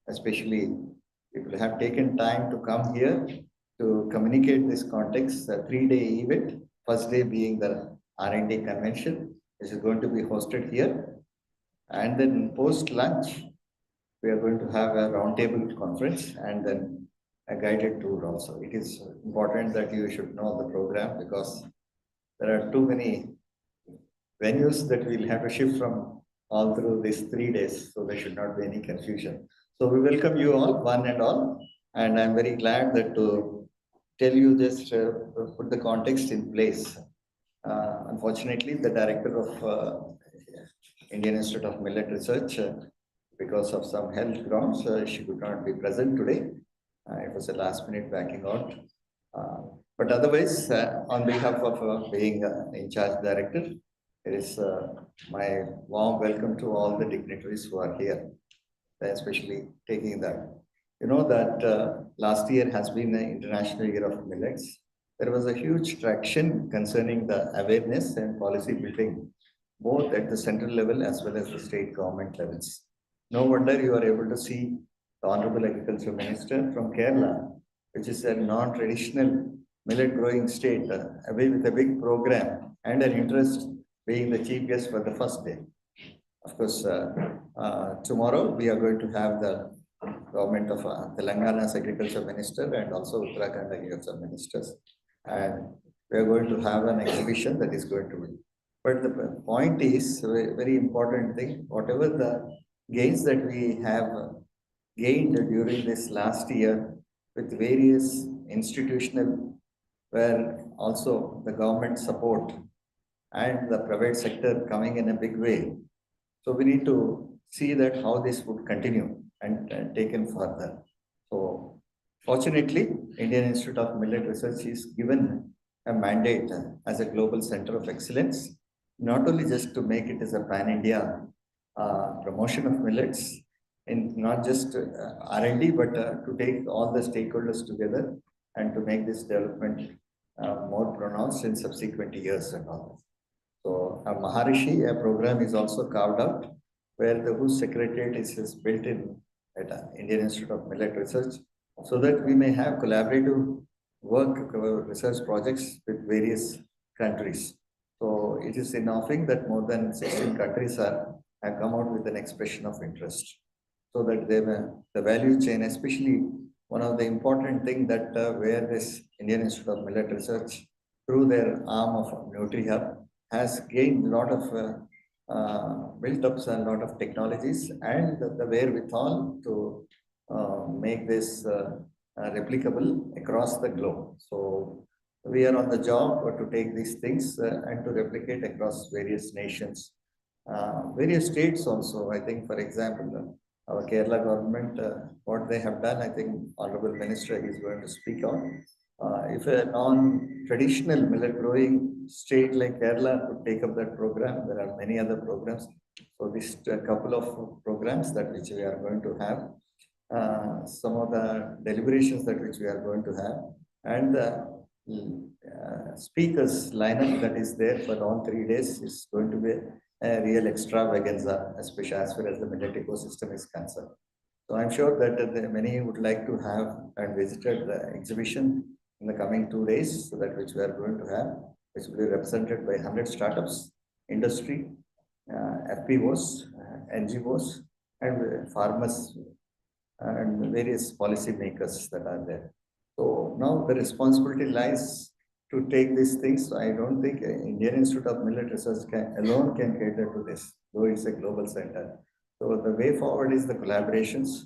especially people have taken time to come here to communicate this context, a 3-day event, first day being the R&D convention, which is going to be hosted here. And then post lunch, we are going to have a roundtable conference and then a guided tour also. It is important that you should know the program because there are too many venues that we'll have to shift from all through these 3 days, so there should not be any confusion. So we welcome you all, one and all, and I'm very glad that to tell you this, put the context in place. Unfortunately, the director of Indian Institute of Millet Research, because of some health grounds, she could not be present today. It was a last minute backing out. But otherwise, on behalf of being in charge director, it is my warm welcome to all the dignitaries who are here, especially taking that. You know that last year has been the International Year of Millets. There was a huge traction concerning the awareness and policy building, both at the central level as well as the state government levels. No wonder you are able to see the Honorable Agriculture Minister from Kerala, which is a non-traditional millet growing state, away with a big program and an interest being the chief guest for the first day. Of course, tomorrow we are going to have the government of Telangana's Agriculture Minister and also Uttarakhand Agriculture Ministers. And we are going to have an exhibition that is going to be. But the point is, a very important thing, whatever the gains that we have gained during this last year with various institutional, where also the government support and the private sector coming in a big way. So we need to see that how this would continue and taken further. So fortunately, Indian Institute of Millet Research is given a mandate as a global center of excellence, not only just to make it as a pan-India promotion of millets, in not just R&D, but to take all the stakeholders together and to make this development more pronounced in subsequent years and all. So a Maharishi, a program is also carved out where the whose secretariat is built in at Indian Institute of Millet Research, so that we may have collaborative work research projects with various countries. So it is in offering that more than 16 countries have come out with an expression of interest. So that they the value chain, especially one of the important things that where this Indian Institute of Millet Research through their arm of NutriHub has gained a lot of built up a lot of technologies and the wherewithal to make this replicable across the globe. So we are on the job to take these things and to replicate across various nations, various states also. I think, for example, our Kerala government, what they have done, I think Honorable Minister is going to speak on. If a non-traditional millet growing state like Kerala could take up that program, there are many other programs. So this couple of programs that which we are going to have, some of the deliberations that which we are going to have, and the speakers lineup that is there for all 3 days is going to be a real extravaganza, especially as far as the millet ecosystem is concerned. So I'm sure that many would like to have and visited the exhibition in the coming 2 days, so that which we are going to have, which will be represented by 100 startups, industry, FPOs, NGOs, and farmers, and various policy makers that are there. So now the responsibility lies to take these things. I don't think Indian Institute of Millet Research alone can cater to this, though it's a global center. So the way forward is the collaborations,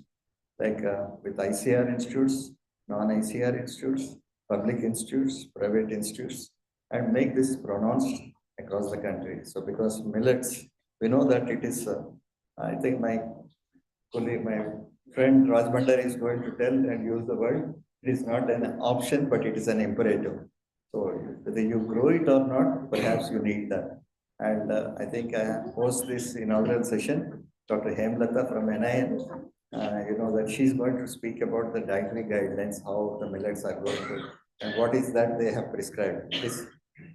like with ICR institutes, non-ICR institutes, public institutes, private institutes, and make this pronounced across the country. So because millets, we know that it is, I think my colleague, my friend Raj Bhandari is going to tell and use the word, it is not an option, but it is an imperative. So whether you grow it or not, perhaps you need that. And I think post this inaugural session, Dr. Hemlata from NIN, you know that she's going to speak about the dietary guidelines, how the millets are going to, and what is that they have prescribed. It is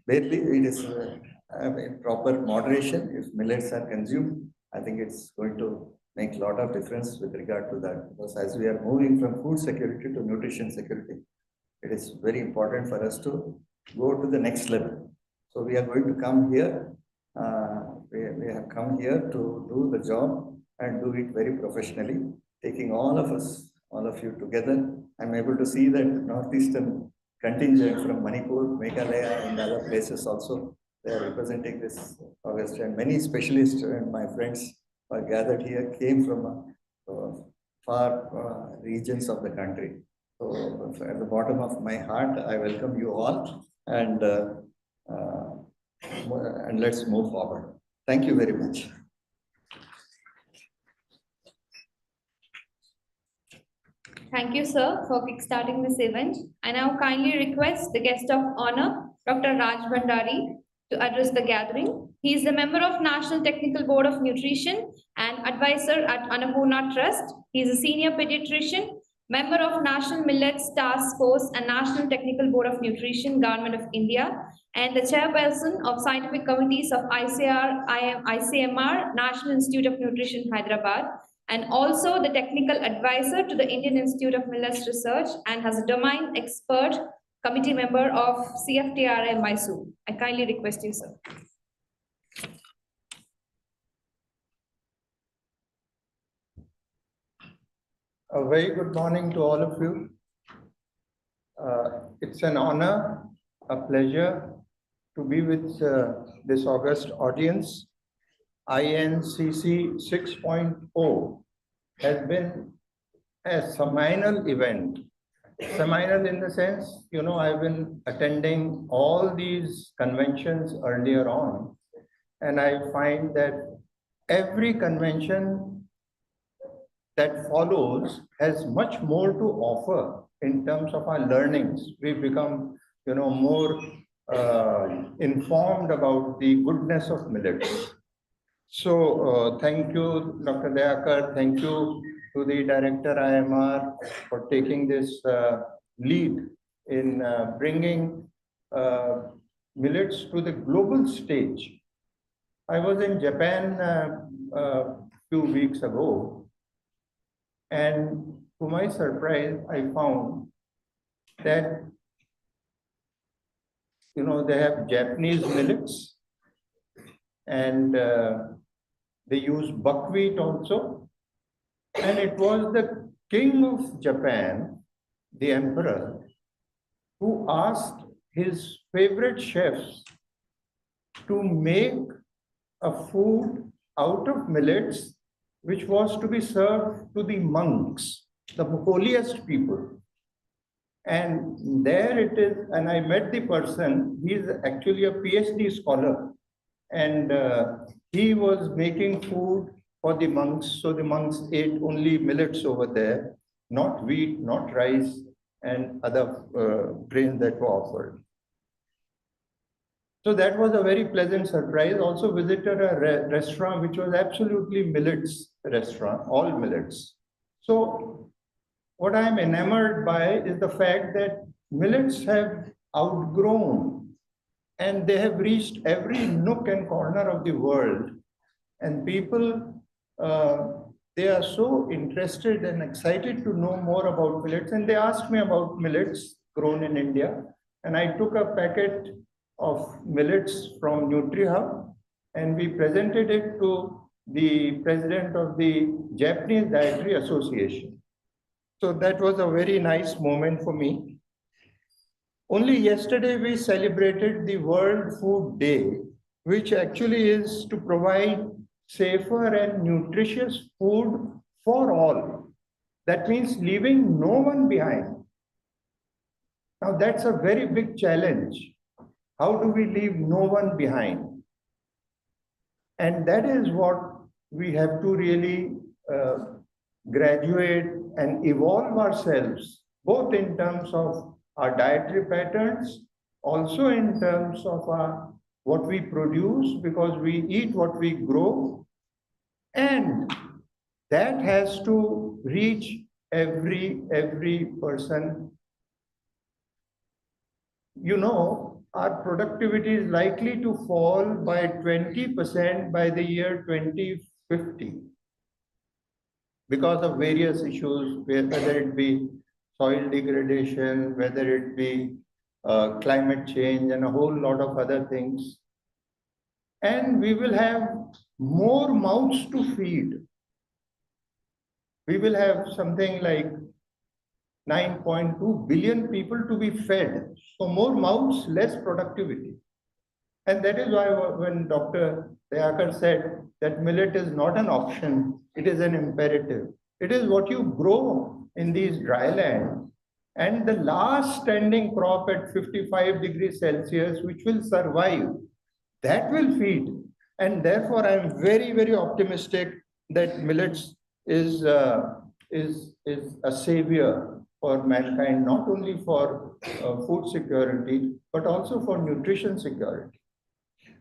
barely, it is in proper moderation. If millets are consumed, I think it's going to make a lot of difference with regard to that. Because as we are moving from food security to nutrition security, it is very important for us to go to the next level. So we are going to come here. We have come here to do the job and do it very professionally, taking all of us, all of you together. I'm able to see that Northeastern contingent from Manipur, Meghalaya, and other places also, they are representing this August. And many specialists and my friends who are gathered here came from far regions of the country. So at the bottom of my heart, I welcome you all, and let's move forward. Thank you very much. Thank you, sir, for kickstarting this event. I now kindly request the guest of honor, Dr. Raj Bhandari, to address the gathering. He is a member of National Technical Board of Nutrition and advisor at Annapurna Trust. He is a senior pediatrician, member of National Millets Task Force and National Technical Board of Nutrition, Government of India, and the chairperson of scientific committees of ICMR, National Institute of Nutrition, Hyderabad, and also the technical advisor to the Indian Institute of Millets Research, and has a domain expert committee member of CFTRI Mysore. I kindly request you, sir. A very good morning to all of you. It's an honor, a pleasure to be with this august audience. INCC 6.0 has been a seminal event. Seminal in the sense, you know, I've been attending all these conventions earlier on, and I find that every convention that follows has much more to offer in terms of our learnings. We've become, you know, more informed about the goodness of millets. So thank you, Dr. Dayakar. Thank you to the Director IMR for taking this lead in bringing millets to the global stage. I was in Japan a few weeks ago, and to my surprise, I found that, you know, they have Japanese millets, and they use buckwheat also. And it was the king of Japan, the emperor, who asked his favorite chefs to make a food out of millets, which was to be served to the monks, the holiest people. And there it is, and I met the person. He's actually a PhD scholar, and he was making food for the monks. So the monks ate only millets over there, not wheat, not rice, and other grains that were offered. So that was a very pleasant surprise. Also visited a restaurant which was absolutely millets restaurant, all millets. So what I'm enamored by is the fact that millets have outgrown, and they have reached every nook and corner of the world. And people, they are so interested and excited to know more about millets. And they asked me about millets grown in India. And I took a packet of millets from NutriHub, and we presented it to the president of the Japanese Dietary Association. So that was a very nice moment for me. Only yesterday we celebrated the World Food Day, which actually is to provide safer and nutritious food for all. That means leaving no one behind. Now that's a very big challenge. How do we leave no one behind? And that is what we have to really graduate and evolve ourselves, both in terms of our dietary patterns, also in terms of what we produce, because we eat what we grow, and that has to reach every person. You know, our productivity is likely to fall by 20% by the year 2050. because of various issues, whether it be soil degradation, whether it be climate change and a whole lot of other things. And we will have more mouths to feed. We will have something like 9.2 billion people to be fed. So more mouths, less productivity. And that is why when Dr. Dayakar said that millet is not an option, it is an imperative. It is what you grow in these dry lands. And the last standing crop at 55 degrees Celsius, which will survive, that will feed. And therefore, I'm very, very optimistic that millets is a savior for mankind, not only for food security, but also for nutrition security.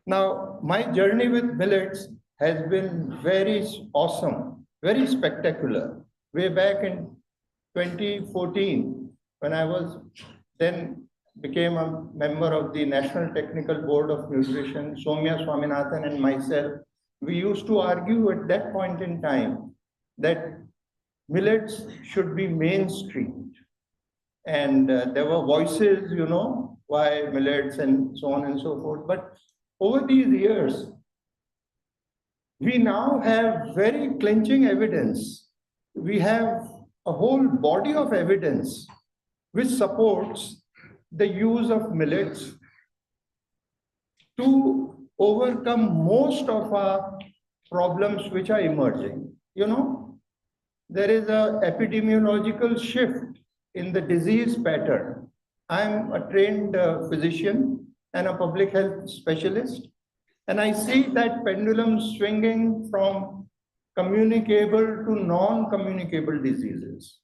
Now, my journey with millets has been very awesome, very spectacular. Way back in 2014, when I was then became a member of the National Technical Board of Nutrition, Soumya Swaminathan and myself, we used to argue at that point in time that millets should be mainstreamed. And there were voices, why millets and so on and so forth. But over these years, we now have very clinching evidence. We have a whole body of evidence which supports the use of millets to overcome most of our problems which are emerging. There is an epidemiological shift in the disease pattern. I'm a trained physician and a public health specialist, and I see that pendulum swinging from communicable to non-communicable diseases.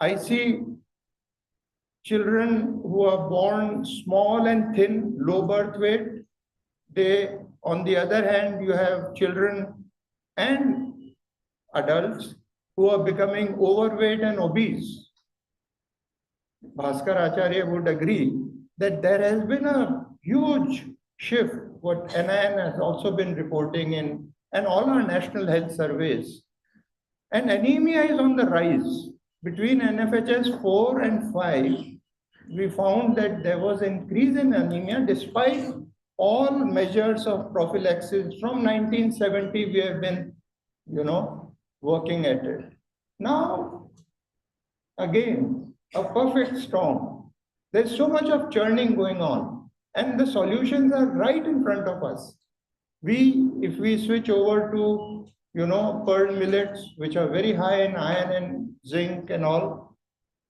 I see children who are born small and thin, low birth weight. On the other hand, you have children and adults who are becoming overweight and obese. Bhaskar Acharya would agree that there has been a huge shift, what NIN has also been reporting in, and all our national health surveys. And anemia is on the rise. Between NFHS 4 and 5, we found that there was increase in anemia despite all measures of prophylaxis. From 1970, we have been, working at it. Now, again, a perfect storm. There's so much of churning going on, and the solutions are right in front of us. If we switch over to, pearl millets, which are very high in iron and zinc and all,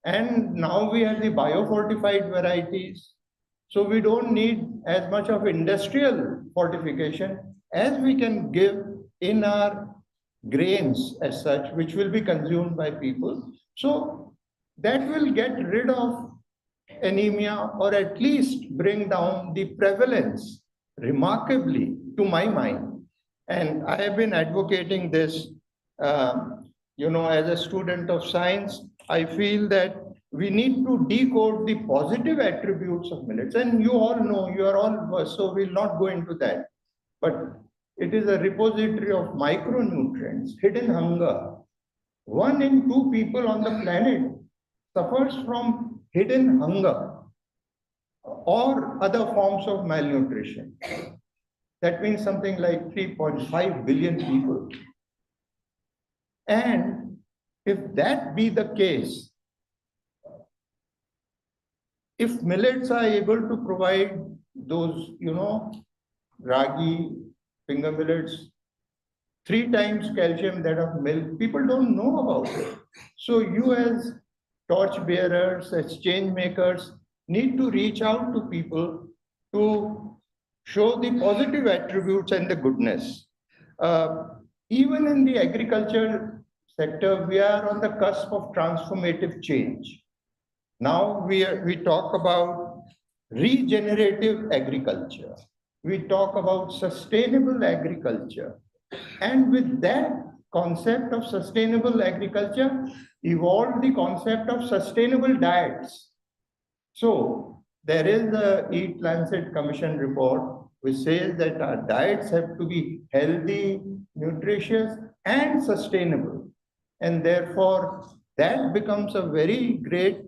and now we have the biofortified varieties, so we don't need as much of industrial fortification as we can give in our grains as such, which will be consumed by people. So that will get rid of anemia, or at least bring down the prevalence remarkably, to my mind. And I have been advocating this, as a student of science. I feel that we need to decode the positive attributes of millets. And you all know, you are all versed, so we'll not go into that. But it is a repository of micronutrients, hidden hunger. 1 in 2 people on the planet suffers from hidden hunger or other forms of malnutrition. That means something like 3.5 billion people. And if that be the case, if millets are able to provide those, ragi, finger millets, 3 times calcium that of milk, people don't know about it. So you as torch bearers, as change makers, need to reach out to people to show the positive attributes and the goodness. Even in the agriculture sector, we are on the cusp of transformative change. Now we talk about regenerative agriculture. We talk about sustainable agriculture. And with that concept of sustainable agriculture, evolved the concept of sustainable diets. So there is the Eat Lancet Commission report, which says that our diets have to be healthy, nutritious, and sustainable. And therefore, that becomes a very great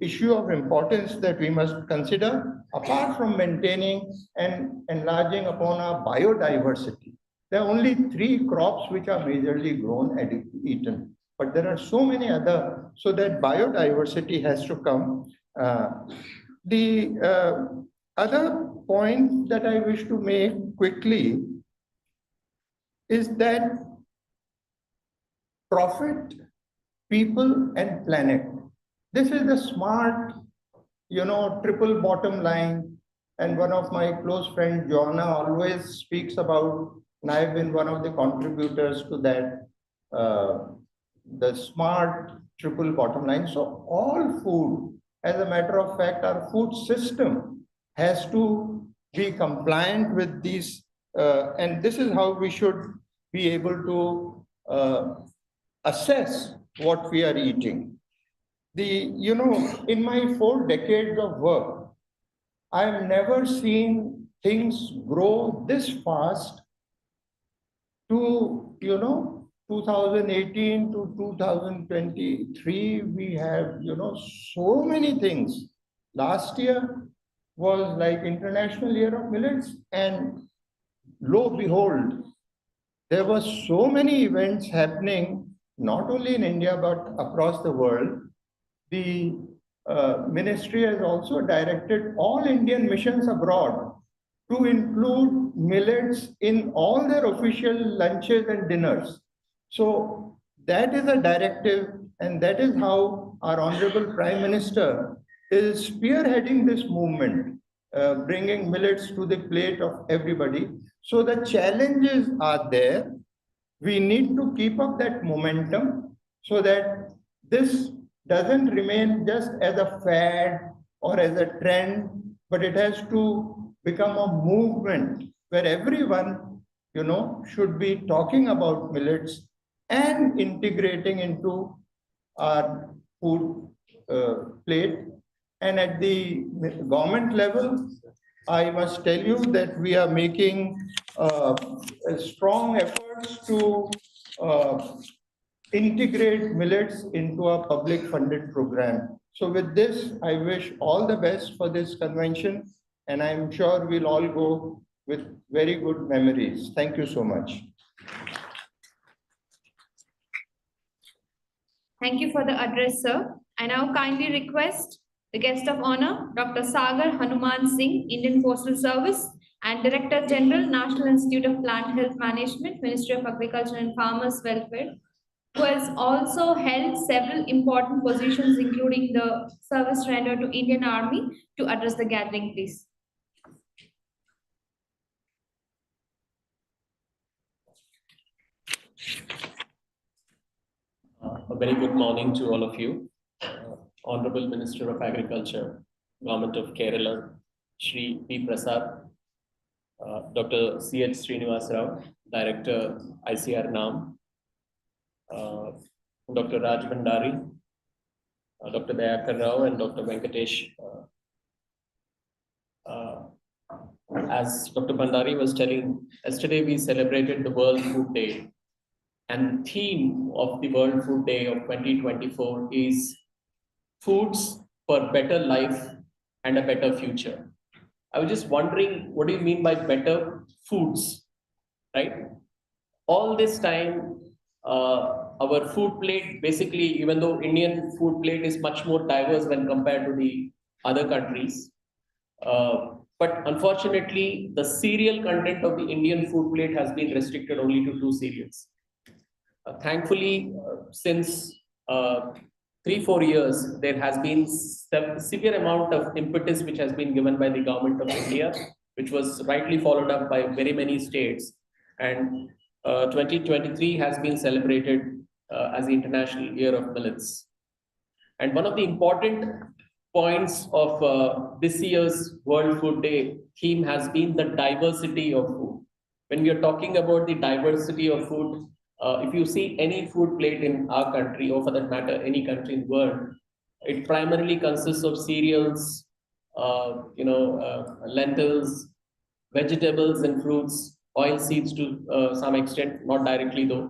issue of importance that we must consider, apart from maintaining and enlarging upon our biodiversity. There are only 3 crops which are majorly grown and eaten, but there are so many other, so that biodiversity has to come. The other point that I wish to make quickly is that profit, people, and planet. This is the smart, triple bottom line. And one of my close friends, Joanna, always speaks about, and I've been one of the contributors to that, the smart triple bottom line. So all food, as a matter of fact, our food system has to be compliant with these, and this is how we should be able to assess what we are eating. In my 4 decades of work, I've never seen things grow this fast to, 2018 to 2023, we have, so many things. Last year was like International Year of Millets, and lo and behold, there were so many events happening, not only in India, but across the world. The ministry has also directed all Indian missions abroad to include millets in all their official lunches and dinners. So that is a directive, and that is how our Honorable Prime Minister is spearheading this movement, bringing millets to the plate of everybody. So the challenges are there. We need to keep up that momentum so that this doesn't remain just as a fad or as a trend, but it has to become a movement where everyone, should be talking about millets and integrating into our food plate. And at the government level, I must tell you that we are making strong efforts to integrate millets into a public funded program. So with this, I wish all the best for this convention, and I'm sure we'll all go with very good memories. Thank you so much. Thank you for the address, sir. I now kindly request the guest of honor, Dr. Sagar Hanuman Singh, Indian Postal Service and Director General, National Institute of Plant Health Management, Ministry of Agriculture and Farmers Welfare, who has also held several important positions, including the service rendered to Indian Army, to address the gathering, please. A very good morning to all of you. Honorable Minister of Agriculture, Government of Kerala, Shri P. Prasad, Dr. C.H. Srinivas Rao, Director, ICR NAM, Dr. Raj Bhandari, Dr. Dayakar Rao, and Dr. Venkatesh. As Dr. Bhandari was telling, yesterday we celebrated the World Food Day. And the theme of the World Food Day of 2024 is foods for better life and a better future. I was just wondering, what do you mean by better foods, right? All this time, our food plate, basically, even though Indian food plate is much more diverse when compared to the other countries, but unfortunately, the cereal content of the Indian food plate has been restricted only to 2 cereals. Thankfully, since 3-4 years, there has been severe amount of impetus which has been given by the government of India, which was rightly followed up by very many states. And 2023 has been celebrated as the International Year of Millets. And one of the important points of this year's World Food Day theme has been the diversity of food. When we are talking about the diversity of food, if you see any food plate in our country, or for that matter, any country in the world, it primarily consists of cereals, lentils, vegetables and fruits, oil seeds to some extent, not directly though.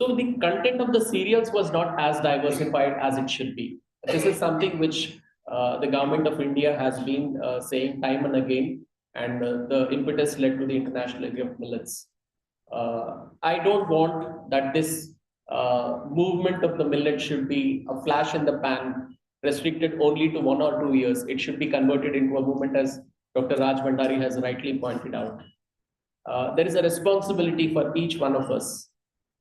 So the content of the cereals was not as diversified as it should be. This is something which the government of India has been saying time and again, and the impetus led to the International Day of Millets. I don't want that this movement of the millet should be a flash in the pan, restricted only to 1 or 2 years. It should be converted into a movement, as Dr. Raj Bhandari has rightly pointed out. There is a responsibility for each one of us.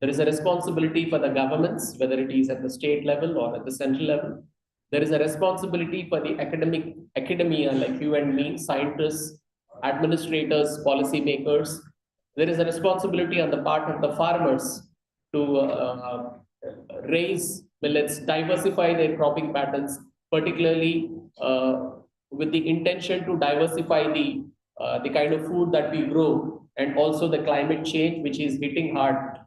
There is a responsibility for the governments, whether it is at the state level or at the central level. There is a responsibility for the academia, like you and me, scientists, administrators, policymakers. There is a responsibility on the part of the farmers to raise millets, diversify their cropping patterns, particularly with the intention to diversify the kind of food that we grow, and also the climate change, which is hitting hard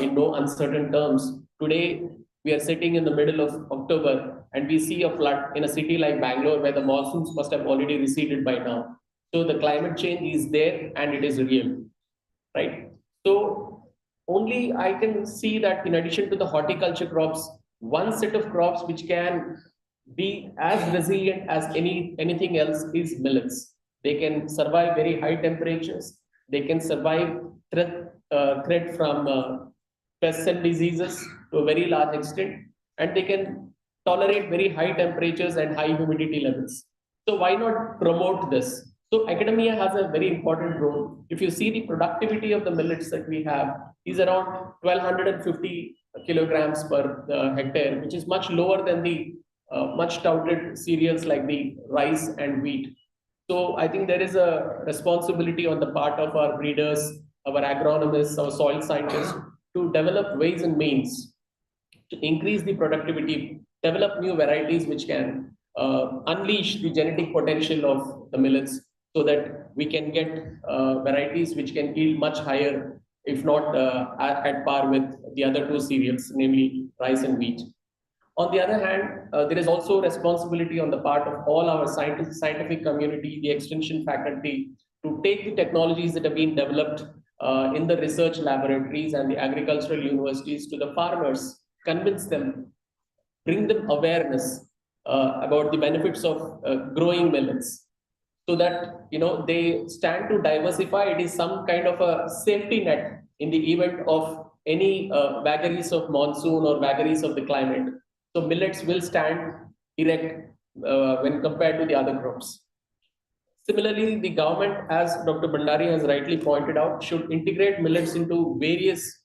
in no uncertain terms. Today, we are sitting in the middle of October and we see a flood in a city like Bangalore where the monsoons must have already receded by now. So the climate change is there and it is real, right? So only I can see that in addition to the horticulture crops, one set of crops which can be as resilient as anything else is millets. They can survive very high temperatures. They can survive threat from pests and diseases to a very large extent, and they can tolerate very high temperatures and high humidity levels. So why not promote this? So academia has a very important role. If you see the productivity of the millets that we have is around 1250 kilograms per hectare, which is much lower than the much touted cereals like the rice and wheat. So I think there is a responsibility on the part of our breeders, our agronomists, our soil scientists to develop ways and means to increase the productivity, develop new varieties which can unleash the genetic potential of the millets, so that we can get varieties which can yield much higher, if not at par with the other two cereals, namely rice and wheat. On the other hand, there is also responsibility on the part of all our scientific community, the extension faculty, to take the technologies that have been developed in the research laboratories and the agricultural universities to the farmers, convince them, bring them awareness about the benefits of growing millets, so that they stand to diversify. It is some kind of a safety net in the event of any vagaries of monsoon or vagaries of the climate. So millets will stand erect when compared to the other crops. Similarly, the government, as Dr. Bhandari has rightly pointed out, should integrate millets into various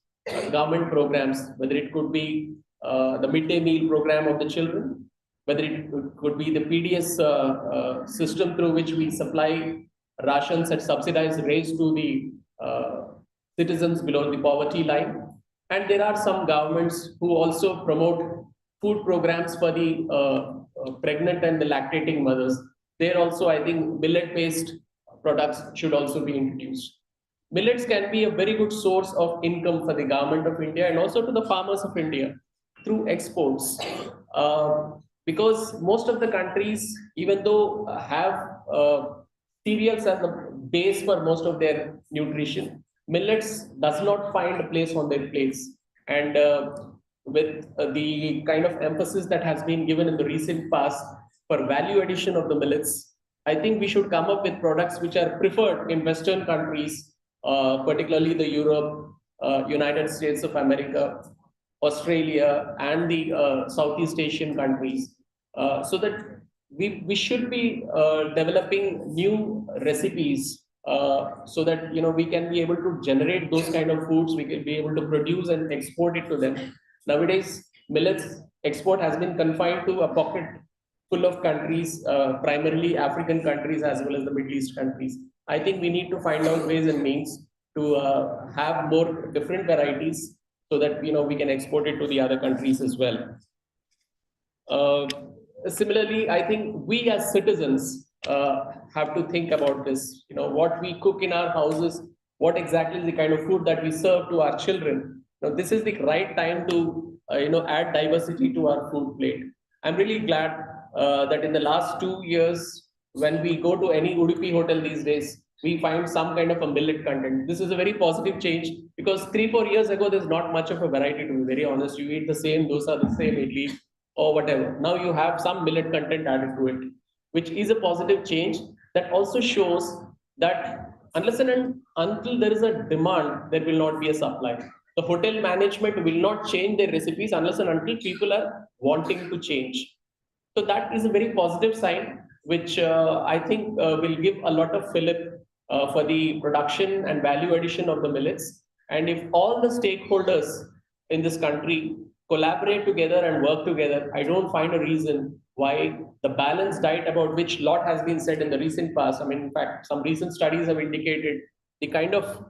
government programs, whether it could be the midday meal program of the children, whether it could be the PDS system through which we supply rations at subsidized rates to the citizens below the poverty line. And there are some governments who also promote food programs for the pregnant and the lactating mothers. There also, I think, millet-based products should also be introduced. Millets can be a very good source of income for the government of India and also to the farmers of India through exports. Because most of the countries, even though have cereals as the base for most of their nutrition, millets does not find a place on their plates. And with the kind of emphasis that has been given in the recent past for value addition of the millets, I think we should come up with products which are preferred in Western countries, particularly the Europe, United States of America, Australia, and the Southeast Asian countries, so that we should be developing new recipes, so that we can be able to generate those kind of foods. We can be able to produce and export it to them. Nowadays, millets export has been confined to a pocket full of countries, primarily African countries as well as the Middle East countries. I think we need to find out ways and means to have more different varieties, so that we can export it to the other countries as well. Similarly, I think we as citizens have to think about this. What we cook in our houses, what exactly is the kind of food that we serve to our children. Now, this is the right time to add diversity to our food plate. I'm really glad that in the last 2 years, when we go to any Udupi hotel these days, we find some kind of a millet content. This is a very positive change because 3-4 years ago, there's not much of a variety, to be very honest. You eat the same dosa, the same idli, or whatever. Now you have some millet content added to it, which is a positive change that also shows that unless and until there is a demand, there will not be a supply. The hotel management will not change their recipes unless and until people are wanting to change. So that is a very positive sign, which I think will give a lot of fillip for the production and value addition of the millets. And if all the stakeholders in this country collaborate together and work together, I don't find a reason why the balanced diet about which lot has been said in the recent past. I mean, in fact, some recent studies have indicated the kind of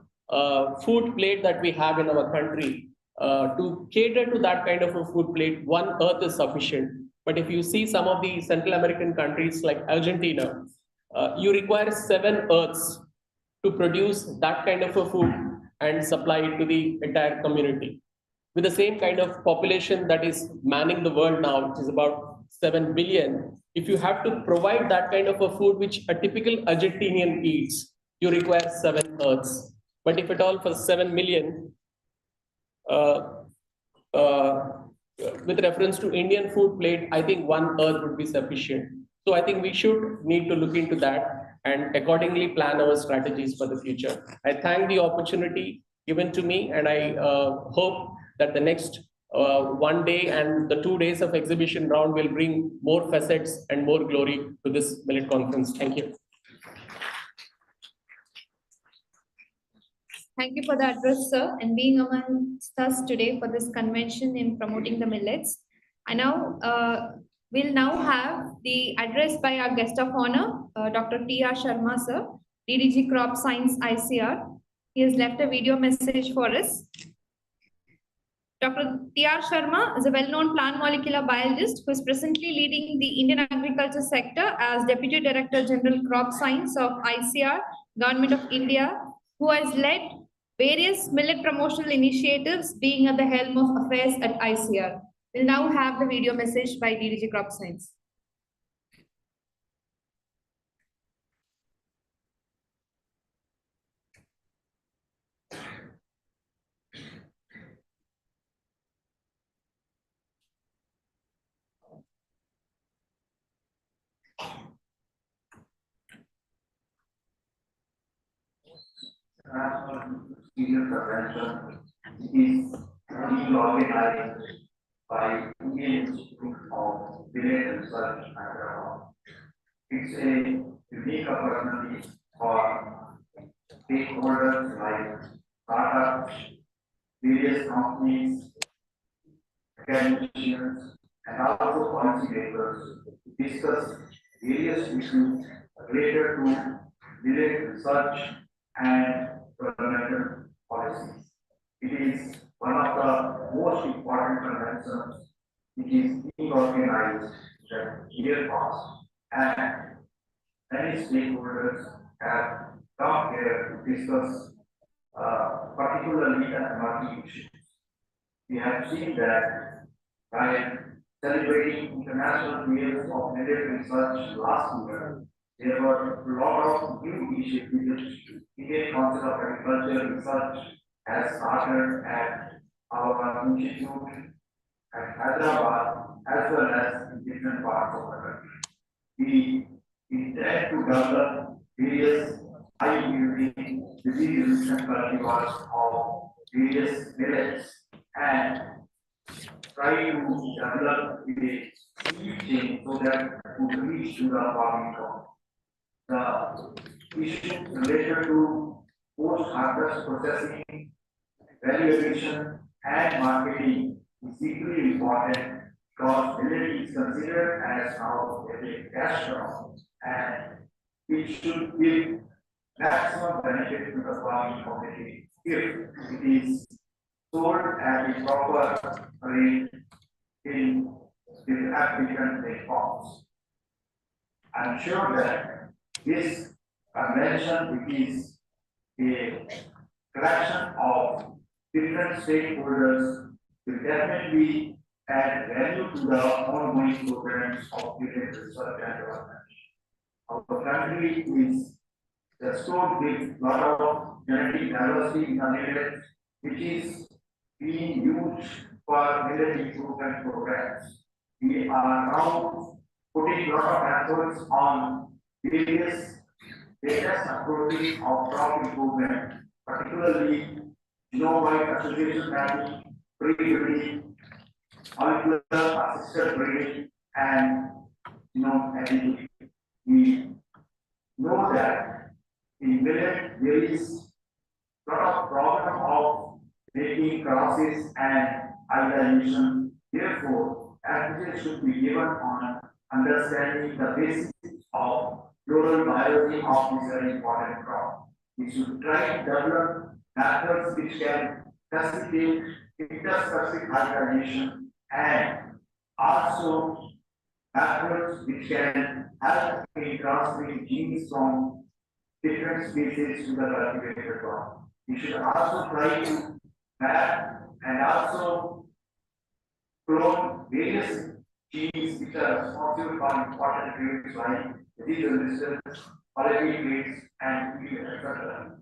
food plate that we have in our country. To cater to that kind of a food plate, one earth is sufficient. But if you see some of the Central American countries like Argentina, you require 7 earths to produce that kind of a food and supply it to the entire community. With the same kind of population that is manning the world now, which is about 7 billion, if you have to provide that kind of a food which a typical Argentinian eats, you require 7 earths. But if at all for 7 million, with reference to Indian food plate, I think 1 earth would be sufficient. So I think we should need to look into that and accordingly plan our strategies for the future. I thank the opportunity given to me, and I hope that the next 1 day and the 2 days of exhibition round will bring more facets and more glory to this Millet conference. Thank you. Thank you for the address, sir, and being amongst us today for this convention in promoting the millets. I now we'll now have the address by our guest of honor, Dr. T.R. Sharma, sir, DDG Crop Science ICR. He has left a video message for us. Dr. T.R. Sharma is a well-known plant molecular biologist who is presently leading the Indian agriculture sector as Deputy Director General Crop Science of ICR, Government of India, who has led various millet promotional initiatives, being at the helm of affairs at ICR. We'll now have the video message by DDG Crop Science. Senior Convention is being organized by Indian Institute of Millet Research, Inaugural. It's a unique opportunity for stakeholders like startups, various companies, academicians, and also policymakers to discuss various issues related to millet research and governmental policies. It is one of the most important conventions which is being organized that year past, and many stakeholders have come here to discuss particularly the emerging issues. We have seen that by celebrating International Years of Millet Research last year, there were a lot of new initiatives. Indian Council of Agricultural Research has started at our institute at Hyderabad as well as in different parts of the country. We intend to develop various high-yielding disease-resistant cultivars of various millets and try to develop a seed chain so that we reach to the farming community. The issue related to post-harvest processing, value addition, and marketing is equally important because millet is considered as now a cash crop and it should give maximum benefit to the farming community if it is sold at a proper rate in the African platforms. I'm sure that this convention is a collection of different stakeholders will definitely add value to the ongoing programs of millet research and development. Our country is the store with lot of genetic diversity in the millet, which is being used for millet improvement programs. We are now putting a lot of efforts on various latest approaches of crop improvement, particularly genome-wide association mapping, pre-breeding, molecular assisted breeding, and genome editing. We know that in millet there is a lot of problem of making crosses and hybridization. Therefore, emphasis should be given on understanding the basics of floral biology of this very important crop. We should try to develop methods which can facilitate interspecies hybridization and also methods which can help in transferring genes from different species to the cultivated crop. We should also try to map and also clone various genes which are responsible for important traits like disease resistance, quality traits, and etc.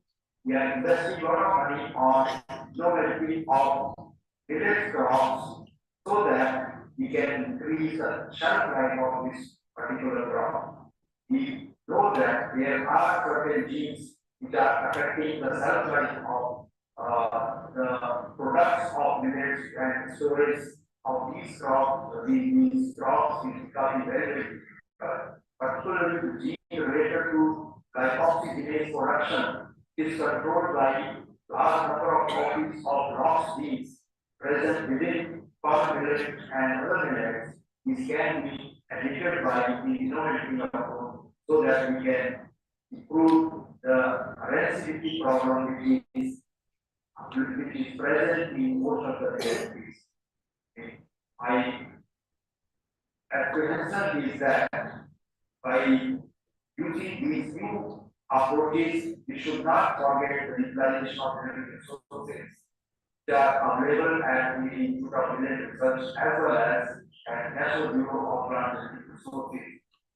We are investing a lot of money on genetic of millet crops so that we can increase the shelf life of this particular crop. We know that there are certain genes which are affecting the shelf life of the products of millets and storage of these crops. These crops is becoming very difficult, particularly the gene related to glycoxygenase production is controlled by large number of copies of ROS genes present within corn millet and other millets. These can be edited by the innovative approach so that we can improve the reactivity problem which is present in most of the varieties. My apprehension is that by using these new approaches, we should not forget the utilization of genetic resources that are available at the Institute of Millet Research as well as at National Bureau of Plant Genetic Resources.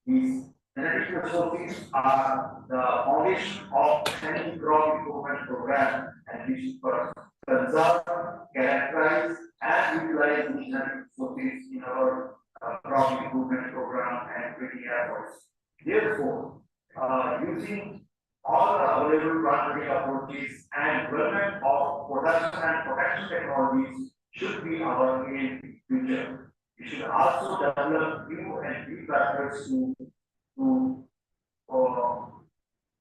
These genetic resources are the foundation of any crop improvement program, and we should conserve, characterize, and utilize these genetic resources in our crop improvement program and breeding efforts. Therefore, using all the available plant breeding approaches and development of production and protection technologies should be our main future. We should also develop new and new methods to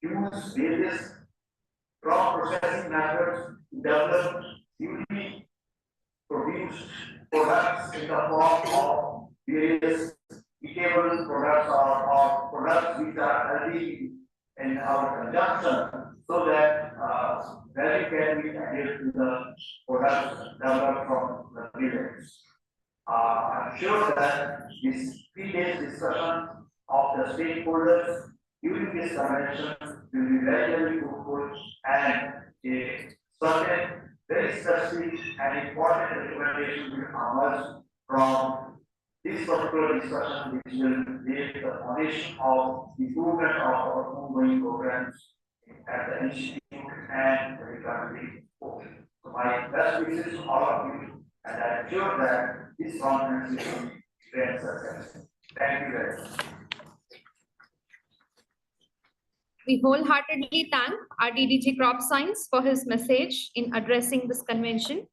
use various crop processing methods to develop newly produced products in the form of various eatable products or products which are healthy in our consumption, so that value can be added to the products developed from the millets. I'm sure that this 3 days discussion of the stakeholders during this convention will be very fruitful, and a certain very specific and important recommendation will emerge from this particular discussion, which will lay the foundation of the improvement of our ongoing programs at the institute and the recovery. So my best wishes to all of you, and I am sure that this conference will be great success. Thank you very much. We wholeheartedly thank our DDG Crop Science for his message in addressing this convention.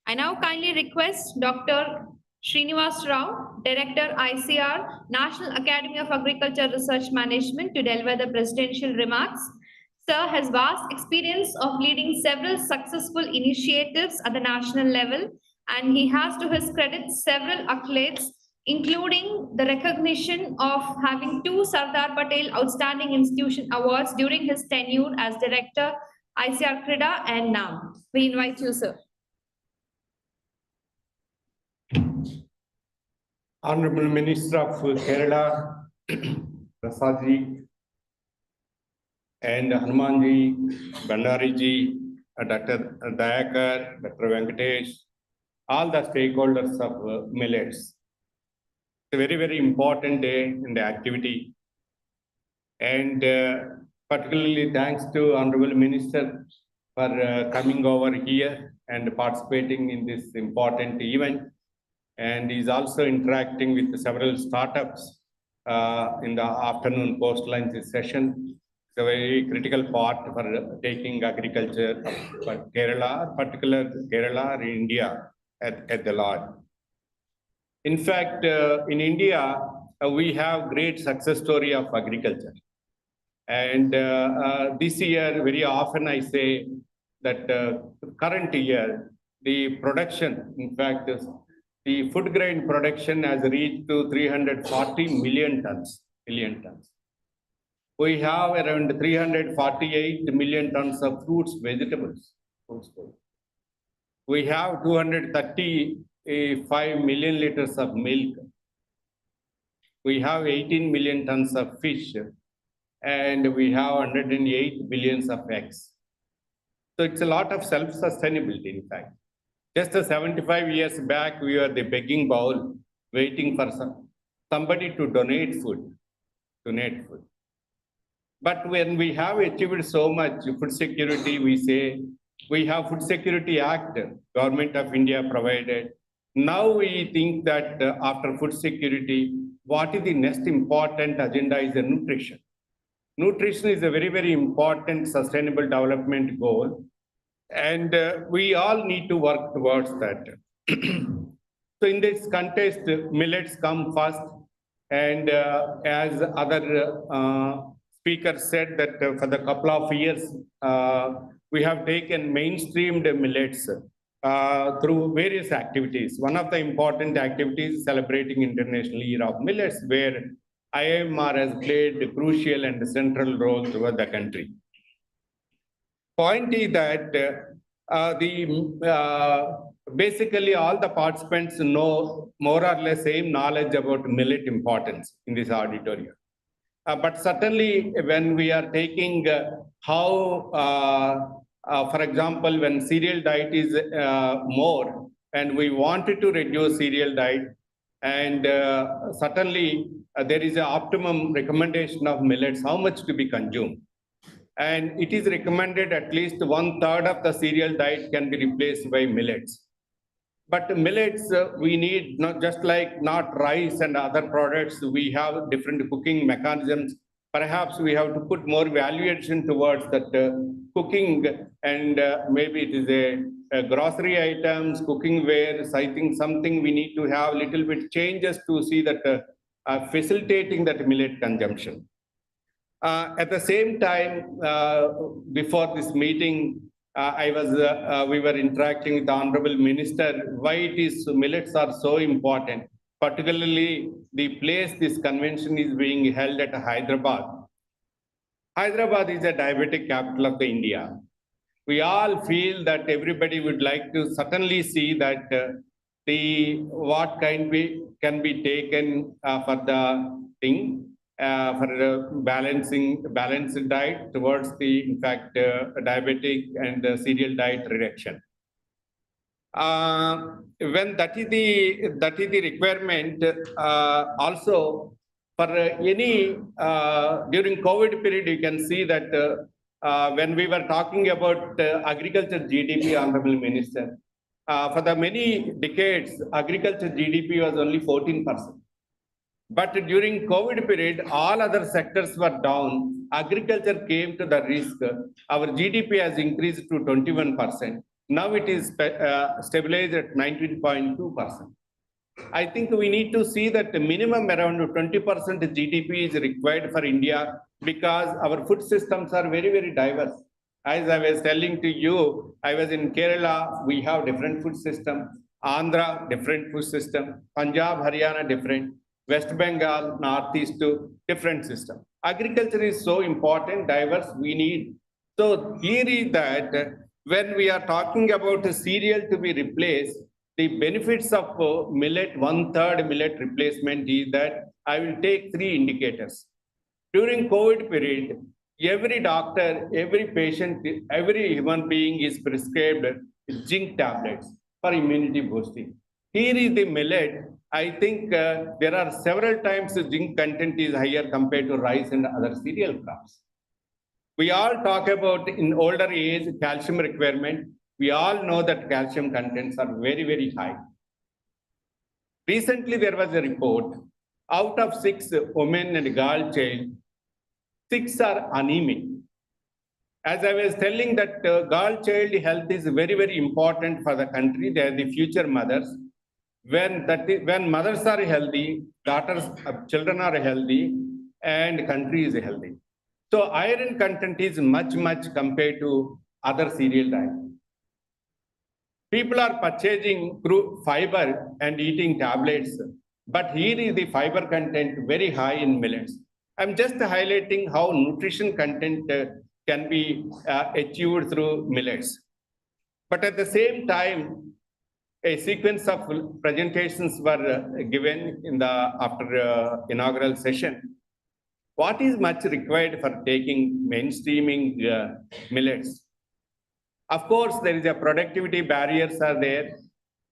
I now kindly request Dr. Srinivas Rao, Director ICR, National Academy of Agriculture Research Management, to deliver the presidential remarks. Sir has vast experience of leading several successful initiatives at the national level, and he has to his credit several accolades, including the recognition of having 2 Sardar Patel Outstanding Institution Awards during his tenure as Director, ICR CRIDA and NAM. We invite you, sir. Honorable Minister of Kerala, Prasadji, and Hanumanji, Bandariji, Dr. Dayakar, Dr. Venkatesh, all the stakeholders of millets. It's a very, very important day in the activity. And for Particularly thanks to Honorable Minister for coming over here and participating in this important event. And he's also interacting with several startups in the afternoon post-lunch session. It's a very critical part for taking agriculture for Kerala, particular Kerala or India at the large. In fact, in India, we have great success story of agriculture. And this year, very often I say that current year, the production, in fact, the food grain production has reached to 340 million tons. We have around 348 million tons of fruits, vegetables. We have 235 million liters of milk. We have 18 million tons of fish, and we have 108 billions of eggs. So it's a lot of self-sustainability, in fact. Just 75 years back, we were the begging bowl, waiting for somebody to donate food. But when we have achieved so much food security, we say, we have Food Security Act, Government of India provided. Now we think that after food security, what is the next important agenda is the nutrition. Nutrition is a very, very important sustainable development goal. And we all need to work towards that. So in this context, millets come first. And as other speakers said that for the couple of years, we have taken mainstreamed millets through various activities. One of the important activities is celebrating International Year of Millets, where IMR has played a crucial and central role throughout the country. Point is that basically all the participants know more or less same knowledge about millet importance in this auditorium. But certainly when we are taking how, for example, when cereal diet is more and we wanted to reduce cereal diet, and certainly there is an optimum recommendation of millets, how much to be consumed. And it is recommended at least 1/3 of the cereal diet can be replaced by millets. But millets, we need not just like not rice and other products, we have different cooking mechanisms. Perhaps we have to put more value addition towards that cooking, and maybe it is a grocery items, cooking wares. I think something we need to have little bit changes to see that facilitating that millet consumption. At the same time, before this meeting, we were interacting with the Honorable Minister, why it is millets are so important, particularly the place this convention is being held at Hyderabad. Hyderabad is a diabetic capital of the India. We all feel that everybody would like to certainly see that what can be taken for the thing. For balanced diet towards the, in fact, diabetic and cereal diet reduction. When that is the requirement, also for any during COVID period, you can see that when we were talking about agriculture GDP, Honorable Minister, for the many decades, agriculture GDP was only 14%. But during COVID period, all other sectors were down. Agriculture came to the risk. Our GDP has increased to 21%. Now it is stabilized at 19.2%. I think we need to see that the minimum around 20% GDP is required for India because our food systems are very, very diverse. As I was telling to you, I was in Kerala, we have different food system. Andhra, different food system. Punjab, Haryana, different. West Bengal, Northeast, different system. Agriculture is so important, diverse, we need. So here is that when we are talking about a cereal to be replaced, the benefits of millet, 1/3 millet replacement is that I will take 3 indicators. During COVID period, every doctor, every patient, every human being is prescribed zinc tablets for immunity boosting. Here is the millet. I think there are several times the zinc content is higher compared to rice and other cereal crops. We all talk about in older age calcium requirement. We all know that calcium contents are very, very high. Recently, there was a report, out of 6 women and girl child, 6 are anemic. As I was telling that girl child health is very, very important for the country. They are the future mothers. When mothers are healthy, children are healthy, and country is healthy. So iron content is much compared to other cereal diets. People are purchasing fiber and eating tablets, but here is the fiber content very high in millets. I'm just highlighting how nutrition content can be achieved through millets. But at the same time, a sequence of presentations were given after inaugural session. What is much required for taking mainstreaming millets? Of course, there is a productivity barriers are there.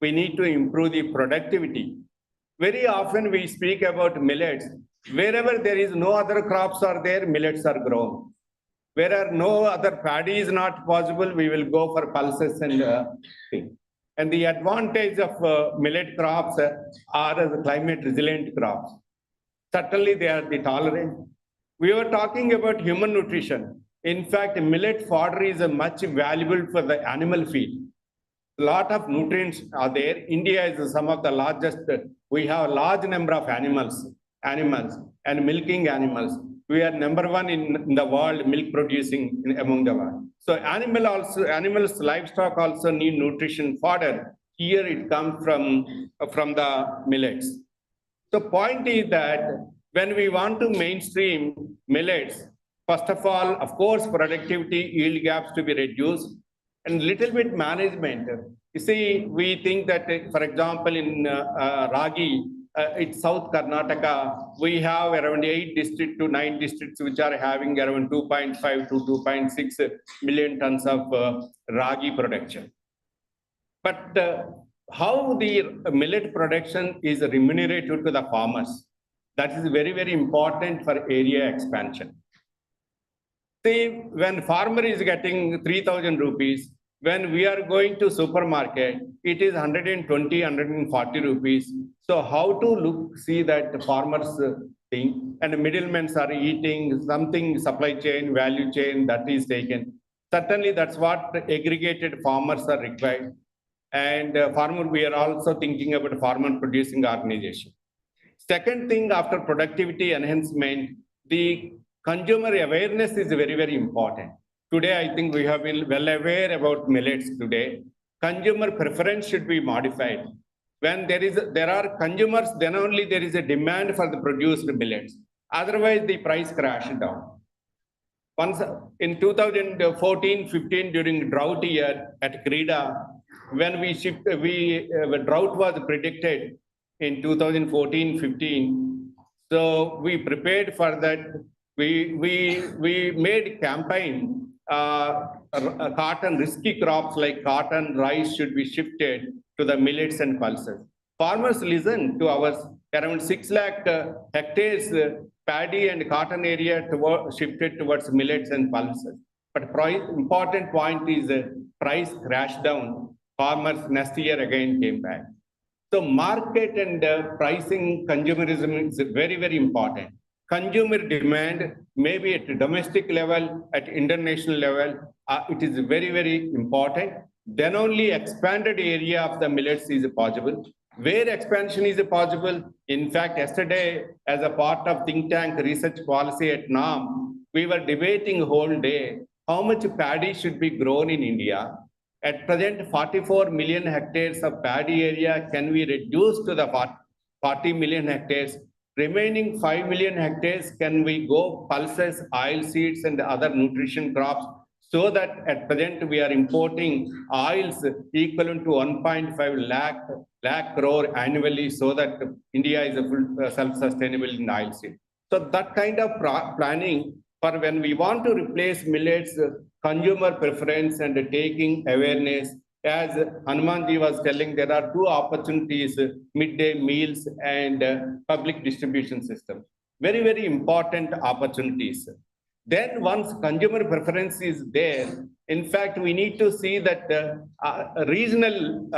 We need to improve the productivity. Very often we speak about millets. Wherever there is no other crops are there, millets are grown. Where no other paddy is not possible, we will go for pulses and things. And the advantage of millet crops are as climate resilient crops. Certainly they are the tolerant. We were talking about human nutrition. In fact, millet fodder is much valuable for the animal feed. A lot of nutrients are there. India is some of the largest. We have a large number of animals and milking animals. We are number 1 in the world milk producing among the world. So animals, livestock also need nutrition fodder. Here it comes from the millets. The point is that when we want to mainstream millets, first of all, of course, productivity, yield gaps to be reduced, and little bit management. You see, we think that, for example, in Ragi, it's South Karnataka, we have around 8 districts to 9 districts which are having around 2.5 to 2.6 million tons of Ragi production. But how the millet production is remunerated to the farmers, that is very, very important for area expansion. See, when farmer is getting 3,000 rupees, when we are going to supermarket, it is 120, 140 rupees. So how to see that the farmers thing, and the middlemen are eating something, supply chain, value chain that is taken. Certainly that's what aggregated farmers are required. And we are also thinking about farmer producing organization. Second thing, after productivity enhancement, the consumer awareness is very, very important. Today, I think we have been well aware about millets today. Consumer preference should be modified. When there are consumers, then only there is a demand for the produced millets. Otherwise, the price crashed down. Once in 2014-15, during drought year at Krida, when drought was predicted in 2014-15. So we prepared for that. We made campaign. Cotton, risky crops like cotton, rice should be shifted to the millets and pulses. Farmers listened to ours. Around 6 lakh hectares paddy and cotton area shifted towards millets and pulses. But important point is price crashed down. Farmers next year again came back. So market and pricing consumerism is very, very important. Consumer demand, maybe at domestic level, at international level, it is very, very important. Then only expanded area of the millets is possible. Where expansion is possible, in fact, yesterday, as a part of think tank research policy at NAM, we were debating whole day how much paddy should be grown in India. At present, 44 million hectares of paddy area can be reduced to the 40 million hectares. Remaining 5 million hectares can we go pulses, oil seeds, and other nutrition crops, so that at present we are importing oils equivalent to 1.5 lakh crore annually, so that India is a full self-sustainable in oil seed. So that kind of planning for when we want to replace millets, consumer preference and taking awareness. As Hanumanji was telling, there are 2 opportunities, midday meals and public distribution system. Very, very important opportunities. Then once consumer preference is there, in fact, we need to see that regional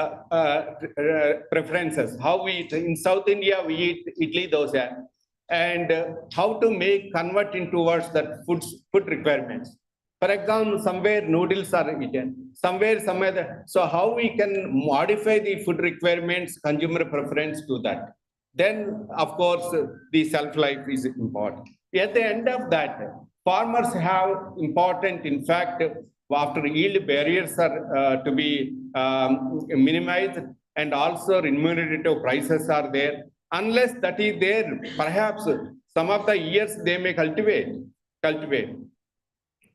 preferences, how we eat. In South India, we eat idli dosa, and how to make converting towards that food requirements. For example, somewhere noodles are eaten, somewhere some other. So how we can modify the food requirements, consumer preference to that. Then, of course, the self-life is important. At the end of that, farmers have important, in fact, after yield barriers are to be minimized, and also remunerative prices are there. Unless that is there, perhaps some of the years they may cultivate.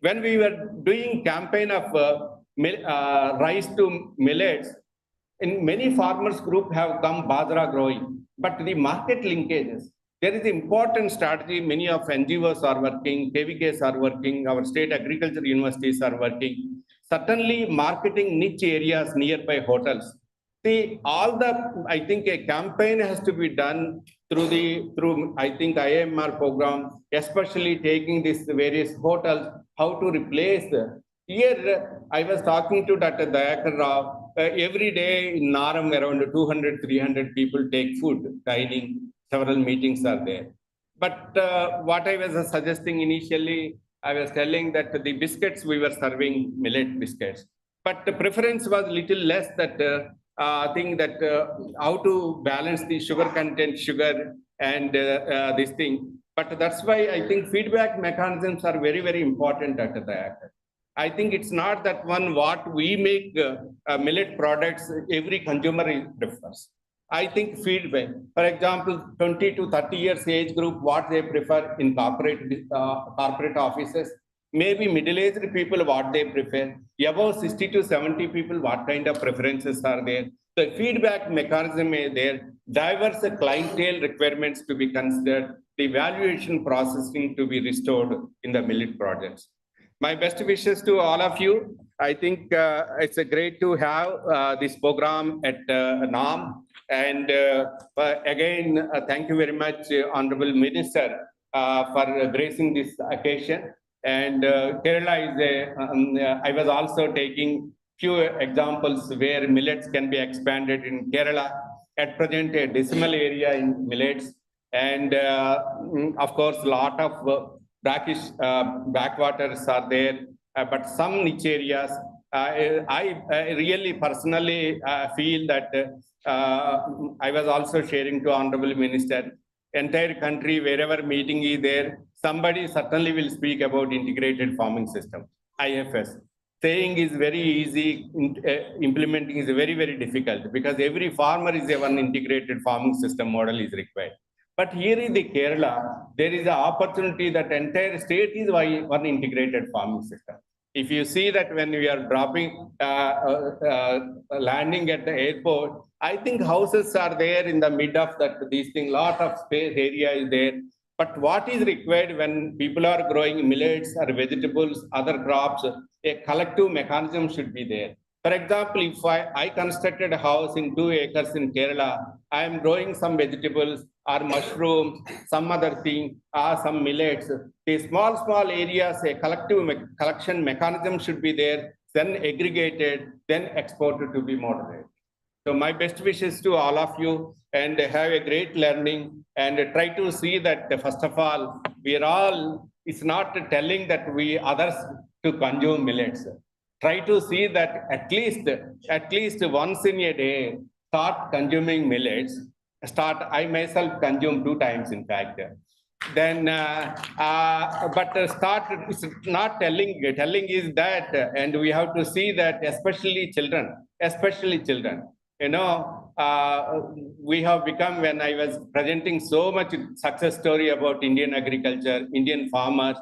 When we were doing campaign of rice to millets, in many farmers group have come bajra growing, but the market linkages, there is important strategy. Many of NGOs are working, KVKs are working, our state agriculture universities are working. Certainly marketing niche areas nearby hotels. See, I think a campaign has to be done through I think IMR program, especially taking these various hotels, how to replace. Here, I was talking to Dr. Dayakar Rao. Every day in Naram, around 200, 300 people take food, dining, several meetings are there. But what I was suggesting initially, I was telling that the biscuits, we were serving millet biscuits. But the preference was little less that thing that how to balance the sugar content, sugar and this thing. But that's why I think feedback mechanisms are very, very important, Dr. Dayakar. I think it's not that one what we make millet products, every consumer prefers. I think feedback, for example, 20 to 30 years age group, what they prefer in corporate offices, maybe middle-aged people, what they prefer, above 60 to 70 people, what kind of preferences are there. The feedback mechanism is there, diverse clientele requirements to be considered, the evaluation processing to be restored in the millet projects. My best wishes to all of you. I think it's great to have this program at NAM. And again, thank you very much, Honorable Minister, for gracing this occasion. And Kerala is I was also taking few examples where millets can be expanded in Kerala. At present, a decimal area in millets. And of course, a lot of brackish backwaters are there, but some niche areas, I really personally feel that I was also sharing to Honorable Minister, entire country, wherever meeting is there, somebody certainly will speak about integrated farming system, IFS. Saying is very easy, implementing is very, very difficult because every farmer is a one integrated farming system model is required. But here in the Kerala, there is an opportunity that entire state is one integrated farming system. If you see that when we are dropping, landing at the airport, I think houses are there in the mid of that, these things, lot of space area is there. But what is required when people are growing millets or vegetables, other crops, a collective mechanism should be there. For example, if I constructed a house in 2 acres in Kerala, I am growing some vegetables or mushrooms, some other thing, or some millets. The small areas, a collective collection mechanism should be there, then aggregated, then exported to be moderated. So my best wishes to all of you and have a great learning and try to see that first of all, we are all, it's not telling that we others to consume millets. Try to see that at least once in a day, start consuming millets. I myself consume 2 times, in fact. Then, but start, it's not telling is that, and we have to see that especially children, you know, we have become, when I was presenting so much success story about Indian agriculture, Indian farmers,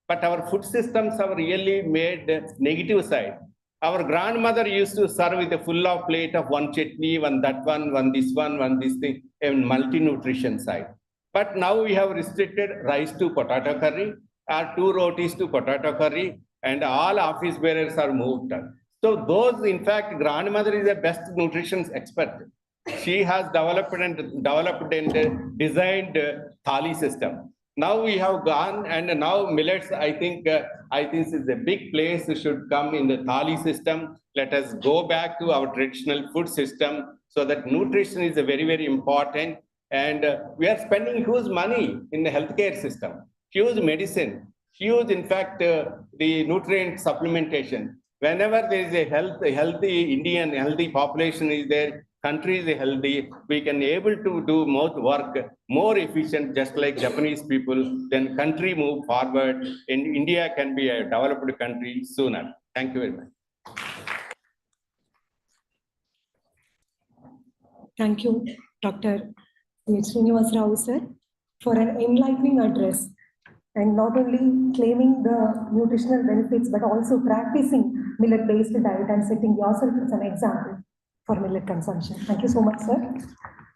but our food systems have really made negative side. Our grandmother used to serve with a full of plate of one chutney, one that one this thing, and multi-nutrition side. But now we have restricted rice to potato curry, or 2 rotis to potato curry, and all office bearers are moved. So those, in fact, grandmother is the best nutrition expert. She has developed and designed thali system. Now we have gone, and now millets, I think this is a big place. It should come in the thali system. Let us go back to our traditional food system, so that nutrition is a very, very important. And we are spending huge money in the healthcare system, huge medicine, huge, in fact, the nutrient supplementation. Whenever there is a healthy Indian, healthy population is there, country is healthy, we can able to do more work, more efficient, just like Japanese people, then country move forward, and India can be a developed country sooner. Thank you very much. Thank you, Dr. Srinivas Rao, sir, for an enlightening address, and not only claiming the nutritional benefits, but also practicing millet-based diet and setting yourself as an example for millet consumption. Thank you so much, sir.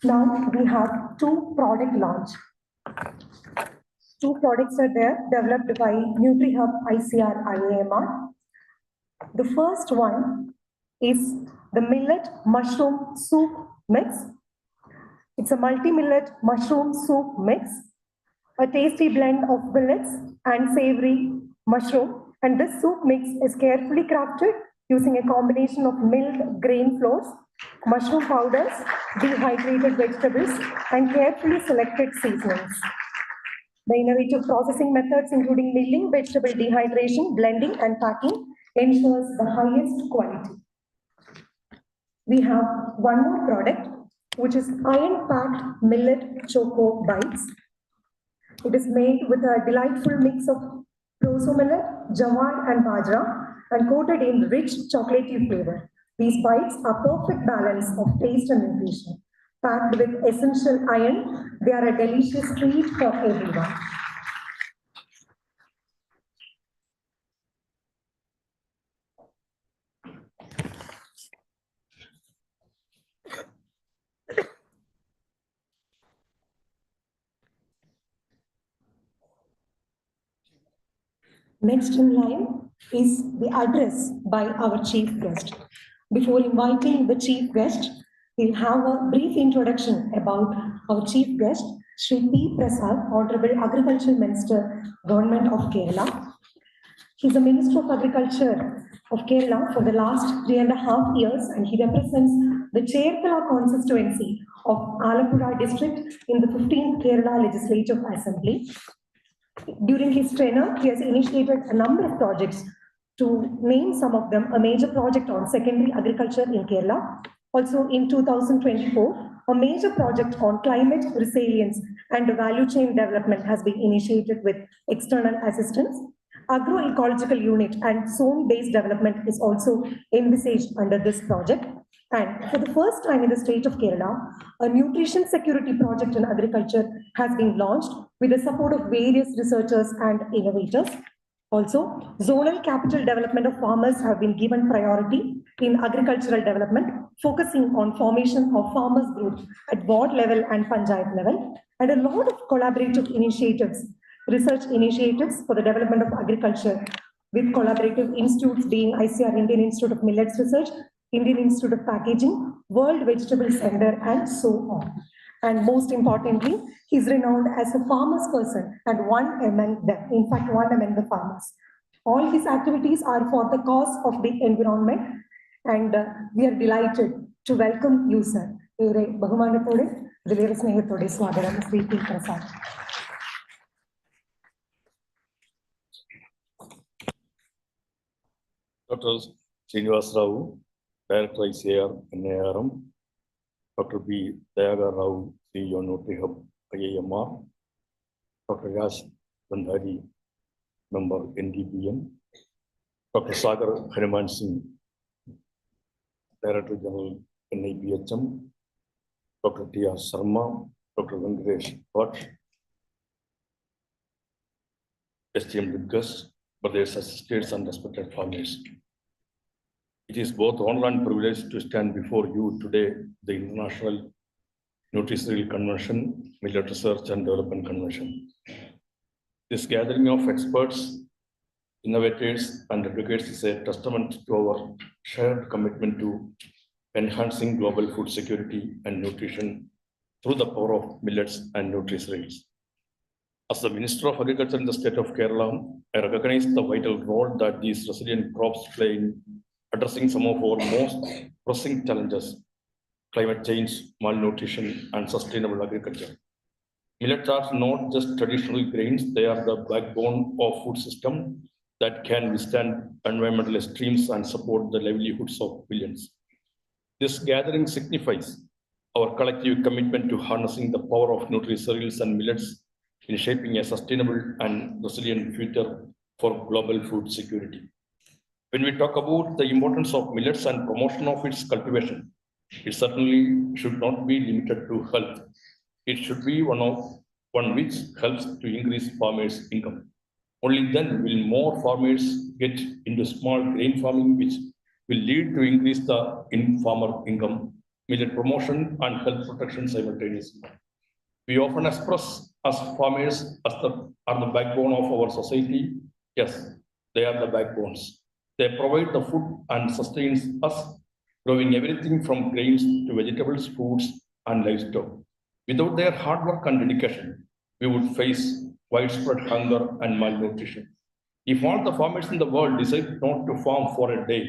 Now we have two product launch. Two products are there, developed by NutriHub ICR IAMR. The first one is the millet mushroom soup mix. It's a multi-millet mushroom soup mix, a tasty blend of millets and savory mushroom. And this soup mix is carefully crafted using a combination of milled grain flours, mushroom powders, dehydrated vegetables, and carefully selected seasonings. The innovative processing methods, including milling, vegetable dehydration, blending, and packing, ensures the highest quality. We have one more product, which is iron-packed millet choco bites. It is made with a delightful mix of proso millet, jawar, and bajra, and coated in rich chocolatey flavor. These bites are perfect balance of taste and nutrition. Packed with essential iron, they are a delicious treat for everyone. Next in line is the address by our chief guest. Before inviting the chief guest, we'll have a brief introduction about our chief guest, Shri P. Prasad, Honorable Agriculture Minister, Government of Kerala. He's the Minister of Agriculture of Kerala for the last 3.5 years, and he represents the Cherthala constituency of Alappuzha district in the 15th Kerala Legislative Assembly. During his tenure, he has initiated a number of projects. To name some of them, a major project on secondary agriculture in Kerala. Also in 2024, a major project on climate resilience and value chain development has been initiated with external assistance. Agroecological unit and zone-based development is also envisaged under this project. And for the first time in the state of Kerala, a nutrition security project in agriculture has been launched with the support of various researchers and innovators. Also, zonal capital development of farmers have been given priority in agricultural development, focusing on formation of farmers groups at ward level and panchayat level, and a lot of collaborative initiatives, research initiatives for the development of agriculture with collaborative institutes being ICR Indian Institute of Millets Research, Indian Institute of Packaging, World Vegetable Center, and so on. And most importantly, he's renowned as a farmer's person and one among them, in fact, one among the farmers. All his activities are for the cause of the environment, and we are delighted to welcome you, sir. Dr. Srinivas Rao, Director ICR NARM, Dr. B. Dayagar Rao, CEO NutriHub IAMR, Dr. Yash Bandhari, Member NDBM, Dr. Sagar Hanuman Singh, Director General NIBHM, Dr. T.R. Sharma, Dr. Venkatesh Bhatt, esteemed guests, brothers, associates, and respected farmers. It is both honor and privilege to stand before you today, the International Nutritional Convention, Millet Research and Development Convention. This gathering of experts, innovators, and advocates is a testament to our shared commitment to enhancing global food security and nutrition through the power of millets and nutricereals. As the Minister of Agriculture in the state of Kerala, I recognize the vital role that these resilient crops play in addressing some of our most pressing challenges: climate change, malnutrition, and sustainable agriculture. Millets are not just traditional grains, they are the backbone of food system that can withstand environmental extremes and support the livelihoods of billions. This gathering signifies our collective commitment to harnessing the power of nutri-cereals and millets in shaping a sustainable and resilient future for global food security. When we talk about the importance of millets and promotion of its cultivation, it certainly should not be limited to health. It should be one which helps to increase farmers' income. Only then will more farmers get into small grain farming, which will lead to increase the farmer income, millet promotion, and health protection simultaneously. We often express as farmers are the backbone of our society. Yes, they are the backbones. They provide the food and sustains us, growing everything from grains to vegetables, fruits, and livestock. Without their hard work and dedication, we would face widespread hunger and malnutrition. If all the farmers in the world decide not to farm for a day,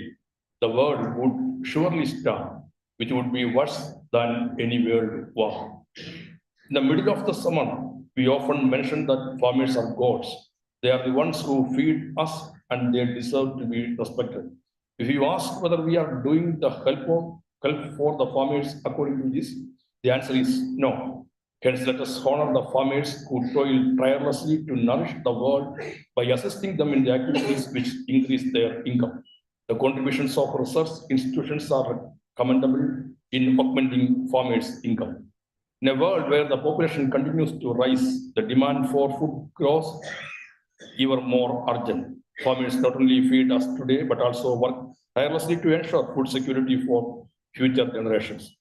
the world would surely starve, which would be worse than any world war. In the middle of the summer, we often mention that farmers are gods. They are the ones who feed us and they deserve to be respected. If you ask whether we are doing the help for the farmers according to this, the answer is no. Hence, let us honor the farmers who toil tirelessly to nourish the world by assisting them in the activities which increase their income. The contributions of research institutions are commendable in augmenting farmers' income. In a world where the population continues to rise, the demand for food grows even more urgent. Farmers not only feed us today, but also work tirelessly to ensure food security for future generations.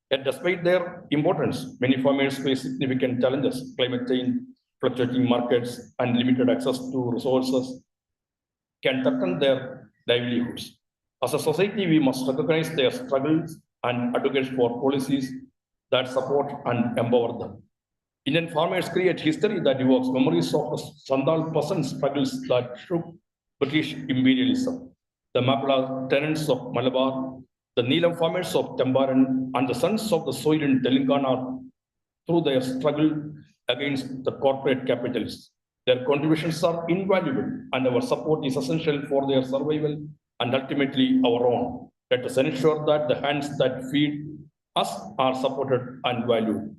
Yet despite their importance, many farmers face significant challenges: climate change, fluctuating markets, and limited access to resources can threaten their livelihoods. As a society, we must recognize their struggles and advocate for policies that support and empower them. Indian farmers create history that evokes memories of the Sandal peasant struggles that shook British imperialism. The Mapla tenants of Malabar, the Neelam farmers of Tambaran, and the sons of the soil in Telangana through their struggle against the corporate capitalists. Their contributions are invaluable, and our support is essential for their survival and ultimately our own. Let us ensure that the hands that feed us are supported and valued.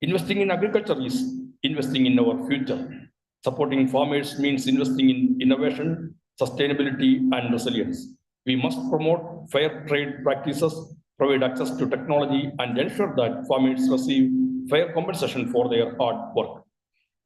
Investing in agriculture is investing in our future. Supporting farmers means investing in innovation, sustainability, and resilience. We must promote fair trade practices, provide access to technology, and ensure that farmers receive fair compensation for their hard work.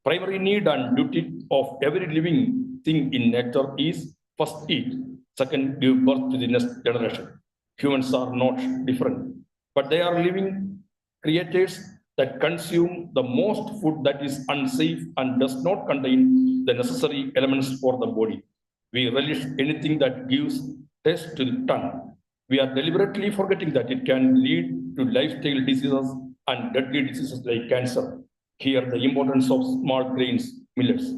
Primary need and duty of every living thing in nature is first eat, second give birth to the next generation. Humans are not different, but they are living creatures that consume the most food that is unsafe and does not contain the necessary elements for the body. We relish anything that gives taste to the tongue. We are deliberately forgetting that it can lead to lifestyle diseases and deadly diseases like cancer. Here, the importance of small grains, millets.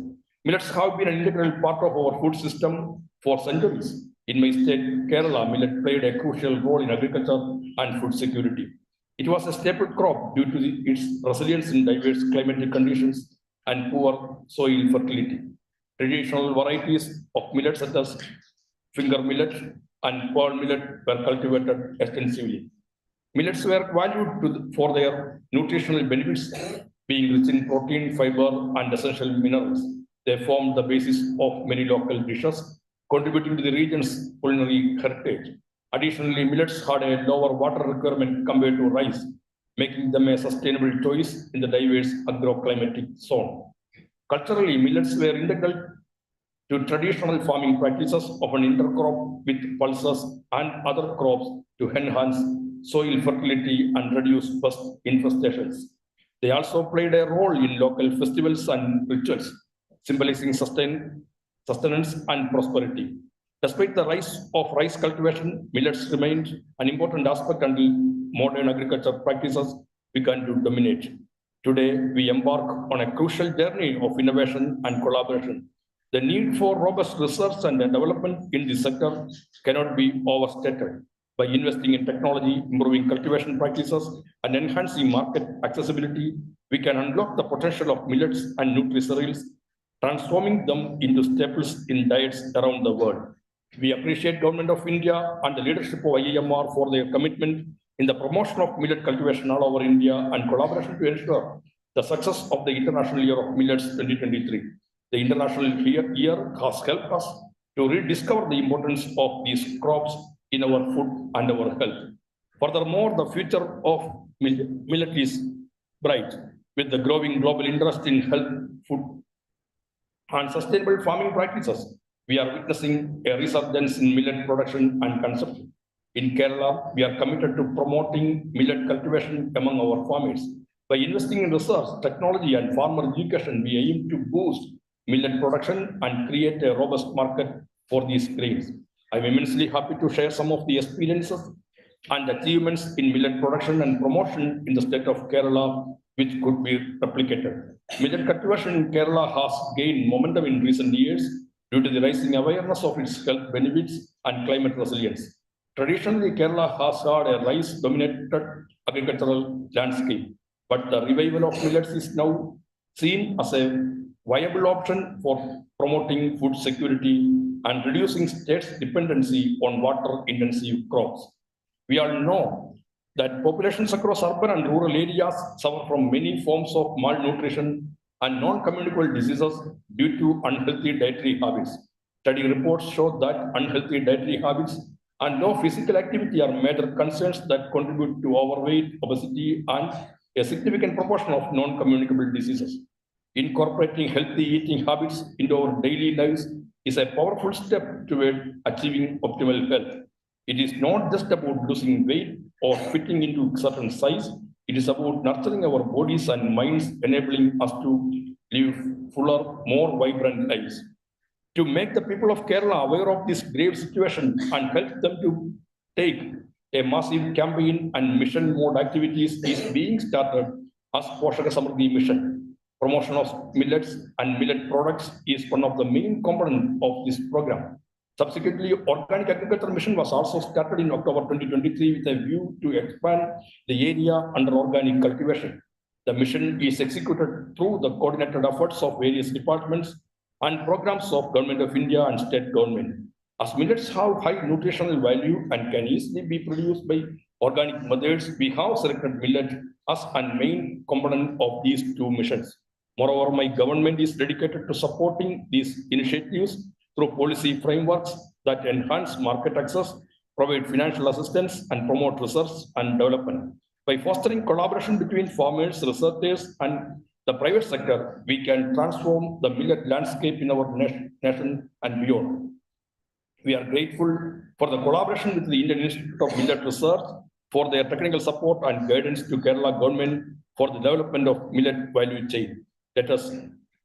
Millets have been an integral part of our food system for centuries. In my state, Kerala, millet played a crucial role in agriculture and food security. It was a staple crop due to its resilience in diverse climatic conditions and poor soil fertility. Traditional varieties of millet such as finger millet and pearl millet were cultivated extensively. Millets were valued for their nutritional benefits, being rich in protein, fiber, and essential minerals. They formed the basis of many local dishes, contributing to the region's culinary heritage. Additionally, millets had a lower water requirement compared to rice, making them a sustainable choice in the diverse agroclimatic zone. Culturally, millets were integral to traditional farming practices of an intercrop with pulses and other crops to enhance soil fertility and reduce pest infestations. They also played a role in local festivals and rituals, symbolizing sustenance and prosperity. Despite the rise of rice cultivation, millets remained an important aspect until modern agriculture practices began to dominate. Today, we embark on a crucial journey of innovation and collaboration. The need for robust research and development in this sector cannot be overstated. By investing in technology, improving cultivation practices, and enhancing market accessibility, we can unlock the potential of millets and nutri-cereals, transforming them into staples in diets around the world. We appreciate Government of India and the leadership of IIMR for their commitment in the promotion of millet cultivation all over India and collaboration to ensure the success of the International Year of Millets 2023. The International Year has helped us to rediscover the importance of these crops in our food and our health. Furthermore, the future of millet is bright. With the growing global interest in health, food, and sustainable farming practices, we are witnessing a resurgence in millet production and consumption. In Kerala, we are committed to promoting millet cultivation among our farmers. By investing in research, technology, and farmer education, we aim to boost millet production and create a robust market for these grains. I'm immensely happy to share some of the experiences and achievements in millet production and promotion in the state of Kerala, which could be replicated. Millet cultivation in Kerala has gained momentum in recent years due to the rising awareness of its health benefits and climate resilience. Traditionally, Kerala has had a rice-dominated agricultural landscape, but the revival of millets is now seen as a viable option for promoting food security and reducing states' dependency on water-intensive crops. We all know that populations across urban and rural areas suffer from many forms of malnutrition and non-communicable diseases due to unhealthy dietary habits. Study reports show that unhealthy dietary habits and low physical activity are major concerns that contribute to overweight, obesity, and a significant proportion of non-communicable diseases. Incorporating healthy eating habits into our daily lives is a powerful step toward achieving optimal health. It is not just about losing weight or fitting into a certain size. It is about nurturing our bodies and minds, enabling us to live fuller, more vibrant lives. To make the people of Kerala aware of this grave situation and help them to take a massive campaign and mission mode activities is being started as Poshaka Samriddhi Mission. Promotion of millets and millet products is one of the main components of this program. Subsequently, Organic Agriculture Mission was also started in October 2023 with a view to expand the area under organic cultivation. The mission is executed through the coordinated efforts of various departments and programs of Government of India and state government. As millets have high nutritional value and can easily be produced by organic methods, we have selected millet as a main component of these two missions. Moreover, my government is dedicated to supporting these initiatives through policy frameworks that enhance market access, provide financial assistance, and promote research and development. By fostering collaboration between farmers, researchers, and the private sector, we can transform the millet landscape in our nation and beyond. We are grateful for the collaboration with the Indian Institute of Millet Research for their technical support and guidance to Kerala government for the development of millet value chain. Let us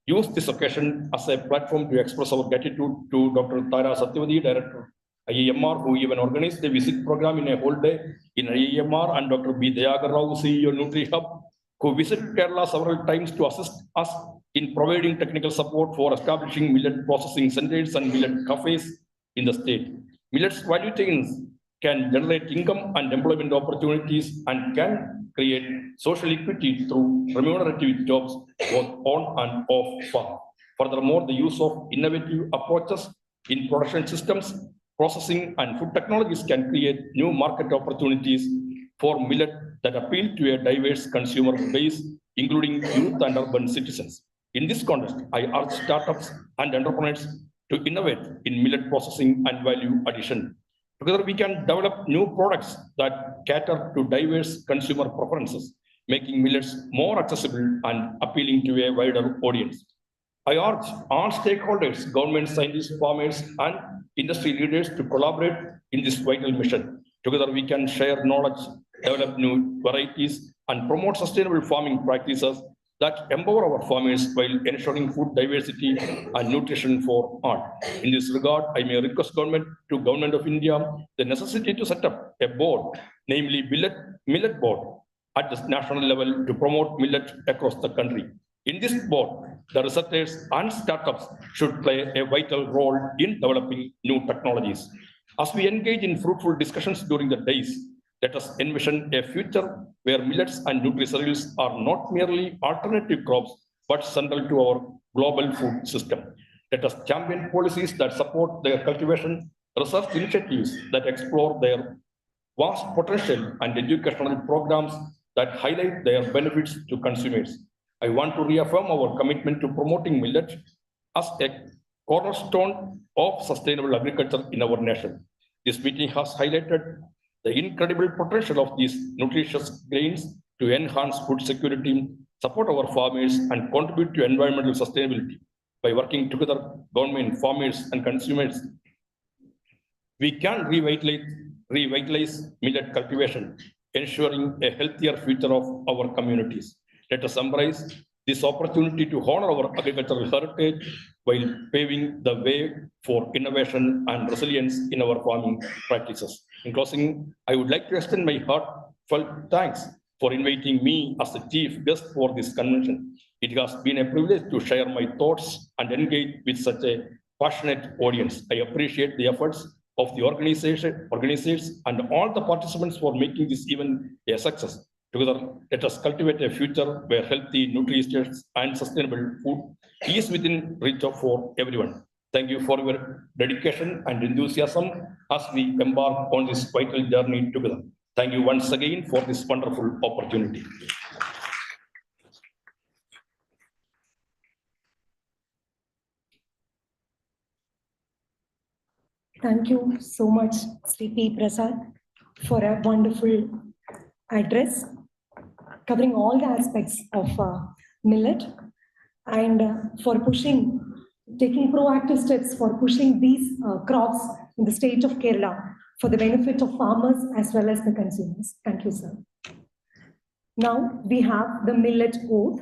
use this occasion as a platform to express our gratitude to Dr. Tara Satyavati, Director IIMR, who even organized a visit program in a whole day in IIMR, and Dr. B. Dayagar Rao, CEO NutriHub, who visited Kerala several times to assist us in providing technical support for establishing millet processing centers and millet cafes in the state. Millets value chains can generate income and employment opportunities and can create social equity through remunerative jobs both on and off farm. Furthermore, the use of innovative approaches in production systems, processing, and food technologies can create new market opportunities for millet that appeal to a diverse consumer base, including youth and urban citizens. In this context, I urge startups and entrepreneurs to innovate in millet processing and value addition. Together, we can develop new products that cater to diverse consumer preferences, making millets more accessible and appealing to a wider audience. I urge all stakeholders, government, scientists, farmers, and industry leaders to collaborate in this vital mission. Together, we can share knowledge, develop new varieties, and promote sustainable farming practices that empower our farmers while ensuring food diversity and nutrition for all. In this regard, I may request Government of India the necessity to set up a board, namely Millet Board, at the national level to promote millet across the country. In this board, the researchers and startups should play a vital role in developing new technologies. As we engage in fruitful discussions during the days, let us envision a future where millets and nutri-cereals are not merely alternative crops, but central to our global food system. Let us champion policies that support their cultivation, research initiatives that explore their vast potential, and educational programs that highlight their benefits to consumers. I want to reaffirm our commitment to promoting millet as a cornerstone of sustainable agriculture in our nation. This meeting has highlighted the incredible potential of these nutritious grains to enhance food security, support our farmers, and contribute to environmental sustainability. By working together, government, farmers, and consumers, we can revitalize millet cultivation, ensuring a healthier future of our communities. Let us embrace this opportunity to honor our agricultural heritage while paving the way for innovation and resilience in our farming practices. In closing, I would like to extend my heartfelt thanks for inviting me as the chief guest for this convention. It has been a privilege to share my thoughts and engage with such a passionate audience. I appreciate the efforts of the organizers and all the participants for making this event a success. Together, let us cultivate a future where healthy, nutritious, and sustainable food is within reach for everyone. Thank you for your dedication and enthusiasm as we embark on this vital journey together. Thank you once again for this wonderful opportunity. Thank you so much, Sri P. Prasad, for a wonderful address covering all the aspects of millet and for taking proactive steps for pushing these crops in the state of Kerala for the benefit of farmers as well as the consumers. Thank you, sir. Now we have the millet oath,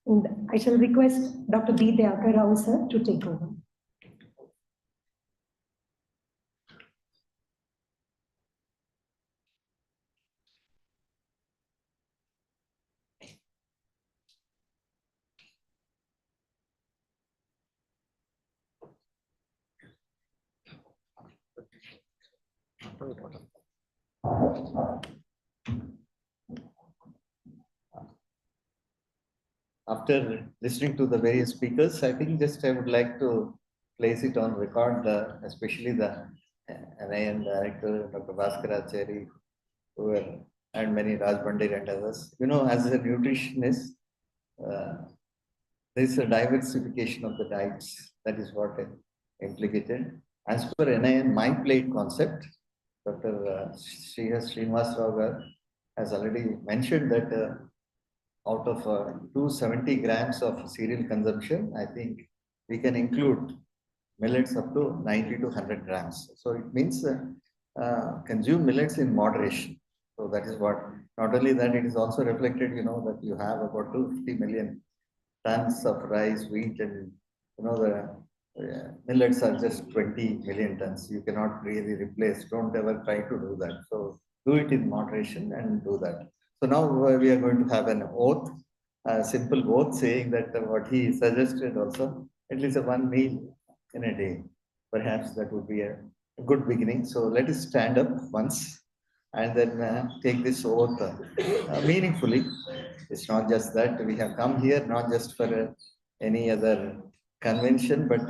and I shall request Dr. B. Deakar Rao, sir, to take over. After listening to the various speakers, I think I would like to place it on record, especially the NIN director, Dr. Bhaskara Cheri, and many Raj Bandari and others. You know, as a nutritionist, there is a diversification of the diets. That is what implicated. As per NIN My Plate concept, Dr. Srinivas Rao has already mentioned that out of 270 grams of cereal consumption, I think we can include millets up to 90 to 100 grams. So it means consume millets in moderation. So that is what, not only that, it is also reflected, you know, that you have about 250 million tons of rice, wheat, and you know, the millets are just 20 million tons. You cannot really replace, don't ever try to do that. So do it in moderation and do that. So now we are going to have an oath, a simple oath saying that what he suggested also, at least one meal in a day. Perhaps that would be a good beginning. So let us stand up once and then take this oath meaningfully. It's not just that we have come here, not just for any other convention, but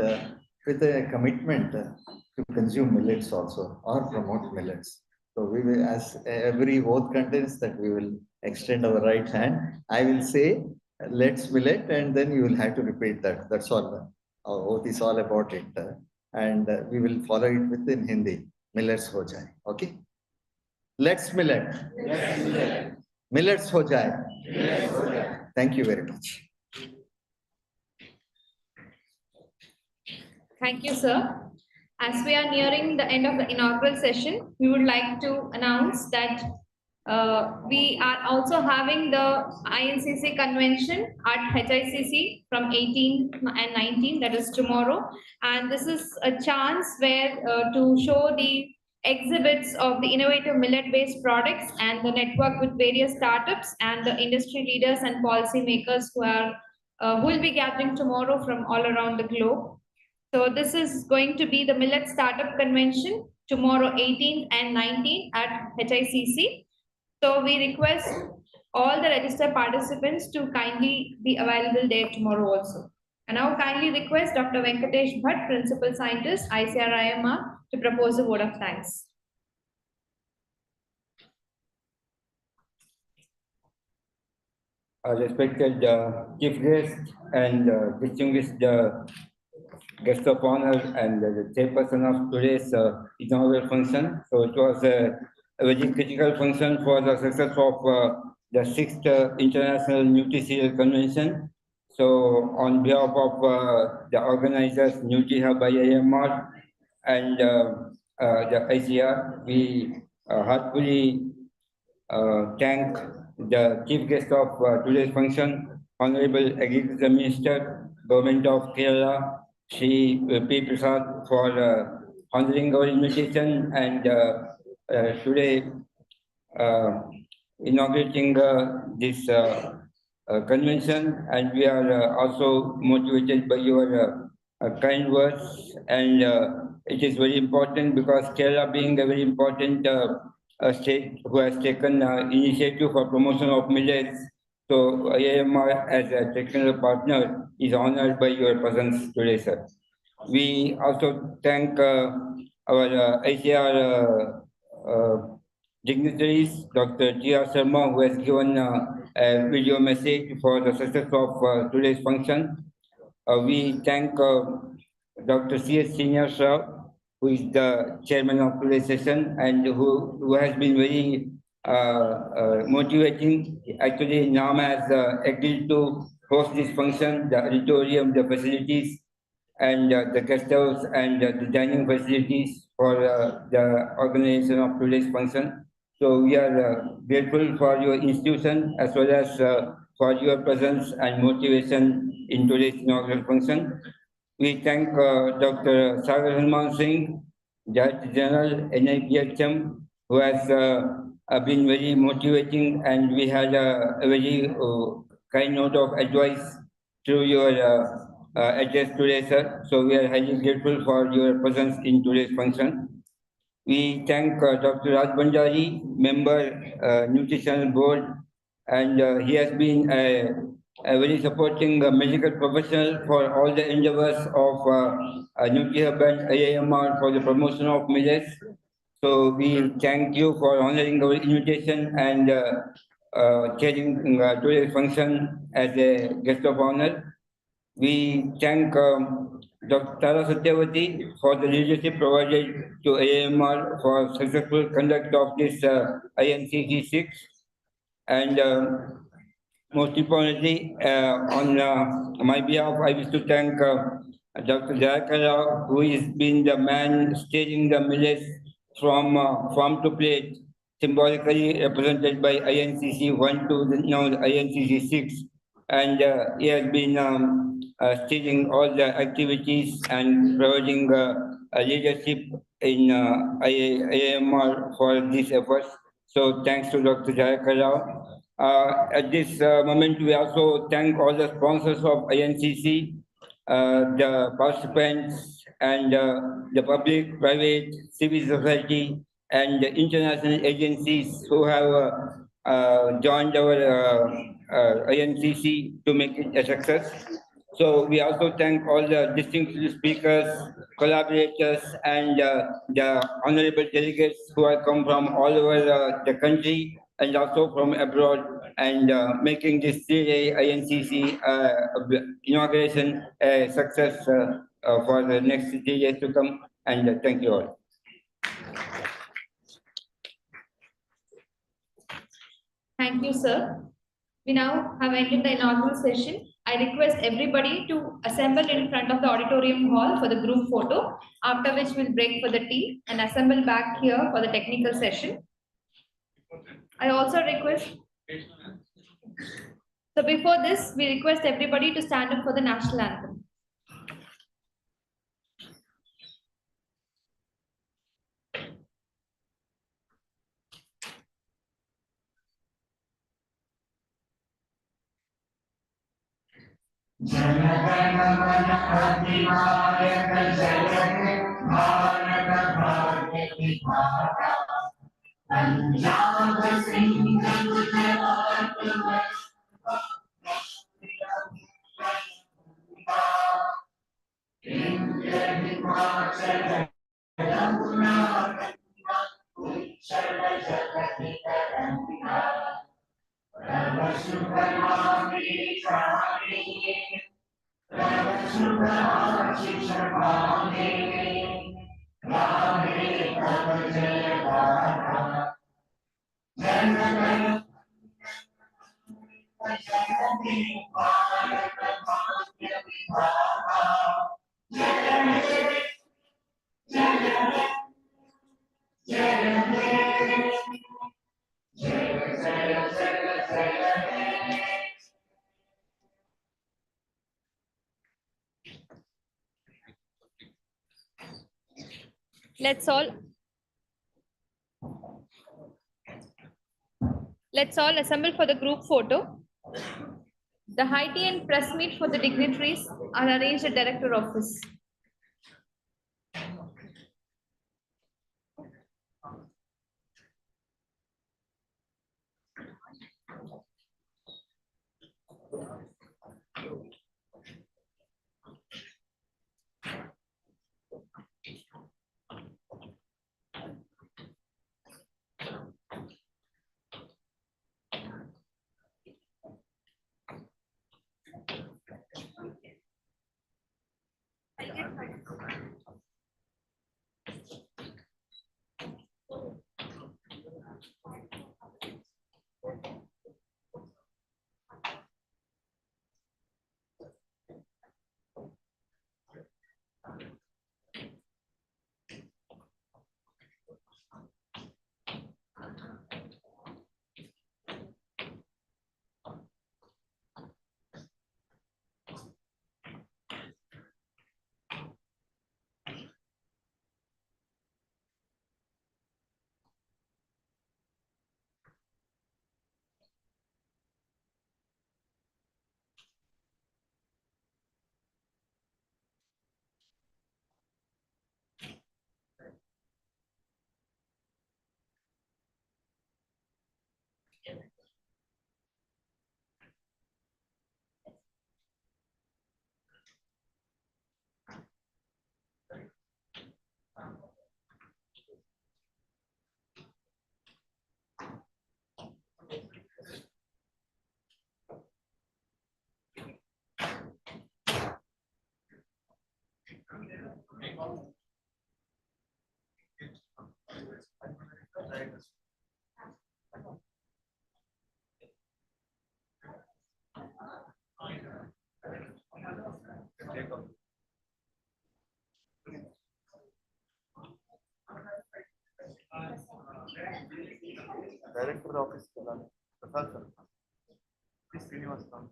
with a commitment to consume millets also or promote millets. So we will, as every oath contains, that we will extend our right hand. I will say, let's millet, and then you will have to repeat that. That's all. Our oath is all about it. And we will follow it within Hindi. Millets ho jaye. Okay? Let's millet. Let's millet. Millets ho jaye. Millets ho jaye. Thank you very much. Thank you, sir. As we are nearing the end of the inaugural session, we would like to announce that we are also having the INCC convention at HICC from 18 and 19, that is tomorrow. And this is a chance where to show the exhibits of the innovative millet-based products and the network with various startups and the industry leaders and policymakers who will be gathering tomorrow from all around the globe. So this is going to be the Millet Startup Convention tomorrow 18th and 19th at HICC. So we request all the registered participants to kindly be available there tomorrow also. And now kindly request Dr. Venkatesh Bhatt, Principal Scientist, ICRIMR, to propose a vote of thanks. Respected chief guest and distinguished guest of honor and the chairperson of today's inaugural function. So it was a very critical function for the success of the 6th International NutriCereal Convention. So on behalf of the organizers, NutriHub IIMR and the ICR, we heartfully thank the chief guest of today's function, Honorable Agriculture Minister, Government of Kerala, Shri P. Prasad, for honoring our invitation and today inaugurating this convention. And we are also motivated by your kind words, and it is very important because Kerala being a very important state who has taken initiative for promotion of millets. So IIMR as a technical partner is honored by your presence today, sir. We also thank our ICR dignitaries, Dr. G.R. Sharma, who has given a video message for the success of today's function. We thank Dr. C.S. Senior Shah, who is the chairman of today's session and who has been very motivating. Actually, NAM has agreed to host this function, the auditorium, the facilities, and the guest house and the dining facilities for the organization of today's function. So we are grateful for your institution as well as for your presence and motivation in today's inaugural function. We thank Dr. Sagar Hanuman Singh, Director General, NIPHM, who has been very motivating, and we had a very kind note of advice through your address today, sir. So we are highly grateful for your presence in today's function. We thank Dr. Raj Bandari, member, Nutritional Board, and he has been a very supporting medical professional for all the endeavors of NutriHub and IIMR for the promotion of millets. So we thank you for honoring our invitation and chairing today's function as a guest of honor. We thank Dr. Tara Satyavati for the leadership provided to IIMR for successful conduct of this INCC 6. And most importantly, on my behalf, I wish to thank Dr. Jayakara, who has been the man steering the millets from farm to plate, symbolically represented by INCC 1 to now INCC 6. And he has been steering all the activities and providing leadership in IIMR for these efforts. So thanks to Dr. Jayakara. At this moment, we also thank all the sponsors of INCC, the participants, and the public, private, civil society, and the international agencies who have joined our INCC to make it a success. So we also thank all the distinguished speakers, collaborators, and the honorable delegates who have come from all over the country and also from abroad, and making this 3-day INCC inauguration a success for the next 3 years to come. And thank you all. Thank you, sir. We now have ended the inaugural session. I request everybody to assemble in front of the auditorium hall for the group photo, after which we'll break for the tea and assemble back here for the technical session. I also request, so before this, we request everybody to stand up for the national anthem. जनगण मन अधिनायक जय भारत भाग्य विधाता पंजाब सिंध गुजरात इंद्र हिमाचल यमुना उच्चल जगति तरंगा तव शुभ नामे जाने तव शुभ आशीष मांगे गाहे तव जय गाथा जन गण जननी भारत भाग्य विधाता जय हे जय हे जय हे जय जय जय जय हे Let's all assemble for the group photo. The high tea and press meet for the dignitaries are arranged at Director Office. Director Office, Prasad sir. Please, Srinivas, come.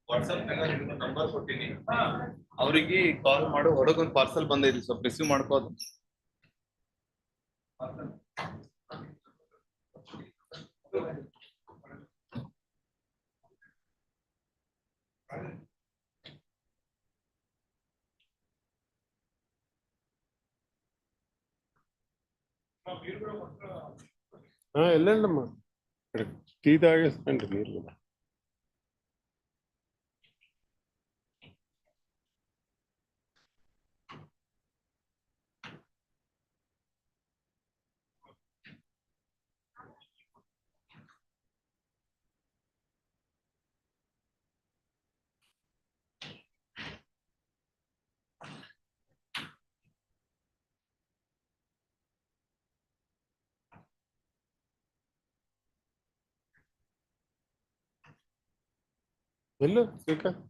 WhatsApp number ಕೊಟ್ಟಿನಿ ಅವರಿಗೆ ಕಾಲ್ ಮಾಡು ಹೊರಗೊಂದು ಪಾರ್ಸಲ್ ಬಂದೈತಿ ಸ್ವಲ್ಪ receive ಮಾಡ್ಕೋದು వెళ్ళండమ్మా tea తాగేస్తండి మీరు కూడా. వెళ్ళు శ్రీకాంత్.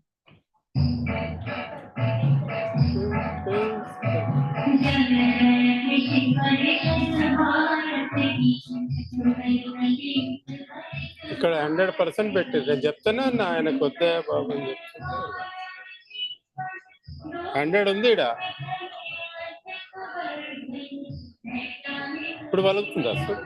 ఇక్కడ 100% పెట్టింది నేను చెప్తాను ఆయనకు వద్దే బాబు అని చెప్తున్నా 100 ఉంది ఇడ ఇప్పుడు పలుకుతుంది అసలు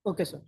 Okay, sir.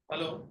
Hello.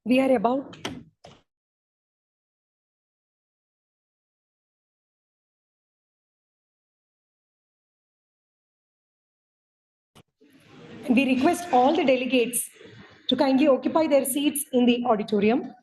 We are about we request all the delegates to kindly occupy their seats in the auditorium.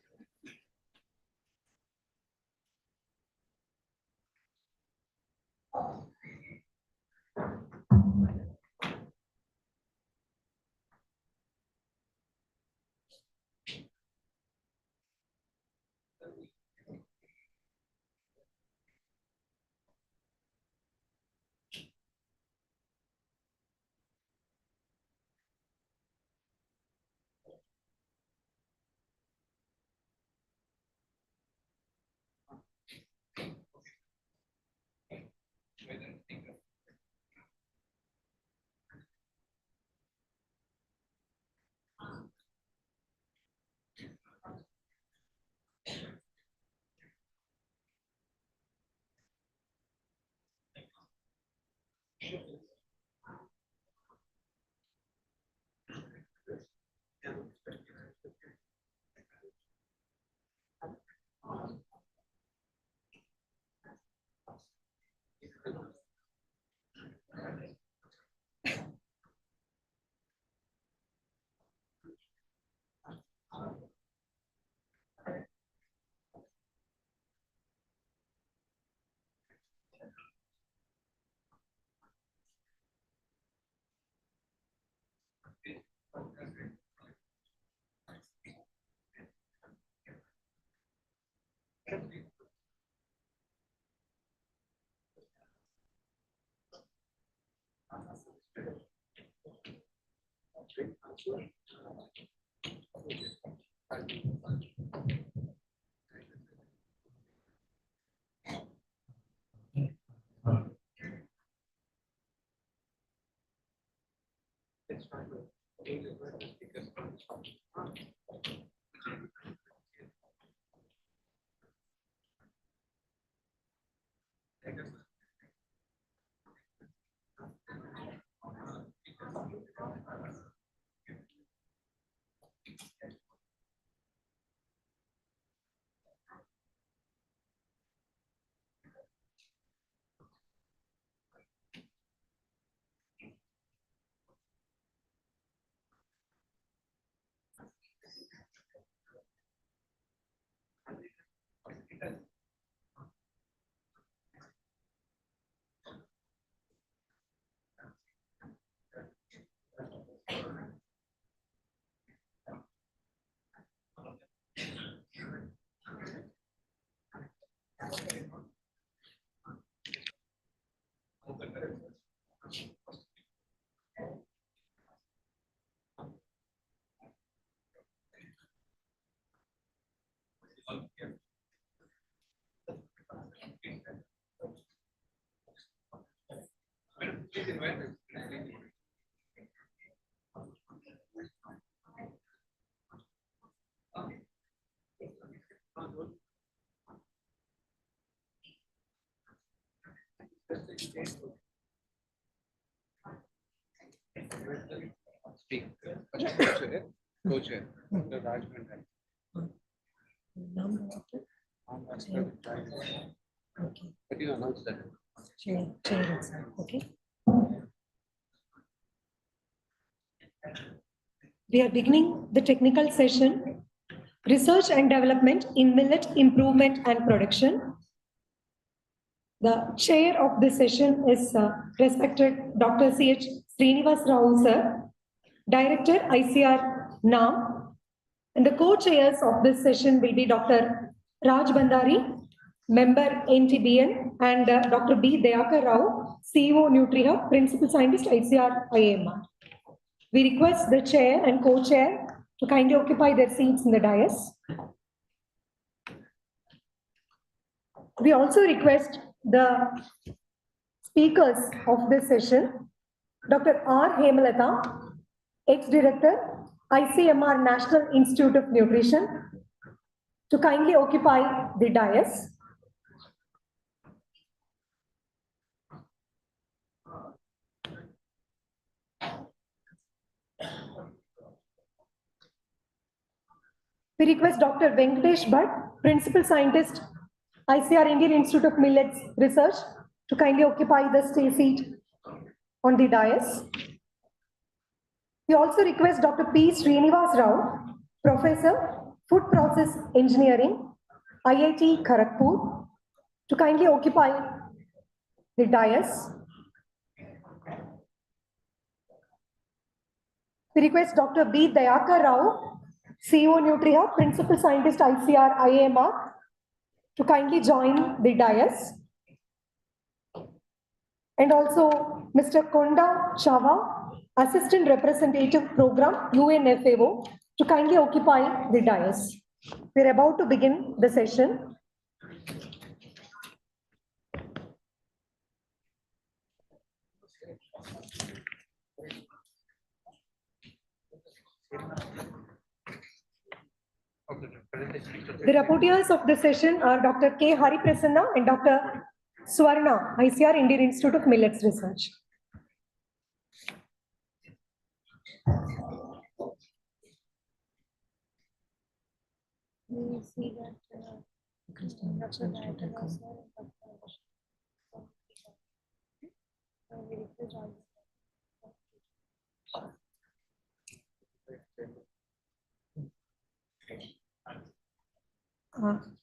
Speak. Co-chair, Dr. Raj Bhandari. Okay. But you announce that. Chair itself, okay. We are beginning the technical session, Research and Development in Millet Improvement and Production. The chair of this session is respected Dr. C.H. Srinivas Rao, sir, Director ICR NAM. And the co-chairs of this session will be Dr. Raj Bhandari, Member NTBN, and Dr. B. Dayakar Rao, CEO NutriHub, Principal Scientist ICR IAMR. We request the chair and co-chair to kindly occupy their seats in the dais. We also request the speakers of this session, Dr. R. Hemalata, ex-director, ICMR National Institute of Nutrition, to kindly occupy the dais. We request Dr. Venkatesh Bhatt, Principal Scientist, ICR Indian Institute of Millets Research, to kindly occupy the stay seat on the dais. We also request Dr. P. Srinivas Rao, Professor, Food Process Engineering, IIT Kharagpur, to kindly occupy the dais. We request Dr. B. Dayakar Rao, CEO NutriHub, Principal Scientist ICR IAMR, to kindly join the dais. And also Mr. Konda Chava, Assistant Representative Program, UNFAO, to kindly occupy the dais. We're about to begin the session. The rapporteurs of the session are Dr. K. Hari Prasanna and Dr. Swarna, ICR Indian Institute of Millets Research. We see that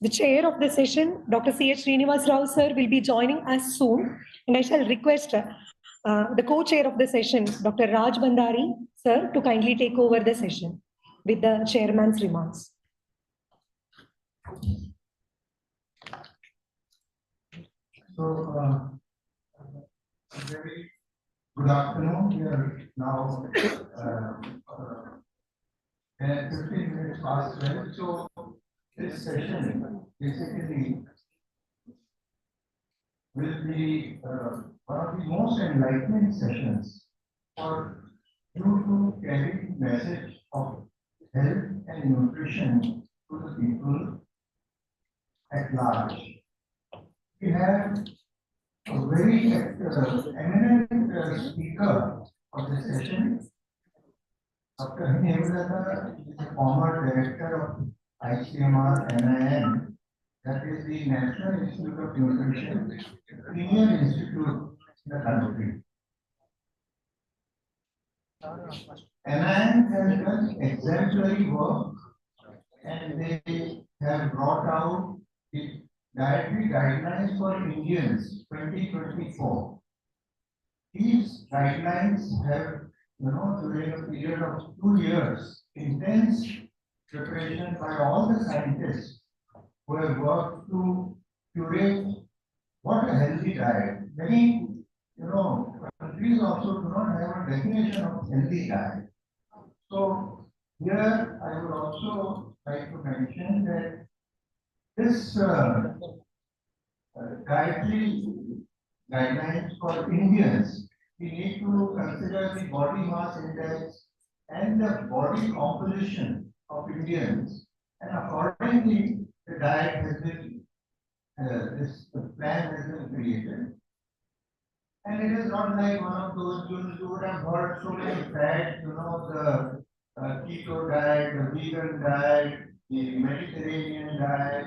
the chair of the session, Dr. C.H. Srinivas Rao, sir, will be joining us soon. And I shall request the co-chair of the session, Dr. Raj Bhandari, sir, to kindly take over the session with the chairman's remarks. So, very good afternoon. We are now 15 minutes past 12. So, this session basically will be one of the most enlightening sessions for you to carry the message of health and nutrition to the people at large. We have a very eminent speaker of this session, Dr. Hemalata, is a former director of ICMR NIN, that is the National Institute of Nutrition, premier institute in the country. NIN has done exemplary work, and they have brought out the dietary guidelines for Indians 2024. These guidelines have, during a period of 2 years, intense preparation by all the scientists who have worked to curate what a healthy diet. Many, countries also do not have a definition of healthy diet. So here I would also like to mention that this dietary guidelines for Indians we need to consider the body mass index and the body composition of Indians. And accordingly, the diet has been, this plan has been created. And it is not like one of those, you would have heard so many facts, the keto diet, the vegan diet, the Mediterranean diet,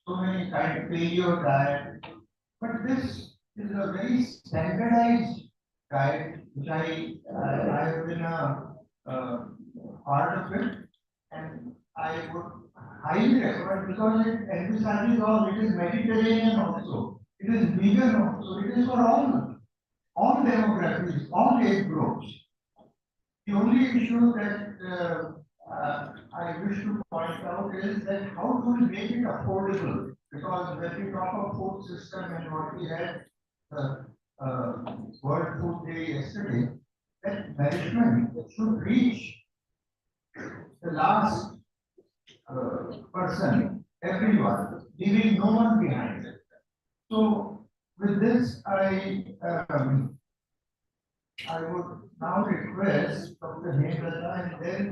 so many kinds of paleo diet. But this is a very standardized diet, which I have been a part of it, and I would highly recommend because it emphasizes all. It is Mediterranean also. It is vegan also. It is for all demographics, all age groups. The only issue that I wish to point out is that how do we make it affordable? Because when we talk of food system and what we had World Food Day yesterday, that nourishment should reach the last person, everyone, leaving no one behind. So with this, I would now request Dr. Hemlata, and then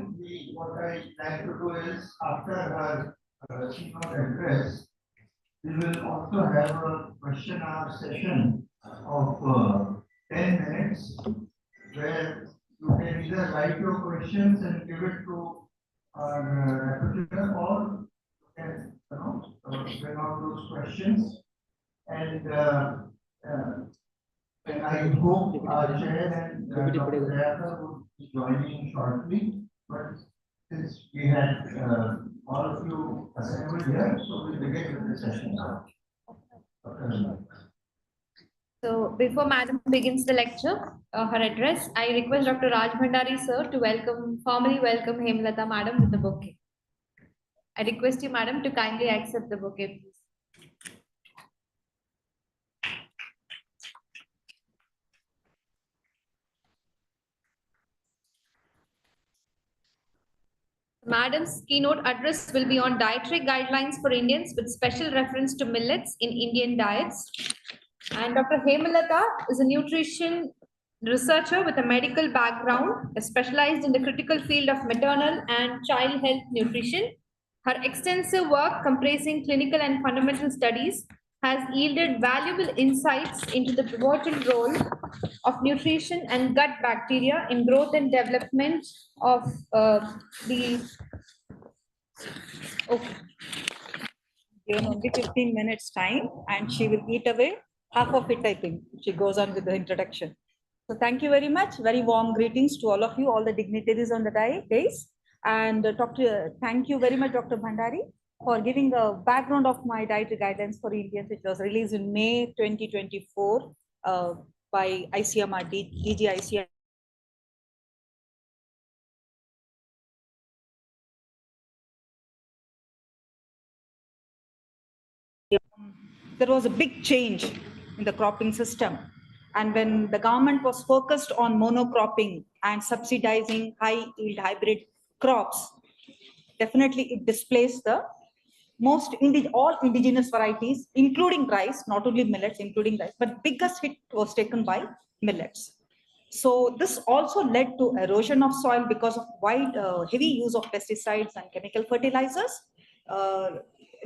what I like to do is after her keynote address, we will also have a question hour session of 10 minutes where you can either write your questions and give it to our representative, or you can bring out those questions. And I hope our chair and Dr. Dayakar would be joining shortly. But since we had all of you assembled here, so we begin with the session now. So before Madam begins the lecture, her address, I request Dr. Raj Bhandari sir to formally welcome Hemlata Madam with the bouquet. I request you, Madam, to kindly accept the bouquet, please. Madam's keynote address will be on dietary guidelines for Indians with special reference to millets in Indian diets. And Dr. Hemlata is a nutrition researcher with a medical background, specialized in the critical field of maternal and child health nutrition. Her extensive work comprising clinical and fundamental studies has yielded valuable insights into the pivotal role of nutrition and gut bacteria in growth and development of the. Okay. Given only 15 minutes time, and she will eat away half of it, I think. She goes on with the introduction. So thank you very much. Very warm greetings to all of you, all the dignitaries on the dais. And thank you very much, Dr. Bhandari, for giving a background of my dietary guidelines for Indians, which was released in May 2024 by ICMR, DG ICMR. There was a big change in the cropping system. And when the government was focused on monocropping and subsidizing high yield hybrid crops, definitely it displaced the all indigenous varieties, including rice, not only millets, including rice, but biggest hit was taken by millets. So this also led to erosion of soil because of heavy use of pesticides and chemical fertilizers,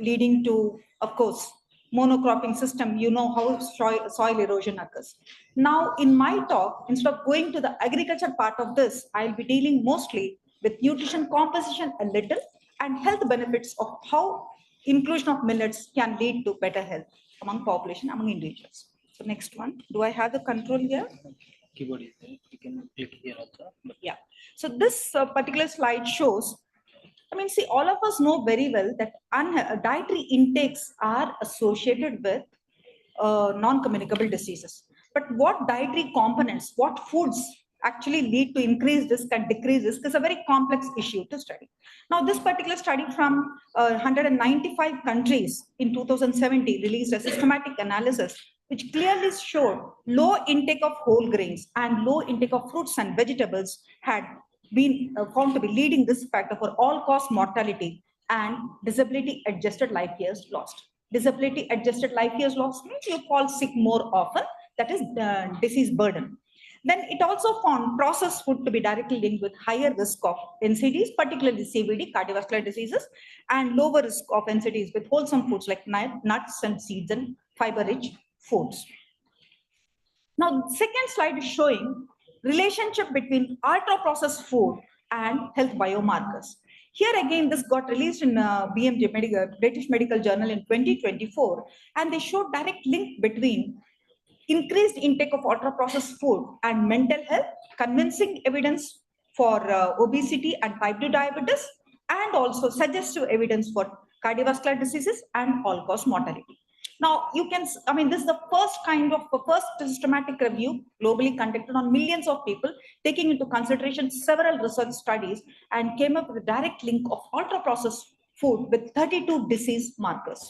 leading to, of course, monocropping system. You know how soil erosion occurs. Now, in my talk, instead of going to the agriculture part of this, I'll be dealing mostly with nutrition composition a little and health benefits of how inclusion of millets can lead to better health among population, among individuals. So next one, do I have the control here? Keyboard is there. You can click here also. Yeah. So this particular slide shows, see, all of us know very well that dietary intakes are associated with non-communicable diseases. But what dietary components, what foods actually lead to increase risk and decrease risk is a very complex issue to study. Now, this particular study from 195 countries in 2017 released a systematic analysis which clearly showed low intake of whole grains and low intake of fruits and vegetables had been found to be leading risk factor for all-cause mortality and disability-adjusted life years lost. Disability-adjusted life years lost means you fall sick more often that is disease burden. Then it also found processed food to be directly linked with higher risk of NCDs, particularly CVD, cardiovascular diseases, and lower risk of NCDs with wholesome foods like nuts and seeds and fiber-rich foods. Now, second slide is showing relationship between ultra-processed food and health biomarkers. Here again, this got released in BMJ British Medical Journal in 2024, and they showed direct link between increased intake of ultra-processed food and mental health, convincing evidence for obesity and type 2 diabetes, and also suggestive evidence for cardiovascular diseases and all-cause mortality. Now, you can, this is the first systematic review globally conducted on millions of people, taking into consideration several research studies, and came up with a direct link of ultra-processed food with 32 disease markers.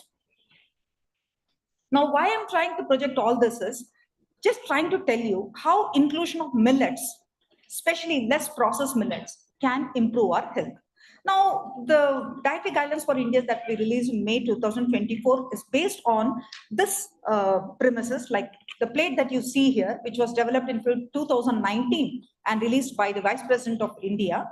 Now, why I'm trying to project all this is just trying to tell you how inclusion of millets, especially less processed millets, can improve our health. Now, the dietary guidelines for India that we released in May 2024 is based on this premises, like the plate that you see here, which was developed in 2019 and released by the Vice President of India.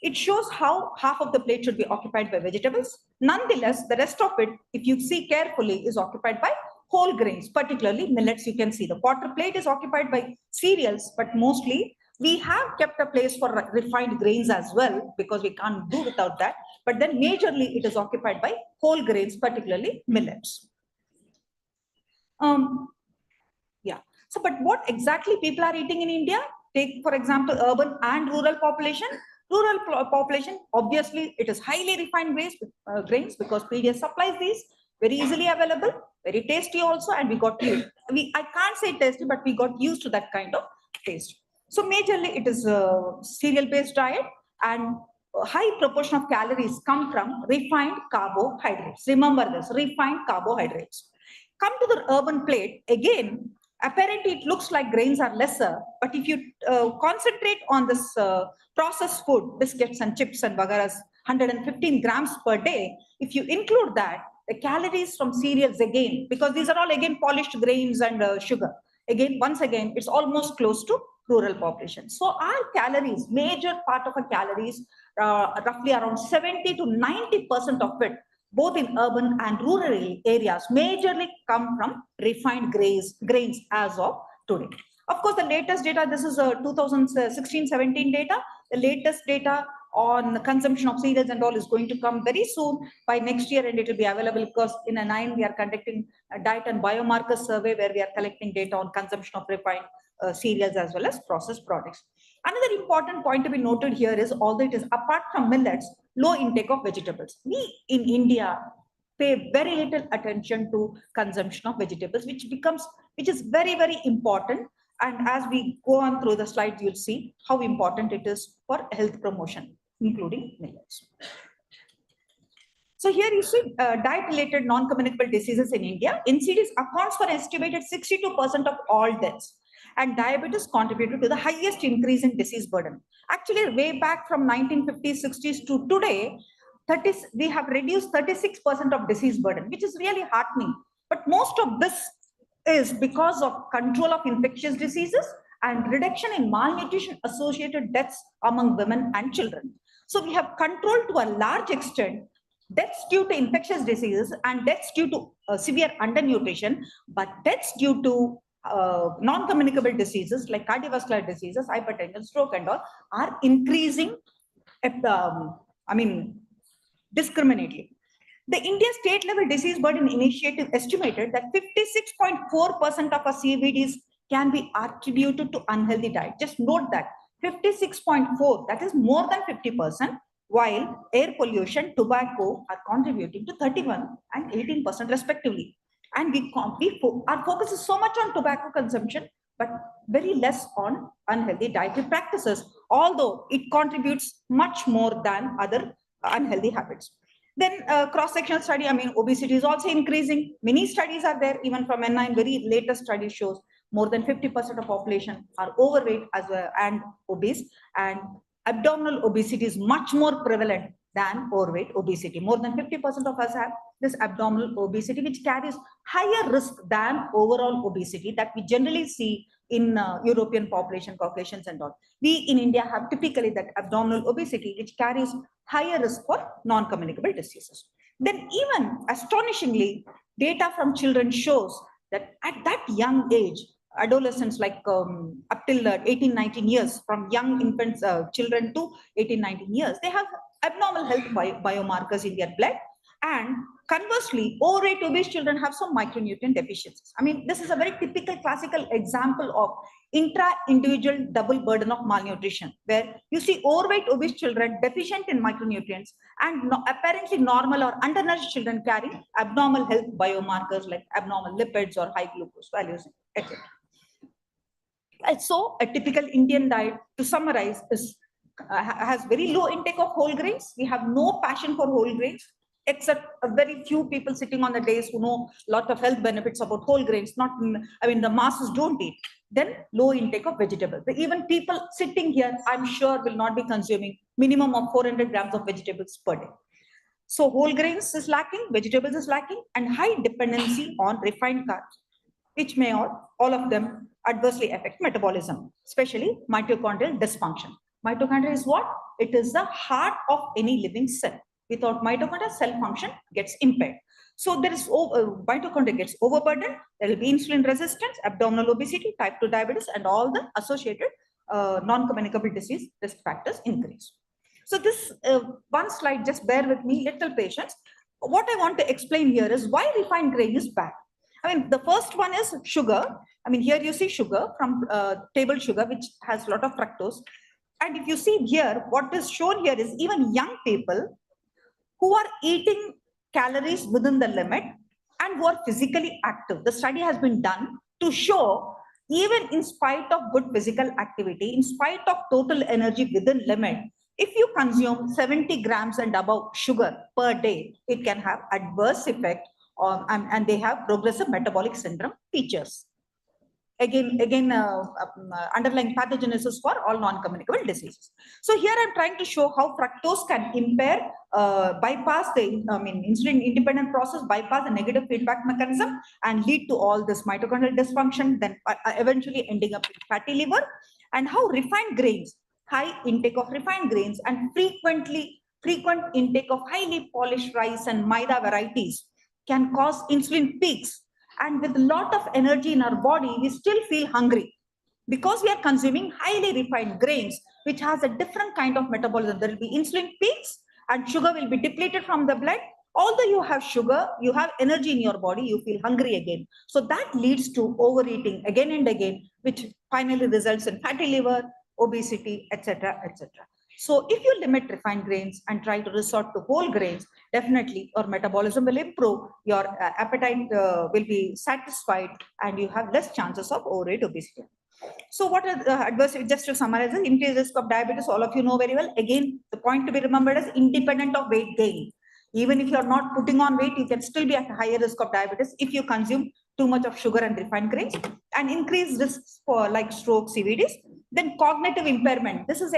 It shows how half of the plate should be occupied by vegetables. Nonetheless, the rest of it, if you see carefully, is occupied by whole grains, particularly millets. You can see the quarter plate is occupied by cereals, but mostly we have kept a place for refined grains as well, because we can't do without that. But then majorly it is occupied by whole grains, particularly millets. So, but what exactly people are eating in India? Take, for example, urban and rural population. Rural population, obviously, it is highly refined grains because PDS supplies these, very easily available, very tasty also, and we got used. I can't say tasty, but we got used to that kind of taste. So majorly it is a cereal-based diet, and a high proportion of calories come from refined carbohydrates. Remember this, refined carbohydrates. Come to the urban plate, again, apparently it looks like grains are lesser, but if you concentrate on this processed food, biscuits and chips and bagaras, 115 grams per day, if you include that, the calories from cereals again, because these are all again polished grains and sugar, again, once again, it's almost close to rural population. So our calories, major part of our calories, roughly around 70 to 90% of it, both in urban and rural areas, majorly come from refined grains as of today. Of course, the latest data, this is 2016-17 data. The latest data on the consumption of cereals and all is going to come very soon by next year, and it will be available because in a 9 we are conducting a diet and biomarker survey where we are collecting data on consumption of refined cereals as well as processed products. Another important point to be noted here is, although it is apart from millets, low intake of vegetables. We in India pay very little attention to consumption of vegetables, which is very, very important. And as we go on through the slides, you'll see how important it is for health promotion, including millets. So here you see diet-related non-communicable diseases in India. NCDs accounts for an estimated 62% of all deaths, and diabetes contributed to the highest increase in disease burden. Actually, way back from 1950s, 60s to today, we have reduced 36% of disease burden, which is really heartening. But most of this is because of control of infectious diseases and reduction in malnutrition-associated deaths among women and children. So we have controlled to a large extent deaths due to infectious diseases and deaths due to severe undernutrition, but deaths due to non-communicable diseases like cardiovascular diseases, hypertension, stroke and all are increasing, discriminately. The India State Level Disease Burden Initiative estimated that 56.4% of our CVDs can be attributed to unhealthy diet. Just note that 56.4, that is more than 50%, while air pollution, tobacco are contributing to 31 and 18% respectively. And our focus is so much on tobacco consumption, but very less on unhealthy dietary practices, although it contributes much more than other unhealthy habits. Then cross-sectional study, obesity is also increasing. Many studies are there, even from N9, very latest study shows more than 50% of population are overweight and obese, and abdominal obesity is much more prevalent than overweight obesity. More than 50% of us have this abdominal obesity, which carries higher risk than overall obesity that we generally see in European population, Caucasians and all. We in India have typically that abdominal obesity, which carries higher risk for non-communicable diseases. Then even astonishingly, data from children shows that at that young age, adolescents like up till 18, 19 years, from young infants, children to 18, 19 years, they have abnormal health biomarkers in their blood. And conversely, overweight obese children have some micronutrient deficiencies. I mean, this is a very typical classical example of intra-individual double burden of malnutrition, where you see overweight obese children deficient in micronutrients and apparently normal or undernourished children carrying abnormal health biomarkers like abnormal lipids or high glucose values, etc. So a typical Indian diet, to summarize, is has very low intake of whole grains. We have no passion for whole grains, except a very few people sitting on the days who know a lot of health benefits about whole grains. Not, I mean, the masses don't eat. Then low intake of vegetables. Even people sitting here, I'm sure, will not be consuming minimum of 400 grams of vegetables per day. So whole grains is lacking, vegetables is lacking, and high dependency on refined carbs, which may all of them adversely affect metabolism, especially mitochondrial dysfunction. Mitochondria is what? It is the heart of any living cell. Without mitochondria, cell function gets impaired. So there is mitochondria gets overburdened. There will be insulin resistance, abdominal obesity, type 2 diabetes, and all the associated non-communicable disease risk factors increase. So this one slide, just bear with me, little patience. What I want to explain here is why refined grain is bad. I mean, the first one is sugar. I mean, here you see sugar from table sugar, which has a lot of fructose. And if you see here, what is shown here is even young people who are eating calories within the limit and who are physically active. The study has been done to show even in spite of good physical activity, in spite of total energy within limit, if you consume 70 grams and above sugar per day, it can have adverse effect on, and they have progressive metabolic syndrome features. Again, underlying pathogenesis for all non-communicable diseases. So here I'm trying to show how fructose can impair, bypass the insulin-independent process, bypass the negative feedback mechanism, and lead to all this mitochondrial dysfunction, then eventually ending up with fatty liver, and how refined grains, high intake of refined grains, and frequent intake of highly polished rice and maida varieties can cause insulin peaks. And with a lot of energy in our body, we still feel hungry because we are consuming highly refined grains, which has a different kind of metabolism. There will be insulin peaks and sugar will be depleted from the blood. Although you have sugar, you have energy in your body, you feel hungry again. So that leads to overeating again and again, which finally results in fatty liver, obesity, etc., etc. So if you limit refined grains and try to resort to whole grains, definitely your metabolism will improve, your appetite will be satisfied, and you have less chances of overweight obesity. So what are the adverse, just to summarize, the increased risk of diabetes, all of you know very well. Again, the point to be remembered is independent of weight gain. Even if you are not putting on weight, you can still be at a higher risk of diabetes if you consume too much of sugar and refined grains, and increased risks for like stroke, CVDs. Then cognitive impairment. This is,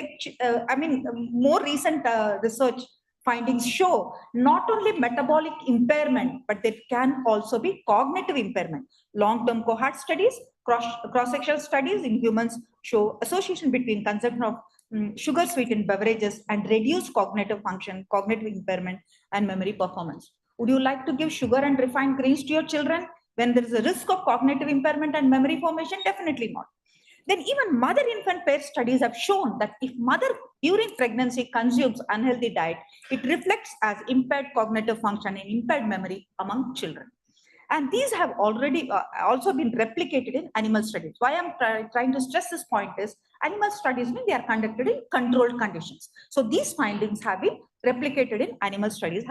more recent research findings show not only metabolic impairment, but there can also be cognitive impairment. Long-term cohort studies, cross-sectional studies in humans show association between consumption of sugar-sweetened beverages and reduced cognitive function, cognitive impairment, and memory performance. Would you like to give sugar and refined grains to your children when there is a risk of cognitive impairment and memory formation? Definitely not. Then even mother-infant pair studies have shown that if mother during pregnancy consumes unhealthy diet, it reflects as impaired cognitive function and impaired memory among children. And these have already also been replicated in animal studies. Why I'm trying to stress this point is animal studies mean they are conducted in controlled conditions. So these findings have been replicated in animal studies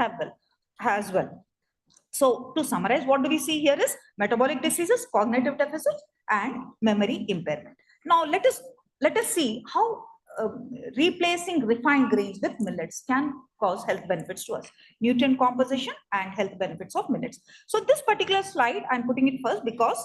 as well. So to summarize, what do we see here is metabolic diseases, cognitive deficits, and memory impairment. Now let us see how replacing refined grains with millets can cause health benefits to us. Nutrient composition and health benefits of millets. So this particular slide, I'm putting it first because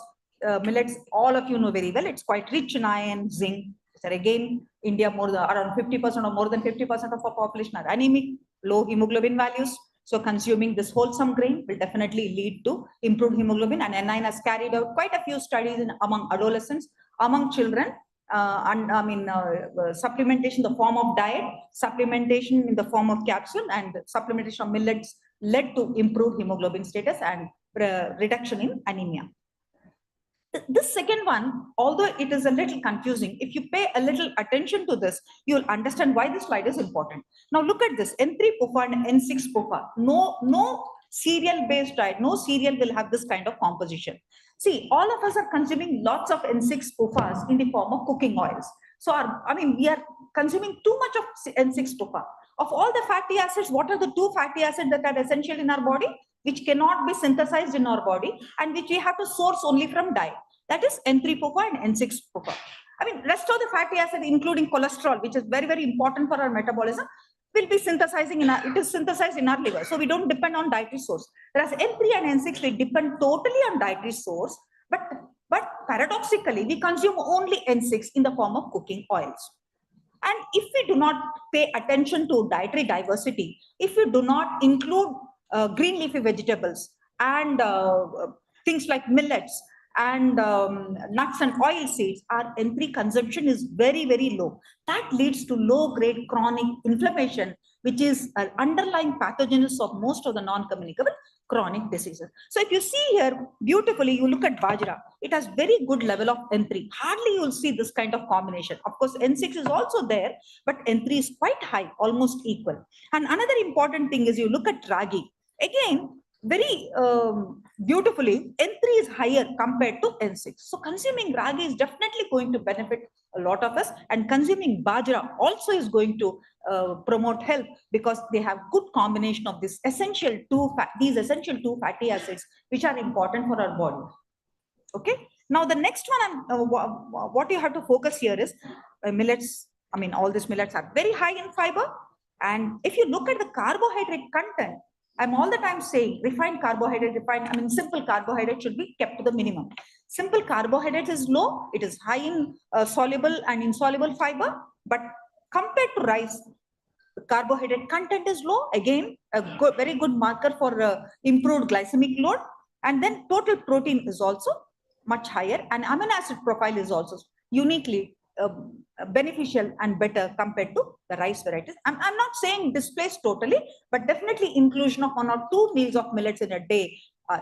millets, all of you know very well, it's quite rich in iron, zinc. So again, India around 50% or more than 50% of our population are anemic. low hemoglobin values. So consuming this wholesome grain will definitely lead to improved hemoglobin. And N9 has carried out quite a few studies among adolescents, among children, supplementation in the form of diet, supplementation in the form of capsule, and supplementation of millets led to improved hemoglobin status and reduction in anemia. This second one, although it is a little confusing, if you pay a little attention to this, you'll understand why this slide is important. Now look at this, N3 PUFA and N6 PUFA. No cereal-based diet, no cereal will have this kind of composition. See, all of us are consuming lots of N6 PUFAs in the form of cooking oils. So, we are consuming too much of N6 PUFA. Of all the fatty acids, what are the two fatty acids that are essential in our body, which cannot be synthesized in our body and which we have to source only from diet? That is N3 PUFA and N6 PUFA. Rest of the fatty acid, including cholesterol, which is very, very important for our metabolism, will be synthesizing it is synthesized in our liver. So we don't depend on dietary source. Whereas N3 and N6, we depend totally on dietary source, but paradoxically, we consume only N6 in the form of cooking oils. And if we do not pay attention to dietary diversity, if we do not include green leafy vegetables and things like millets and nuts and oil seeds, our N3 consumption is very, very low. That leads to low-grade chronic inflammation, which is an underlying pathogenesis of most of the non-communicable chronic diseases. So if you see here, beautifully, you look at Bajra, it has very good level of N3. Hardly you will see this kind of combination. Of course, N6 is also there, but N3 is quite high, almost equal. And another important thing is you look at Ragi. Again, very beautifully, N3 is higher compared to N6. So consuming Ragi is definitely going to benefit a lot of us, and consuming Bajra also is going to promote health because they have good combination of these essential two fatty acids, which are important for our body. Okay. Now the next one, what you have to focus here is millets. All these millets are very high in fiber, and if you look at the carbohydrate content, I'm all the time saying refined carbohydrate, simple carbohydrate should be kept to the minimum. Simple carbohydrate is low, it is high in soluble and insoluble fiber, but compared to rice, the carbohydrate content is low, again, a very good marker for improved glycemic load, and then total protein is also much higher, and amino acid profile is also uniquely beneficial and better compared to the rice varieties. I'm not saying displace totally, but definitely inclusion of 1 or 2 meals of millets in a day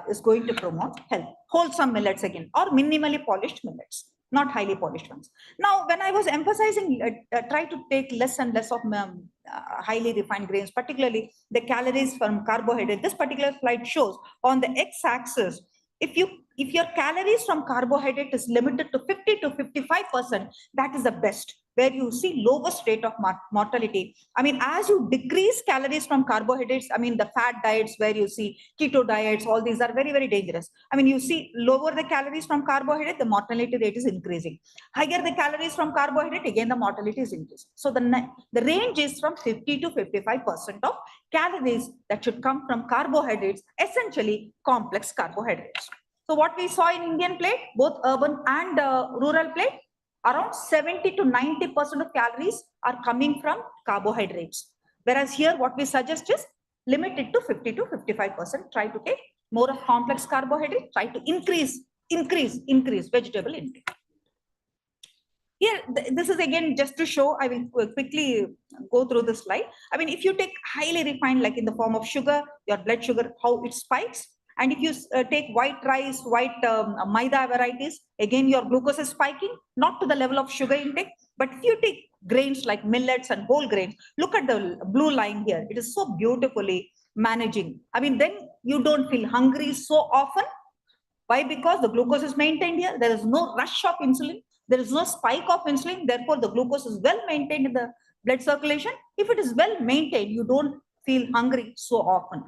is going to promote health. Wholesome millets again, or minimally polished millets, not highly polished ones. Now, when I was emphasizing, try to take less and less of highly refined grains, particularly the calories from carbohydrate. This particular slide shows on the x-axis, if your calories from carbohydrate is limited to 50 to 55%, that is the best, where you see lowest rate of mortality. As you decrease calories from carbohydrates, the fat diets where you see keto diets, all these are very, very dangerous. You see lower the calories from carbohydrate, the mortality rate is increasing. Higher the calories from carbohydrate, again, the mortality is increasing. So the range is from 50 to 55% of calories that should come from carbohydrates, essentially complex carbohydrates. So what we saw in Indian plate, both urban and rural plate, around 70 to 90% of calories are coming from carbohydrates. Whereas here, what we suggest is limited to 50 to 55%. Try to take more of complex carbohydrate, try to increase vegetable intake. Here, this is again just to show, I will quickly go through the slide. If you take highly refined, like in the form of sugar, your blood sugar, how it spikes. And if you take white rice, white maida varieties, again, your glucose is spiking, not to the level of sugar intake. But if you take grains like millets and whole grains, look at the blue line here. It is so beautifully managing. Then you don't feel hungry so often. Why? Because the glucose is maintained here. There is no rush of insulin. There is no spike of insulin. Therefore, the glucose is well maintained in the blood circulation. If it is well maintained, you don't feel hungry so often.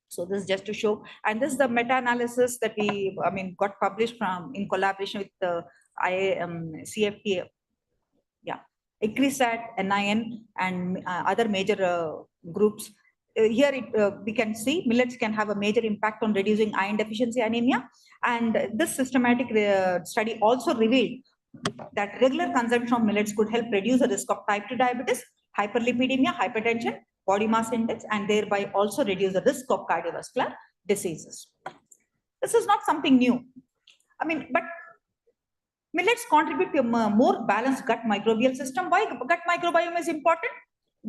So this is just to show, and this is the meta-analysis that we, got published in collaboration with the CFTA, ICRISAT, NIN, and other major groups. Here we can see millets can have a major impact on reducing iron deficiency anemia, and this systematic study also revealed that regular consumption of millets could help reduce the risk of type 2 diabetes, hyperlipidemia, hypertension, body mass index, and thereby also reduce the risk of cardiovascular diseases. This is not something new. I mean, but millets contribute to a more balanced gut microbial system. Why gut microbiome is important?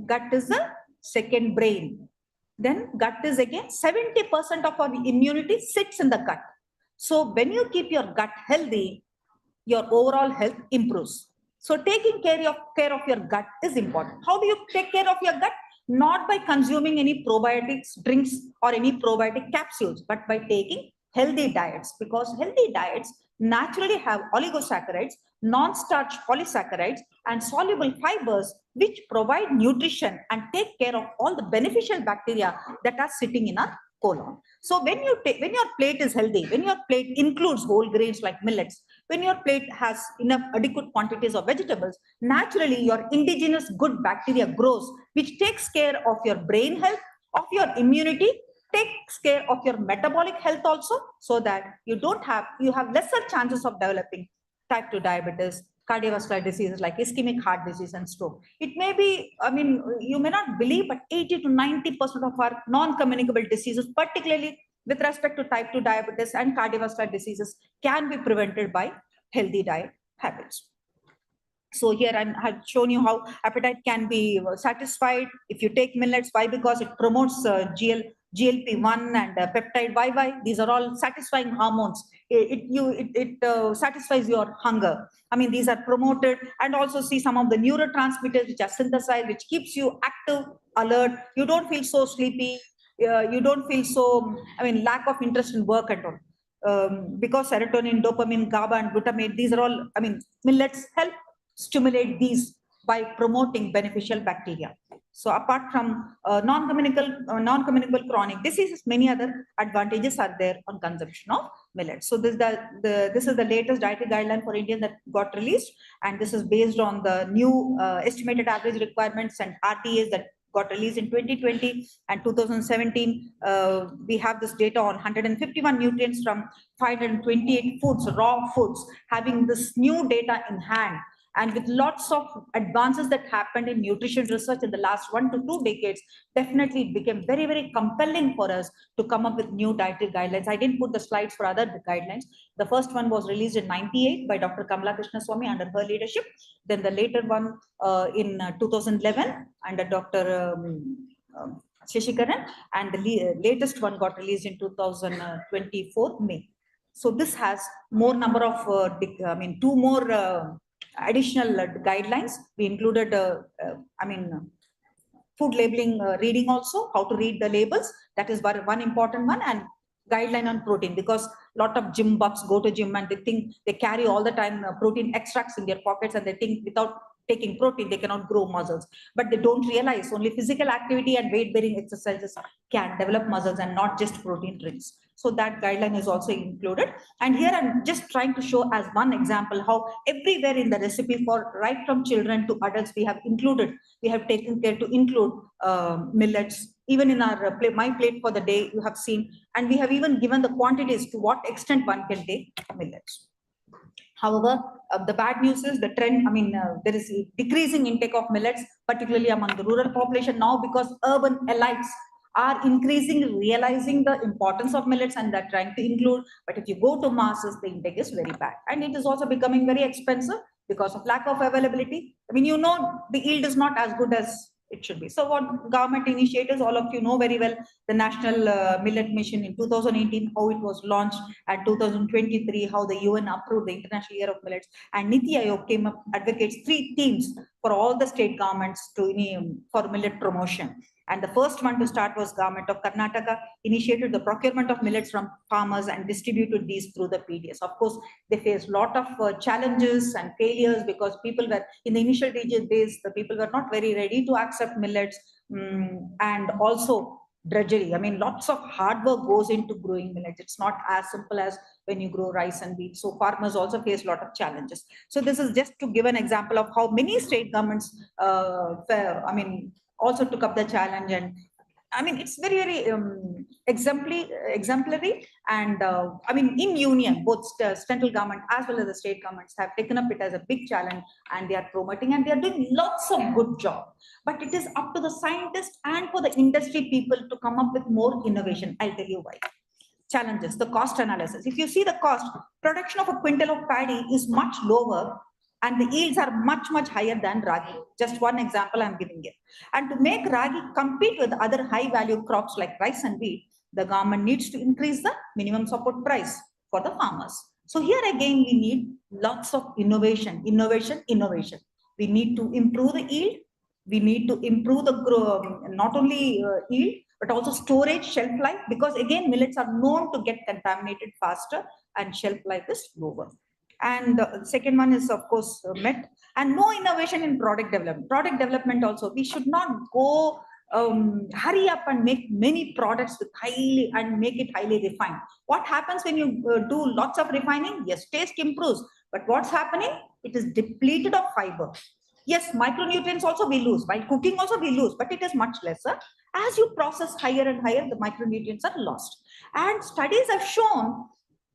Gut is the second brain. Then gut is again 70% of our immunity sits in the gut. So when you keep your gut healthy, your overall health improves. So taking care of your gut is important. How do you take care of your gut? Not by consuming any probiotics drinks or any probiotic capsules, but by taking healthy diets, because healthy diets naturally have oligosaccharides, non-starch polysaccharides, and soluble fibers, which provide nutrition and take care of all the beneficial bacteria that are sitting in our colon. So when your plate is healthy, when your plate includes whole grains like millets, when your plate has enough adequate quantities of vegetables, naturally your indigenous good bacteria grows, which takes care of your brain health, of your immunity, takes care of your metabolic health also, so that you have lesser chances of developing type 2 diabetes, cardiovascular diseases like ischemic heart disease and stroke. It may be, I mean, you may not believe, but 80 to 90% of our non-communicable diseases, particularly with respect to type 2 diabetes and cardiovascular diseases, can be prevented by healthy diet habits. So here I have shown you how appetite can be satisfied if you take millets. Why? Because it promotes GLP-1 and peptide. Why? These are all satisfying hormones. It satisfies your hunger. I mean, these are promoted, and also see some of the neurotransmitters which are synthesized, which keeps you active, alert. You don't feel so sleepy. You don't feel so, lack of interest in work at all. Because serotonin, dopamine, GABA, and glutamate, these are all, millets help stimulate these by promoting beneficial bacteria. So apart from non-communicable chronic diseases, many other advantages are there on consumption of millets. So this is the latest dietary guideline for India that got released, and this is based on the new estimated average requirements and RDAs that got released in 2020 and 2017. We have this data on 151 nutrients from 528 foods, raw foods, having this new data in hand. And with lots of advances that happened in nutrition research in the last 1 to 2 decades, definitely it became very, very compelling for us to come up with new dietary guidelines. I didn't put the slides for other guidelines. The first one was released in '98 by Dr. Kamala Krishnaswamy under her leadership. Then the later one in 2011 under Dr. Shashikaran, and the latest one got released in 2024 May. So this has more number of, 2 more additional guidelines. We included, food labeling reading also, how to read the labels. That is one important one, and guideline on protein, because a lot of gym buffs go to gym and they think they carry all the time protein extracts in their pockets, and they think without taking protein they cannot grow muscles, but they don't realize only physical activity and weight bearing exercises can develop muscles and not just protein drinks. So that guideline is also included. And here I'm just trying to show as one example how everywhere in the recipe, for right from children to adults, we have taken care to include millets. Even in our my plate for the day, you have seen, and we have even given the quantities to what extent one can take millets. However, the bad news is the trend, there is a decreasing intake of millets, particularly among the rural population now, because urban elites are increasingly realizing the importance of millets and they're trying to include. But if you go to masses, the intake is very bad. And it is also becoming very expensive because of lack of availability. The yield is not as good as it should be. So what government initiatives, all of you know very well, the National Millet Mission in 2018, how it was launched, and 2023, how the UN approved the International Year of Millets, and Niti Aayog came up, advocates 3 themes for all the state governments for millet promotion. And the first one to start was government of Karnataka, initiated the procurement of millets from farmers and distributed these through the PDS. Of course, they faced a lot of challenges and failures because people were, in the initial days, the people were not very ready to accept millets, and also drudgery. Lots of hard work goes into growing millets. It's not as simple as when you grow rice and wheat. So farmers also face a lot of challenges. So this is just to give an example of how many state governments also took up the challenge I mean, it's very, very exemplary. And I mean, in union, both central government as well as the state governments have taken up it as a big challenge, and they are promoting and they are doing lots of good job. But it is up to the scientists and for the industry people to come up with more innovation. I'll tell you why. Challenges, the cost analysis. If you see the cost, production of a quintal of paddy is much lower and the yields are much, much higher than ragi. Just one example I'm giving here. And to make ragi compete with other high value crops like rice and wheat, the government needs to increase the minimum support price for the farmers. So here again, we need lots of innovation. We need to improve the yield. We need to improve the not only yield, but also storage, shelf life, because again, millets are known to get contaminated faster and shelf life is lower. And the second one is, of course, met, and no innovation in product development. Product development also, we should not go hurry up and make many products with make it highly refined. What happens when you do lots of refining? Yes, taste improves, but what's happening? It is depleted of fiber. Yes, micronutrients also we lose. While cooking also we lose, but it is much lesser. As you process higher and higher, the micronutrients are lost. And studies have shown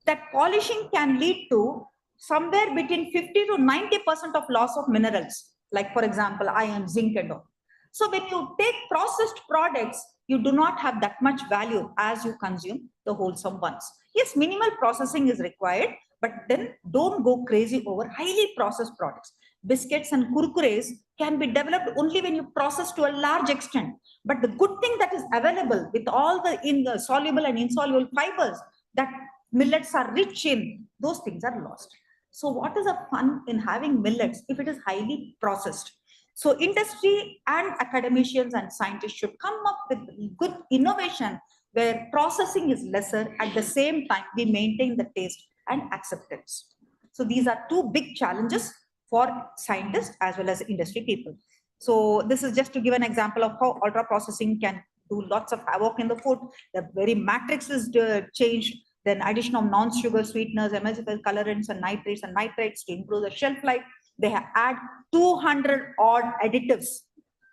that polishing can lead to somewhere between 50 to 90% of loss of minerals, like for example, iron, zinc and all. So when you take processed products, you do not have that much value as you consume the wholesome ones. Yes, minimal processing is required, but then don't go crazy over highly processed products. Biscuits and kurkures can be developed only when you process to a large extent. But the good thing that is available with all the soluble and insoluble fibers that millets are rich in, those things are lost. So what is the fun in having millets if it is highly processed? So industry and academicians and scientists should come up with good innovation where processing is lesser. At the same time, we maintain the taste and acceptance. So these are two big challenges for scientists as well as industry people. So this is just to give an example of how ultra processing can do lots of havoc in the food. The very matrix is changed. Then addition of non-sugar sweeteners, emulsifiers, colorants, and nitrates to improve the shelf life. They have add 200 odd additives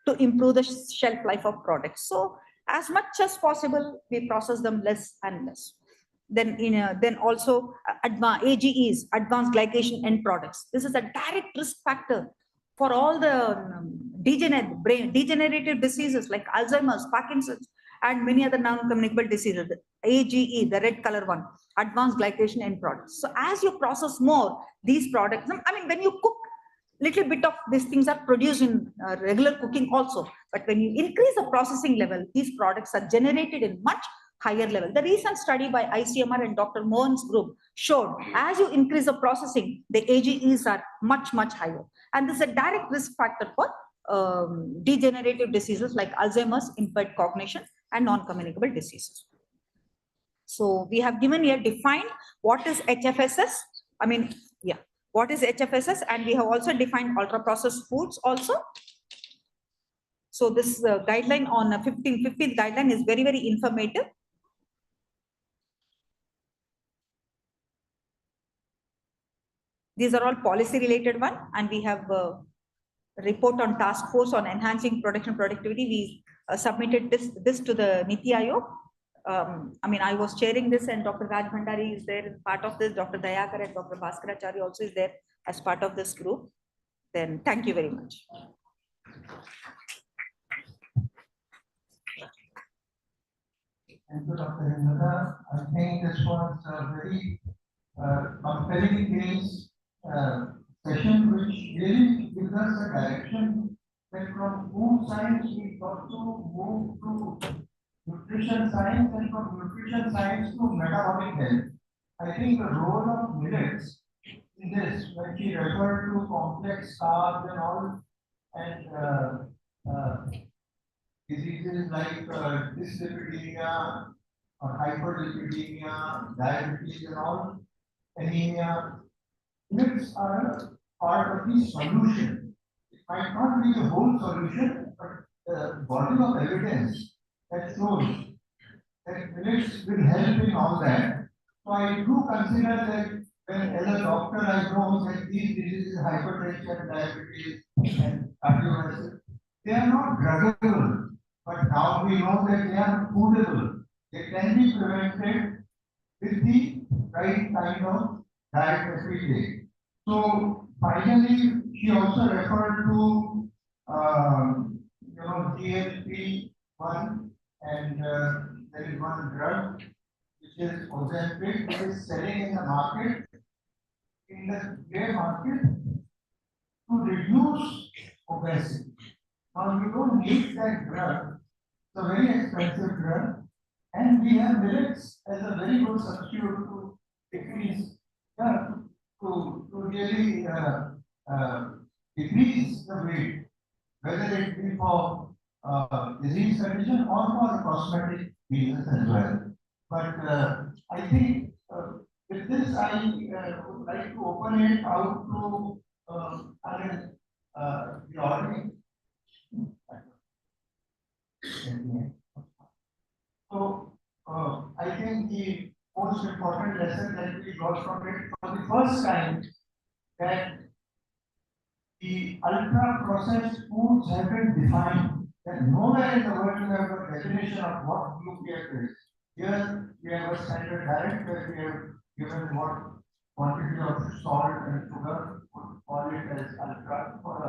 to improve the shelf life of products. So as much as possible, we process them less and less. Then also AGEs, advanced glycation end products. This is a direct risk factor for all the degenerative diseases like Alzheimer's, Parkinson's, and many other non-communicable diseases. AGE, the red color one, advanced glycation end products. So as you process more, these products, I mean, when you cook, little bit of these things are produced in regular cooking also. But when you increase the processing level, these products are generated in much higher level. The recent study by ICMR and Dr. Mohan's group showed as you increase the processing, the AGEs are much, much higher. And this is a direct risk factor for degenerative diseases like Alzheimer's, impaired cognition, and non-communicable diseases. So we have given here defined what is HFSS. I mean, yeah, what is HFSS? And we have also defined ultra processed foods also. So this guideline on 15th guideline is very, very informative. These are all policy related one, and we have a report on task force on enhancing production productivity. We submitted this to the Niti Aayog. I mean, I was chairing this, and Dr. Raj Bhandari is there as part of this. Dr. Dayakar and Dr. Bhaskaracharya also is there as part of this group. Then thank you very much. Thank you, Dr. Hemlata. I think this was a very compelling case session, which really gives us a direction that from food science we got to move to nutrition science, and from nutrition science to metabolic health. I think the role of millets in this, when she referred to complex carbs and all, and diseases like dyslipidemia or hyperlipidemia, diabetes and all, anemia, millets are a part of the solution. It might not be the whole solution, but the body of evidence that shows that millets will help in all that. So I do consider that when as a doctor I know that these diseases, hypertension, diabetes, and cardiovascular, they are not druggable, but now we know that they are foodable. They can be prevented with the right kind of diet that we take. So finally, she also referred to GLP-1, and there is one drug which is Ozempic, which is selling in the market, in the gray market, to reduce obesity. Now you don't need that drug. It's a very expensive drug, and we have millets as a very good substitute to decrease, to really decrease the weight, whether it be for disease condition or for cosmetic reasons as well. But I think with this, I would like to open it out to the audience. So I think the most important lesson that we got from it for the first time, that the ultra processed foods have been defined, that nowhere in the world you have a definition of what UPF is. Here we have a standard diet where we have given what quantity of salt and sugar, would call it as ultra for a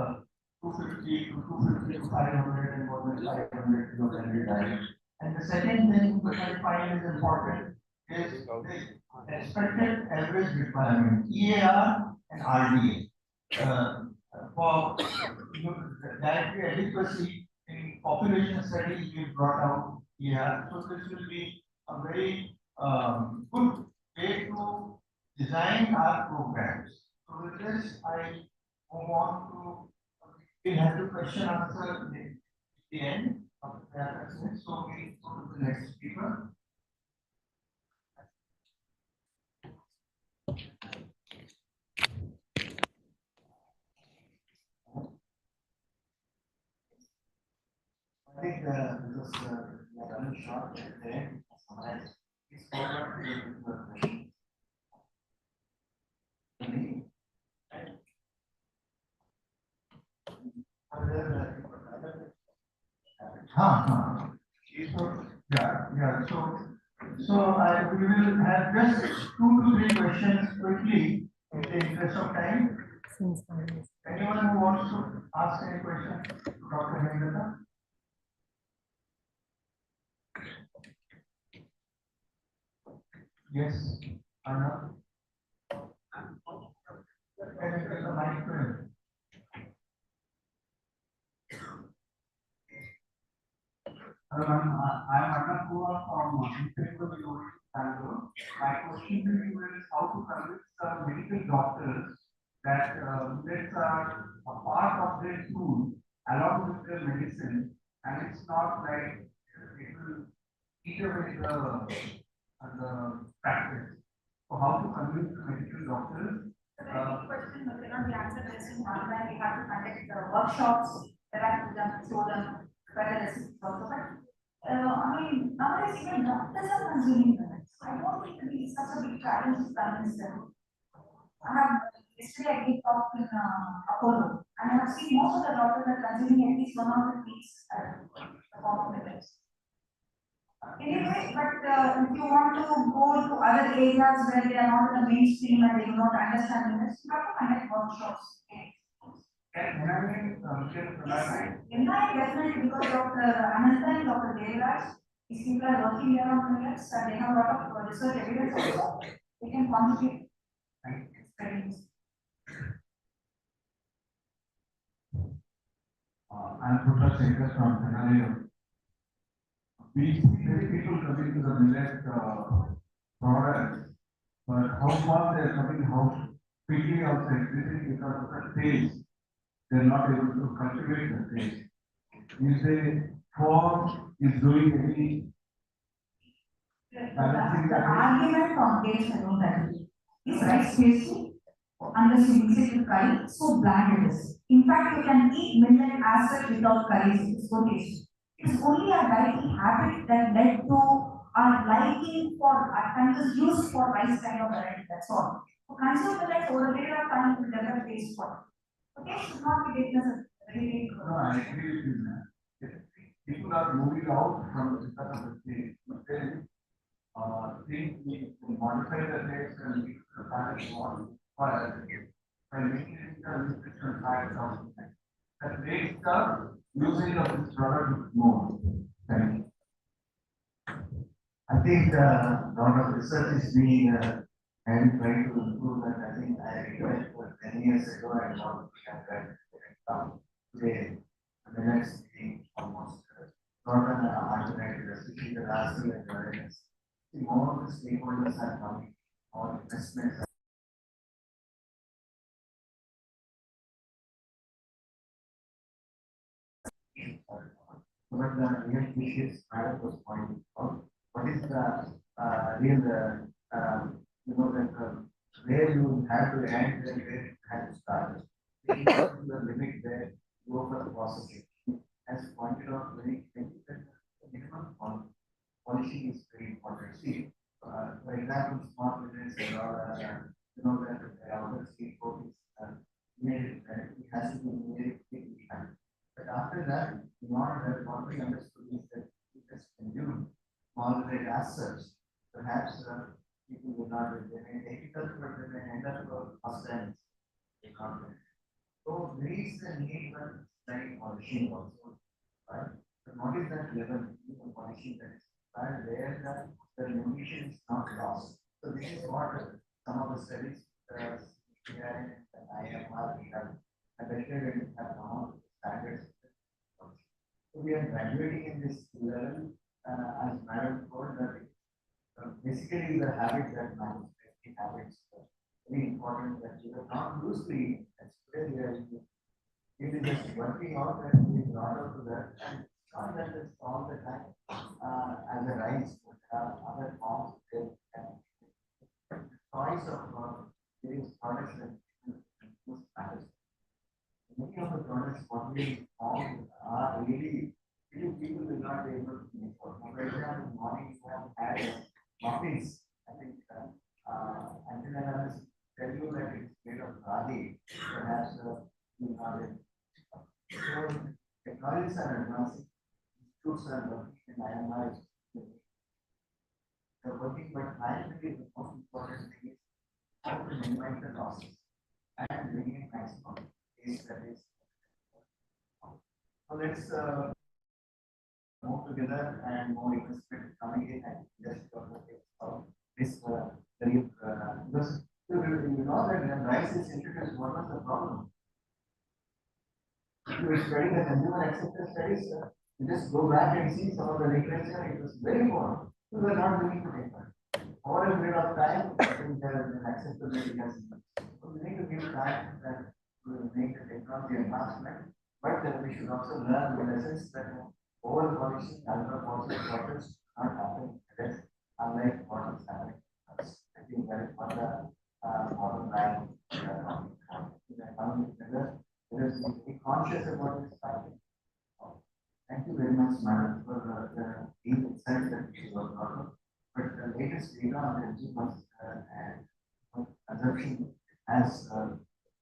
250 to 500 and more than 500 kilocalorie diet. And the second thing which I find is important is the expected average requirement, EAR and RDA. For dietary adequacy in population studies, we brought out EAR. So this will be a very good way to design our programs. So with this, I move on to, we have to question answer at the end of the presentation. So we go to the next speaker. I think because we are running short at the end, please forward to the question. So we will have just 2 to 3 questions quickly in the interest of time. Anyone who wants to ask any question to Dr. Hendrika? Yes, Arnav? Can you get the mic to him? I'm Arnav from Inaugural, Bangalore. My question to you is how to convince medical doctors that millets are a part of their food along with their medicine, and it's not like it will eat away the practice. So how to convince the medical doctors? The question cannot be answered just in one line. We have to conduct workshops that have to show them whether this is also. But I mean, nowadays even doctors are consuming millets. I don't think it is such a big challenge to convince them. Yesterday I did talk in Apollo, and I have seen most of the doctors are consuming at least one of the weeks the form of millets. Anyway, but if you want to go to other areas where they are not in the mainstream and they do not understand millets, you have to conduct workshops. Definitely, because Dr. Ananta and Dr. Devraj, these people are working here on millets and they have a lot of research evidence also. They can contribute experiments. I'm Putra Sekhar from Tenali. We see many people coming to the millet products, but how far they are coming, how quickly also increasing because of the taste. They are not able to cultivate the taste. Is the form is doing any balancing? The argument from taste I don't agree. Is rice tasty unless you mix it with curry? So bland it is. In fact, you can eat millet as such without curries. It's so tasty. It's only a dietary habit that led to our liking for at times used for rice kind of variety. That's all. To consume millets over a period of time will develop taste for it. Okay, should not be taken as a very big. No, I agree with you. people are moving out from the think we can modify the rates and we can manage one by making it a different size of the rates are using of this product more. Thank you. I think a lot of research is being and trying to improve that. I think I read for 10 years ago and now we have that today. And the next thing almost not an alternative, especially the last year and awareness. More of the stakeholders are coming, or investments. But the real issue is Madam was pointing out. What is the real, where you have to end and where you have to start. The limit where you go for the processing. As pointed out very clearly, that the minimum policy is very important. See, for example, small business and all, that the other state code is made it has to be made it. But after that, in order that what we understood is that it has consumed moderate assets. Perhaps people will not be difficult, but they may end up first and so there is a need for studying polishing also, right? But what is that level of polishing that is where the nutrition is not lost? So this is what some of the studies here and IMR we have adopted and have now standards. So we are graduating in this level as Madam told that basically the habit that Madam habits very important that you are not loosely it is just working out and we brought out to that and not that it's all the time as a rice other forms and choice of various products and matters. Many of the products what we found are really people will not be able to make for. For example, morning we have had muffins. I think until I tell you that it's made of ragi, perhaps you not it. So technologies are advancing, institutes are working, and IMR is working, but primarily the most important thing is how to minimize the losses and bring in maximum case that is. So let's move together and more investment coming in and just this because you know that when rice is introduced, what was the problem? If you were studying the consumer acceptance studies, you just go back and see some of the literature, it was very poor. So we are not willing to take that. Over a period of time, I think the acceptability has increased. So we need to give time that will make the technology advancement, but we should also learn the lessons that over polishing, ultra polishing process not happening. That's unlike what is happening. I think that is what the bottom line. Let us be conscious about this topic. Thank you very much, Madam, for the deep insights that you have brought up. But the latest data on the energy and consumption as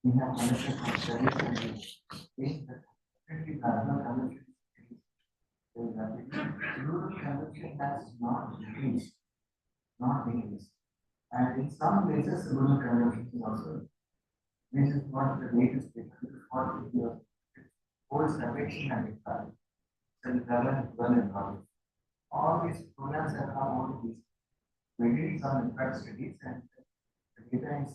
we have conducted some studies and we that definitely the urban consumption rural consumption has not decreased, not increased. And in some places, rural consumption is also. This is what the latest data is what the old convection and impact. Well in progress. All these programs have come out of these. We did some impact studies and the data is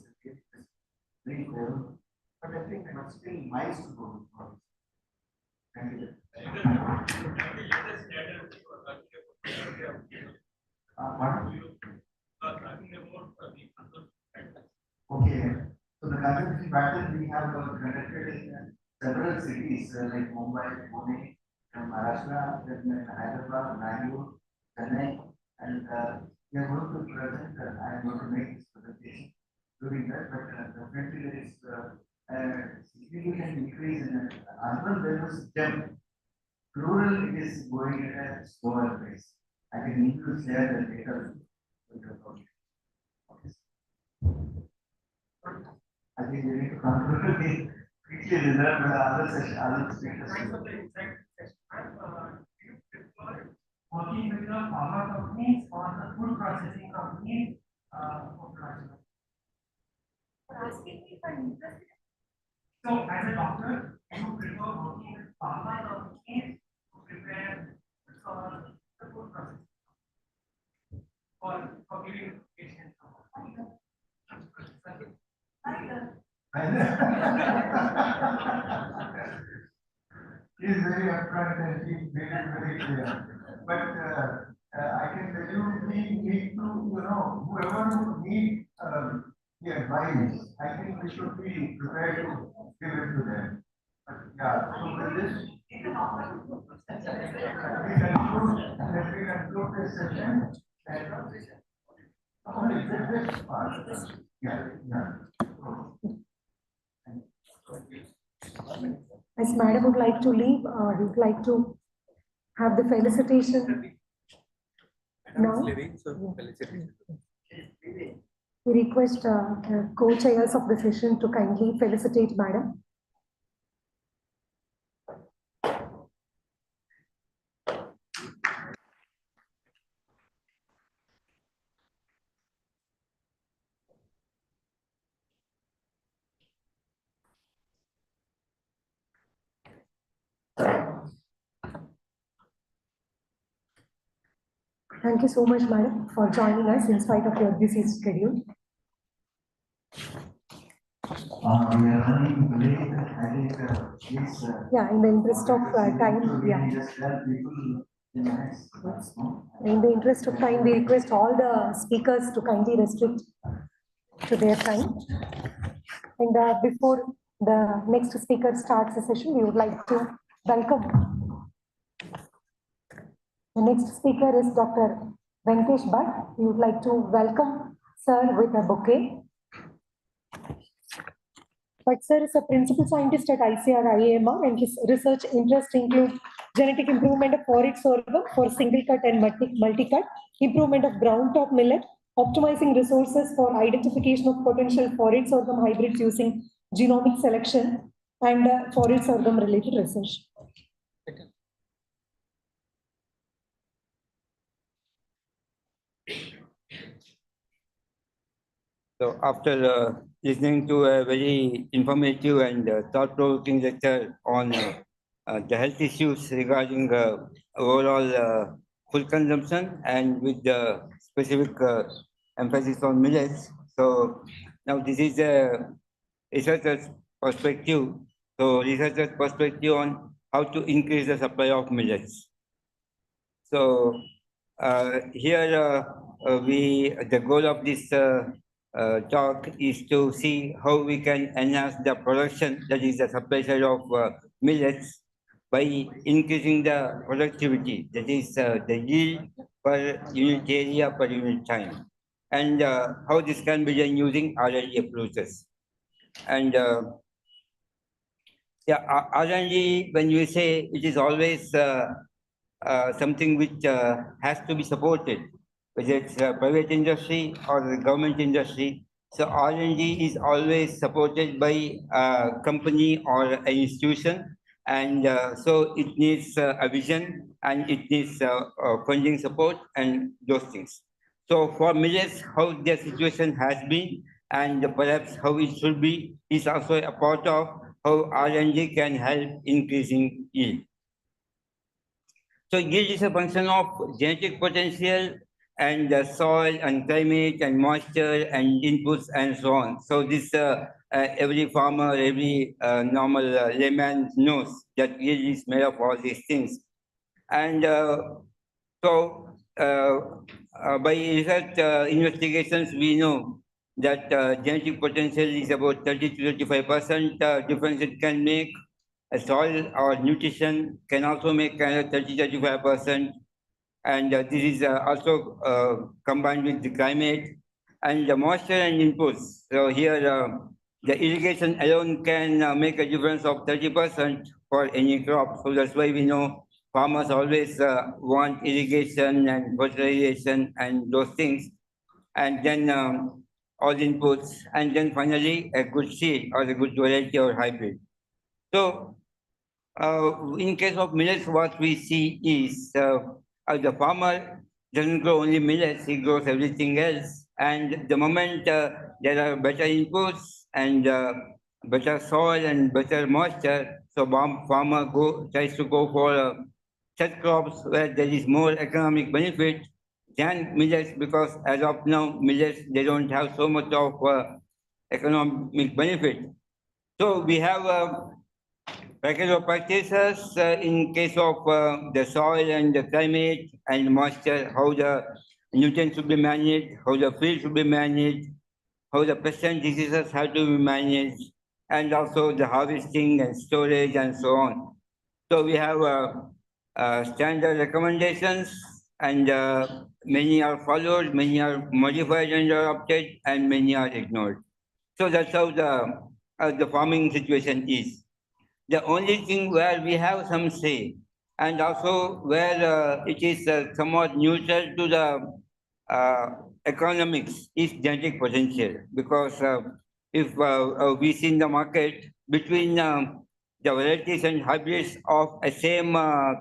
very favorable. But I think there are still miles to go. Thank you. Okay. So the consumption pattern we have conducted in several cities like Mumbai, Pune, and Maharashtra, then Hyderabad, Bangalore, Chennai, and we are going to present. I am going to make this presentation during that, but definitely there is a significant increase in urban levels jump. Rural it is going at a slower pace. I can need to share the data with the public. I think we need to conclude quickly reserve other session, other speakers. So as a doctor, you prefer working with farmers or bees to prepare for the food process for giving patients. He's very upfront and he made it very clear. But I can tell you, we need to, whoever would need the advice, I think we should be prepared to give it to them. But yeah, so with this, let me conclude this session. And only this part. Yeah. As Madam would like to leave, we would like to have the felicitation. Now, we request the co-chairs of the session to kindly felicitate Madam. Thank you so much, Madam, for joining us in spite of your busy schedule. We are running late. I think please. Yeah, in the interest of time, yeah. Just tell people in the next class, no? In the interest of time, we request all the speakers to kindly restrict to their time. And before the next speaker starts the session, we would like to welcome. The next speaker is Dr. Venkatesh Bhatt. We would like to welcome sir with a bouquet. But sir is a principal scientist at ICAR-IAMR and his research interests include genetic improvement of forage sorghum for single cut and multi-cut, improvement of ground top millet, optimizing resources for identification of potential forage sorghum hybrids using genomic selection, and forage sorghum related research. So after listening to a very informative and thought-provoking lecture on the health issues regarding overall food consumption and with the specific emphasis on millets. So now this is a researcher's perspective. So researcher's perspective on how to increase the supply of millets. So here the goal of this talk is to see how we can enhance the production, that is the supply side of millets, by increasing the productivity, that is the yield per unit area per unit time, and how this can be done using R&D approaches. And yeah, R&D, when you say, it is always something which has to be supported, whether it's private industry or the government industry. So R&D is always supported by a company or an institution, and so it needs a vision and it needs funding support and those things. So for millets, how their situation has been and perhaps how it should be is also a part of how R&D can help increasing yield. So yield is a function of genetic potential and soil and climate and moisture and inputs and so on. So this every farmer, every normal layman knows that yield is made of all these things. And so by research investigations, we know that genetic potential is about 30 to 35% difference it can make. Soil or nutrition can also make 30-35%, and this is also combined with the climate and the moisture and inputs. So here the irrigation alone can make a difference of 30% for any crop. So that's why we know farmers always want irrigation and fertilization and those things, and then all inputs, and then finally a good seed or a good variety or hybrid. So in case of millets, what we see is the farmer doesn't grow only millets, he grows everything else. And the moment there are better inputs and better soil and better moisture. So farmer tries to go for such crops where there is more economic benefit than millets, because as of now, millets, they don't have so much of economic benefit. So we have package of practices in case of the soil and the climate and moisture, how the nutrients should be managed, how the field should be managed, how the pest and diseases have to be managed, and also the harvesting and storage and so on. So we have standard recommendations, and many are followed, many are modified and adopted, and many are ignored. So that's how the farming situation is. The only thing where we have some say, and also where it is somewhat neutral to the economics, is genetic potential. Because if we see in the market between the varieties and hybrids of a same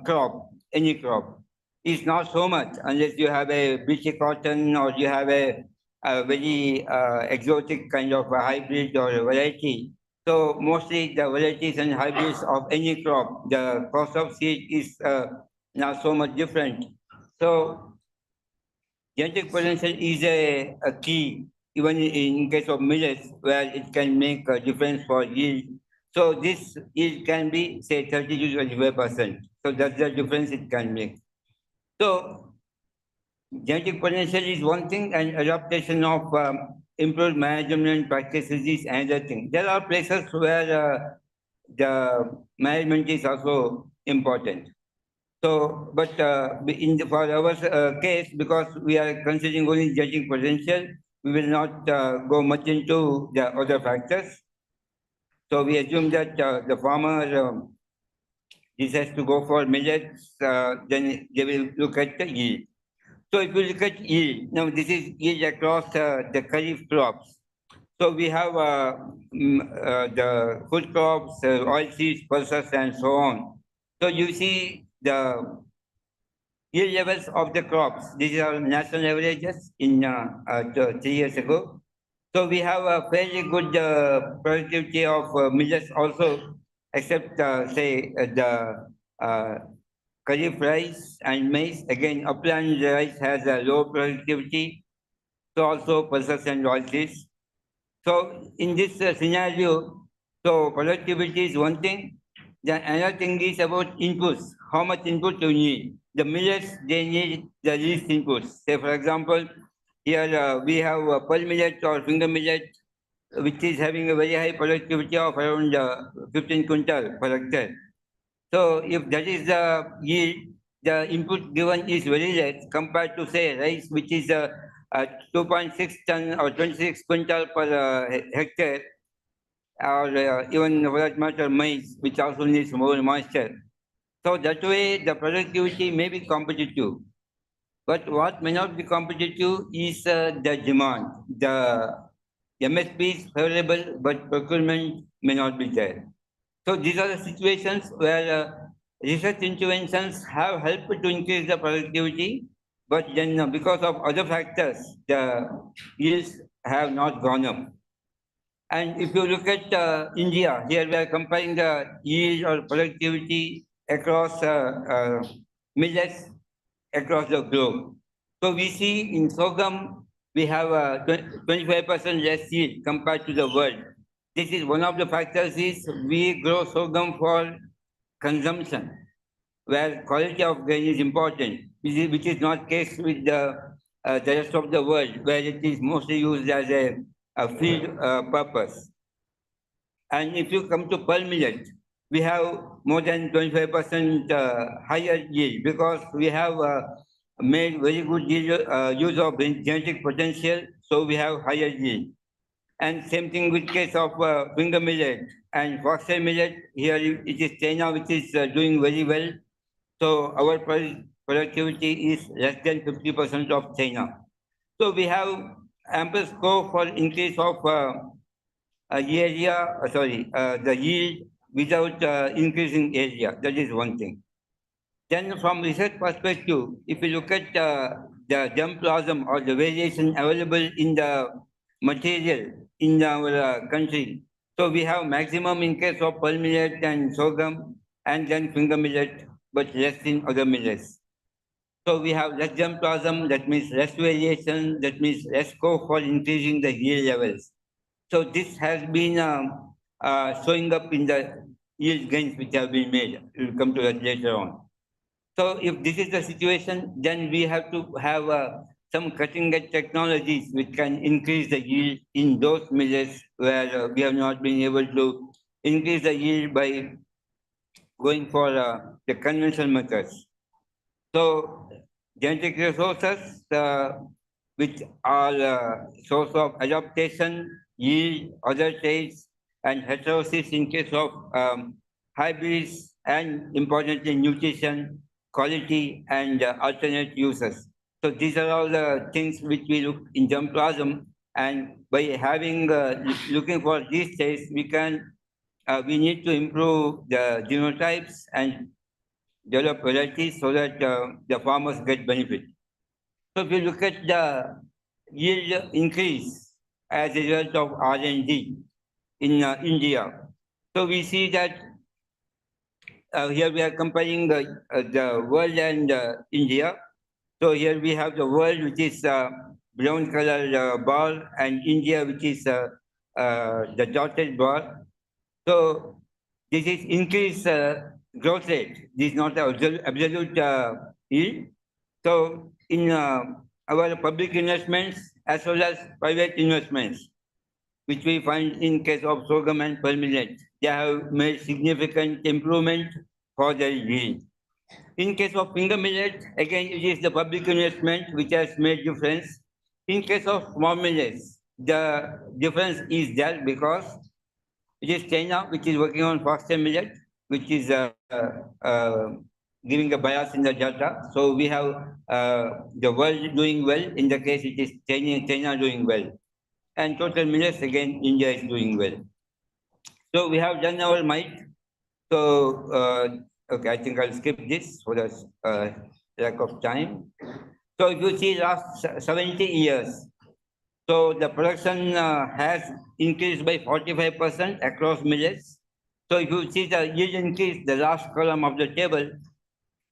crop, any crop, is not so much unless you have a beachy cotton or you have a very exotic kind of a hybrid or a variety. So mostly the varieties and hybrids of any crop, the cost of seed is not so much different. So genetic potential is a key, even in case of millets, where it can make a difference for yield. So this yield can be, say, 30 to 25%. So that's the difference it can make. So genetic potential is one thing, and adaptation of improved management practices is another thing. There are places where the management is also important. So, but for our case, because we are considering only genetic potential, we will not go much into the other factors. So we assume that the farmer decides to go for millets, then they will look at the yield. So if you look at yield, now this is yield across the kharif crops. So we have the food crops, oilseeds, pulses, and so on. So you see the yield levels of the crops. These are national averages in 3 years ago. So we have a fairly good productivity of millets also, except say the kharif rice and maize. Again, upland rice has a low productivity. So also pulses and oilseeds. So in this scenario, so productivity is one thing. Then another thing is about inputs. How much input you need? The millets, they need the least inputs. Say for example, here we have a pearl millet or finger millet, which is having a very high productivity of around 15 quintal per hectare. So if that is the yield, the input given is very less compared to say rice, which is 2.6 ton or 26 quintal per hectare, or even for that matter maize, which also needs more moisture. So that way the productivity may be competitive. But what may not be competitive is the demand. The MSP is favorable, but procurement may not be there. So these are the situations where research interventions have helped to increase the productivity, but then because of other factors, the yields have not gone up. And if you look at India, here we are comparing the yield or productivity across millets across the globe. So we see in sorghum, we have 25% less yield compared to the world. This is one of the factors is we grow sorghum for consumption, where quality of grain is important, which is not case with the rest of the world, where it is mostly used as a feed purpose. And if you come to pearl millet, we have more than 25% higher yield because we have made very good use of genetic potential, so we have higher yield. And same thing with case of finger millet and foxtail millet. Here it is China which is doing very well. So our productivity is less than 50% of China. So we have ample scope for increase of the yield without increasing area. That is one thing. Then from research perspective, if you look at the germplasm or the variation available in the material in our country, So we have maximum in case of pearl millet and sorghum, and then finger millet, but less in other millets. So we have less germplasm, that means less variation, that means less scope for increasing the yield levels. So this has been showing up in the yield gains which have been made. We'll come to that later on. So if this is the situation, then we have to have some cutting-edge technologies which can increase the yield in those millets where we have not been able to increase the yield by going for the conventional methods. So genetic resources, which are source of adaptation, yield, other traits, and heterosis in case of hybrids, and importantly nutrition, quality, and alternate uses. So these are all the things which we look in germplasm, and by having looking for these traits, we need to improve the genotypes and develop varieties so that the farmers get benefit. So if you look at the yield increase as a result of R&D in India, so we see that here we are comparing the world and India. So here we have the world, which is brown color bar, and India, which is the dotted bar. So this is increased growth rate. This is not the absolute yield. So in our public investments as well as private investments, which we find in case of sorghum and pearl millet, they have made significant improvement for their yield. In case of finger millet, again, it is the public investment which has made difference. In case of small millets, the difference is there because it is China which is working on faster millet, which is giving a bias in the data. So we have the world doing well. In the case, it is China doing well. And total millets, again, India is doing well. So we have done our might. So, okay, I think I'll skip this for the lack of time. So if you see last 70 years, so the production has increased by 45% across millets. So if you see the yield increase, the last column of the table,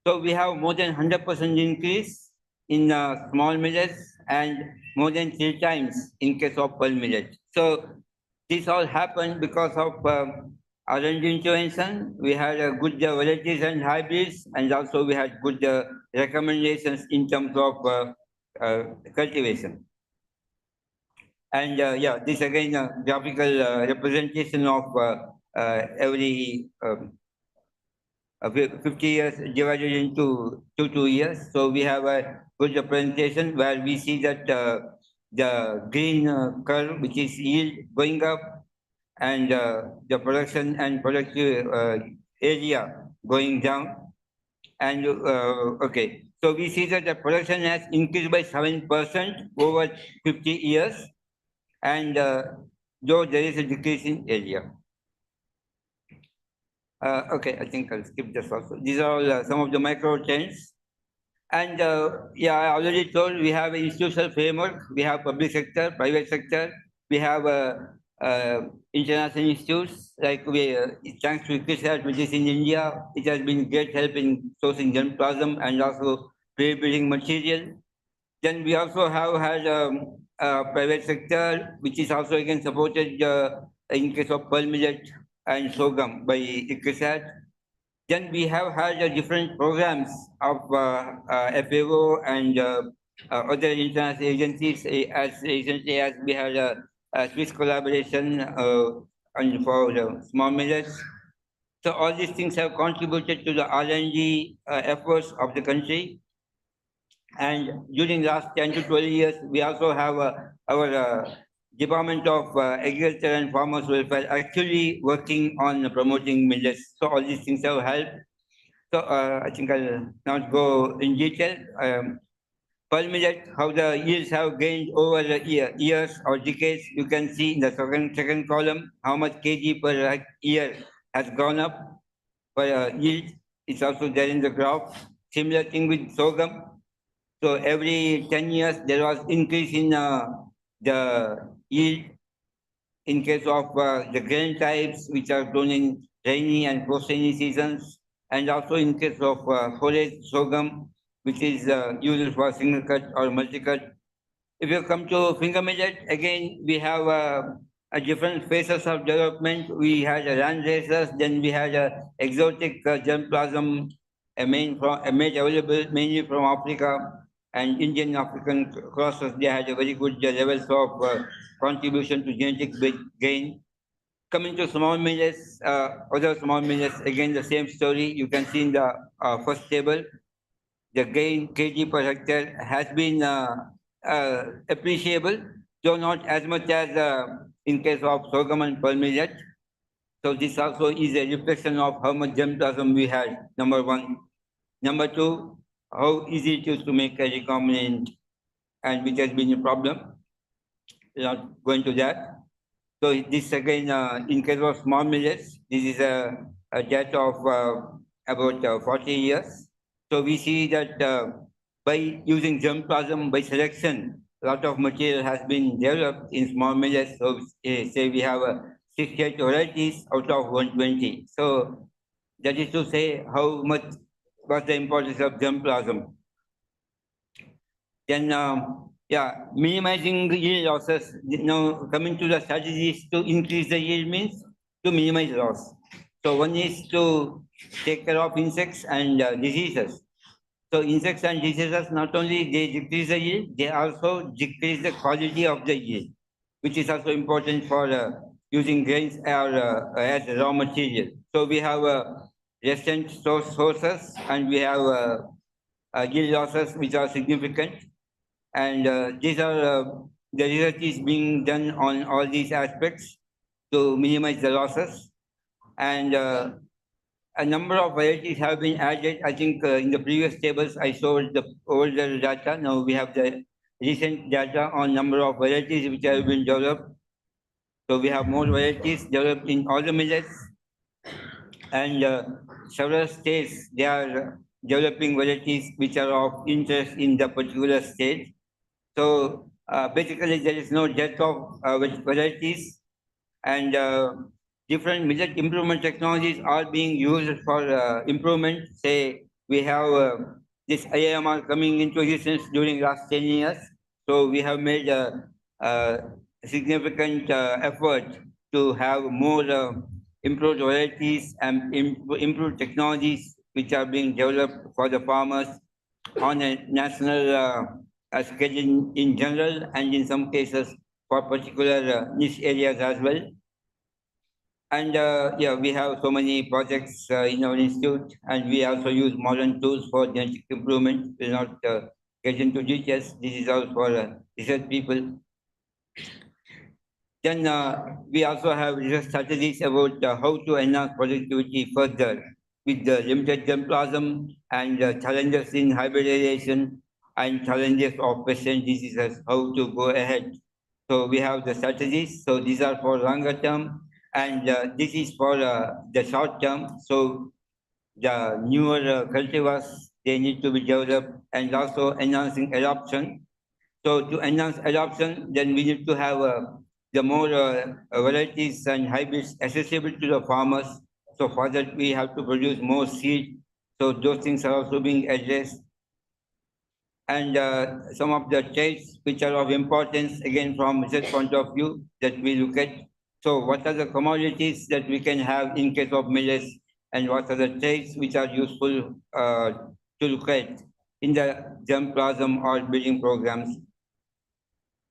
so we have more than 100% increase in small millets and more than 3 times in case of pearl millet. So this all happened because of R&D intervention. We had good varieties and hybrids, and also we had good recommendations in terms of cultivation. And yeah, this again graphical representation of every 50 years divided into 2 years. So we have a good representation where we see that the green curve, which is yield going up, and the production and productive area going down. And okay, so we see that the production has increased by 7% over 50 years, and though there is a decrease in area. Okay, I think I'll skip this also. These are all some of the micro trends. And yeah, I already told we have an institutional framework. We have public sector, private sector. We have international institutes like thanks to INCC, which is in India. It has been great help in sourcing germplasm and also pre-building material. Then we also have had private sector, which is also again supported in case of pearl millet and sorghum by INCC. Then we have had different programs of FAO and other international agencies. As recently as we had a Swiss collaboration and for the small millets. So all these things have contributed to the R&D efforts of the country. And during the last 10 to 12 years, we also have our Department of Agriculture and Farmers Welfare actually working on promoting millets. So all these things have helped. So I think I'll not go in detail. Pearl millet, how the yields have gained over the years or decades. You can see in the second column how much kg per year has gone up for yield. It's also there in the graph. Similar thing with sorghum. So every 10 years there was increase in the yield. in case of the grain types which are grown in rainy and post-rainy seasons, and also in case of forage sorghum, which is used for single cut or multi-cut. If you come to finger millet, again, we have a different phases of development. We had land races, then we had exotic germplasm, made available mainly from Africa and Indian African crosses. They had a very good levels of contribution to genetic gain. Coming to small millets, other small millets, again the same story. You can see in the first table, the gain kg per hectare has been appreciable, though not as much as in case of sorghum and pearl millet. So this also is a reflection of how much germplasm we had, number one. Number two, how easy it is to make a recombinant, and which has been a problem. We're not going to that. So this again, in case of small millets, this is a data of about 40 years. So we see that by using germplasm, by selection, a lot of material has been developed in small millets. So say we have 68 varieties out of 120. So that is to say how much was the importance of germplasm. Then minimizing yield losses. Now coming to the strategies to increase the yield means to minimize loss. So one is to take care of insects and diseases. So insects and diseases, not only they decrease the yield, they also decrease the quality of the yield, which is also important for using grains as raw material. So we have recent sources and we have yield losses which are significant. And these are the research is being done on all these aspects to minimize the losses. And a number of varieties have been added. I think in the previous tables I showed the older data. Now we have the recent data on number of varieties which have been developed. So we have more varieties developed in all the millets. And several states, they are developing varieties which are of interest in the particular state. So basically there is no dearth of varieties, and different millet improvement technologies are being used for improvement. Say we have this IAMR coming into existence during last 10 years. So we have made a significant effort to have more improved varieties and improved technologies which are being developed for the farmers on a national scale in general, and in some cases for particular niche areas as well. And we have so many projects in our institute, and we also use modern tools for genetic improvement. We'll not get into details. This is all for research people. Then we also have research strategies about how to enhance productivity further with the limited germplasm and challenges in hybridization and challenges of pestilent diseases, how to go ahead. So we have the strategies. So these are for longer term, and this is for the short term. So the newer cultivars, they need to be developed, and also enhancing adoption. So to enhance adoption, then we need to have the more varieties and hybrids accessible to the farmers. So for that, we have to produce more seed. So those things are also being addressed. And some of the traits which are of importance, again, from research point of view, that we look at. So what are the commodities that we can have in case of millets, and what are the traits which are useful to look at in the germplasm or breeding programs.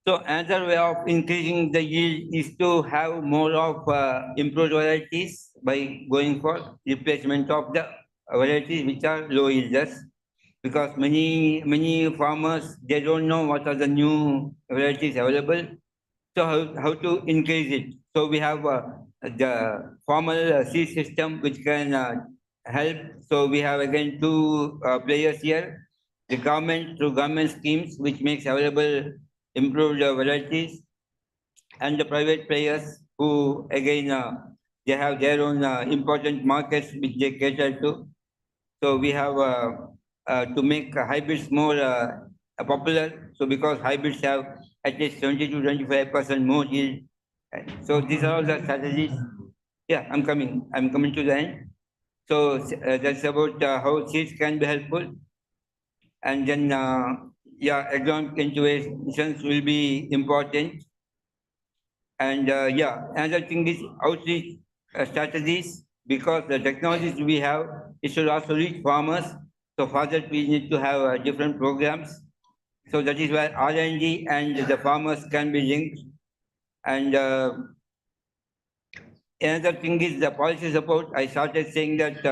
So another way of increasing the yield is to have more of improved varieties by going for replacement of the varieties which are low yielders. Because many farmers, they don't know what are the new varieties available. So how to increase it? So we have the formal seed system which can help. So we have again two players here. The government through government schemes which makes available improved varieties, and the private players who again they have their own important markets which they cater to. So we have to make hybrids more popular. So because hybrids have at least 20 to 25% more yield So these are all the strategies. Yeah, I'm coming to the end. So that's about how seeds can be helpful. And then, yeah, economic interventions will be important. And yeah, another thing is outreach strategies, because the technologies we have, it should also reach farmers. So for that, we need to have different programs. So that is where R&D and the farmers can be linked. And another thing is the policy support. I started saying that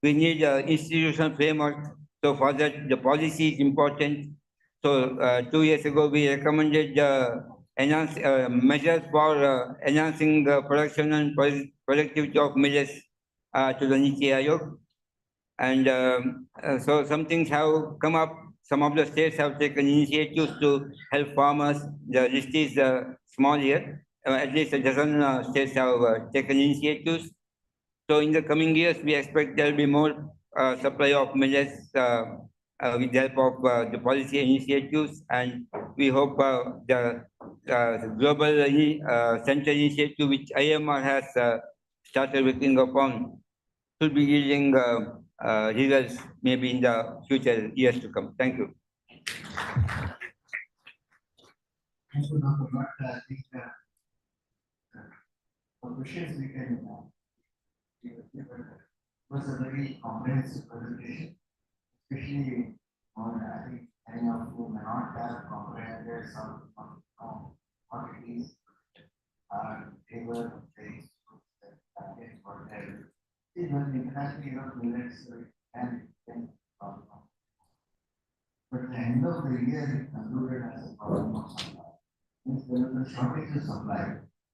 we need institutional framework. So for that, the policy is important. So 2 years ago, we recommended measures for enhancing the production and productivity of millets to the Niti Aayog. And so some things have come up. Some of the states have taken initiatives to help farmers. The list is small here. At least a dozen states have taken initiatives. So in the coming years, we expect there will be more supply of millets with the help of the policy initiatives, and we hope the global central initiative which IMR has started working upon should be yielding results maybe in the future years to come. Thank you. Thank you, Dr. Bhatt. I think for questions we can it was a very comprehensive presentation, especially on, I think, any of you may not have comprehended some what it is, flavor, taste, package, what have you. See, when internationally, millets can talk about. But at the end of the year, it concluded as a problem of supply. Means there was a shortage of supply.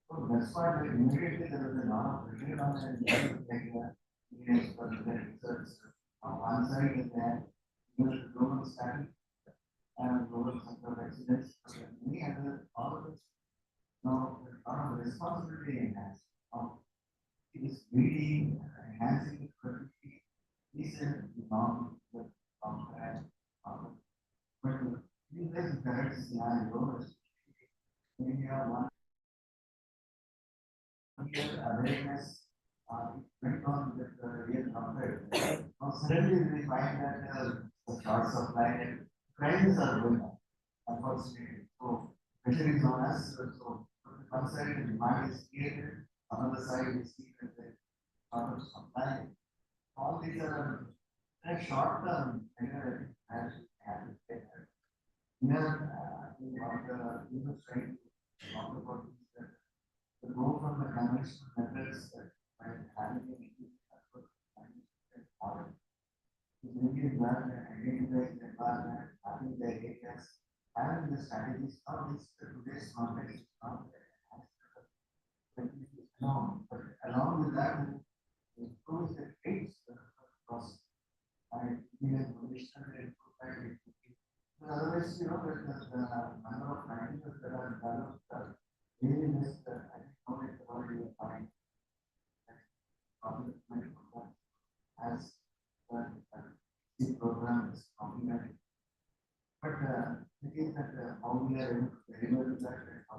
So that's why immediately there was a lot of pressure on the research. On one side is that the global study and global center of excellence, many other all of it. Now, a lot of responsibility in that. It is really enhancing the productivity. This is not the compared. But in this direct scenario, India one awareness went on with the real number. Now suddenly we find that the short supply and prices are going up, unfortunately. So pressure is on us. So one side the demand is created, another side is see that the short of supply. All these are short term measure as happen. Here, we were trying to talk about this, the go from the conventional methods by having a model. To really learn and identify the environment, having the areas, having the strategies, how this today's context is not known, but along with that, it proves the traits of the process. And even traditionally, otherwise, the number of languages that are developed really is the already defined as the program is complementary. But it is that how we are able to deliver that and how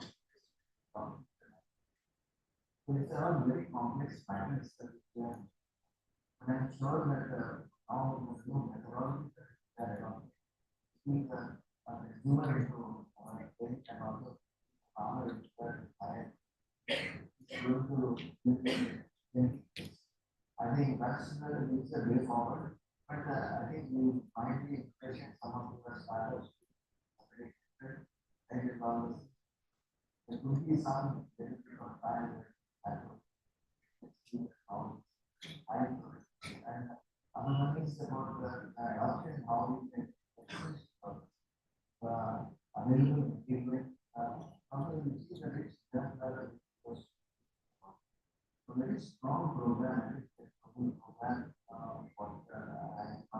so it's all very complex matters that we are. And I'm sure that how the new methodology that I don't see the consumer into and also farmer I think that's the way forward. But I think we might be patient some of the startups and there could be some benefit of time and another thing is about the adoption, how we can available equipment. How do we see that it's done by the so very strong program, program for INCC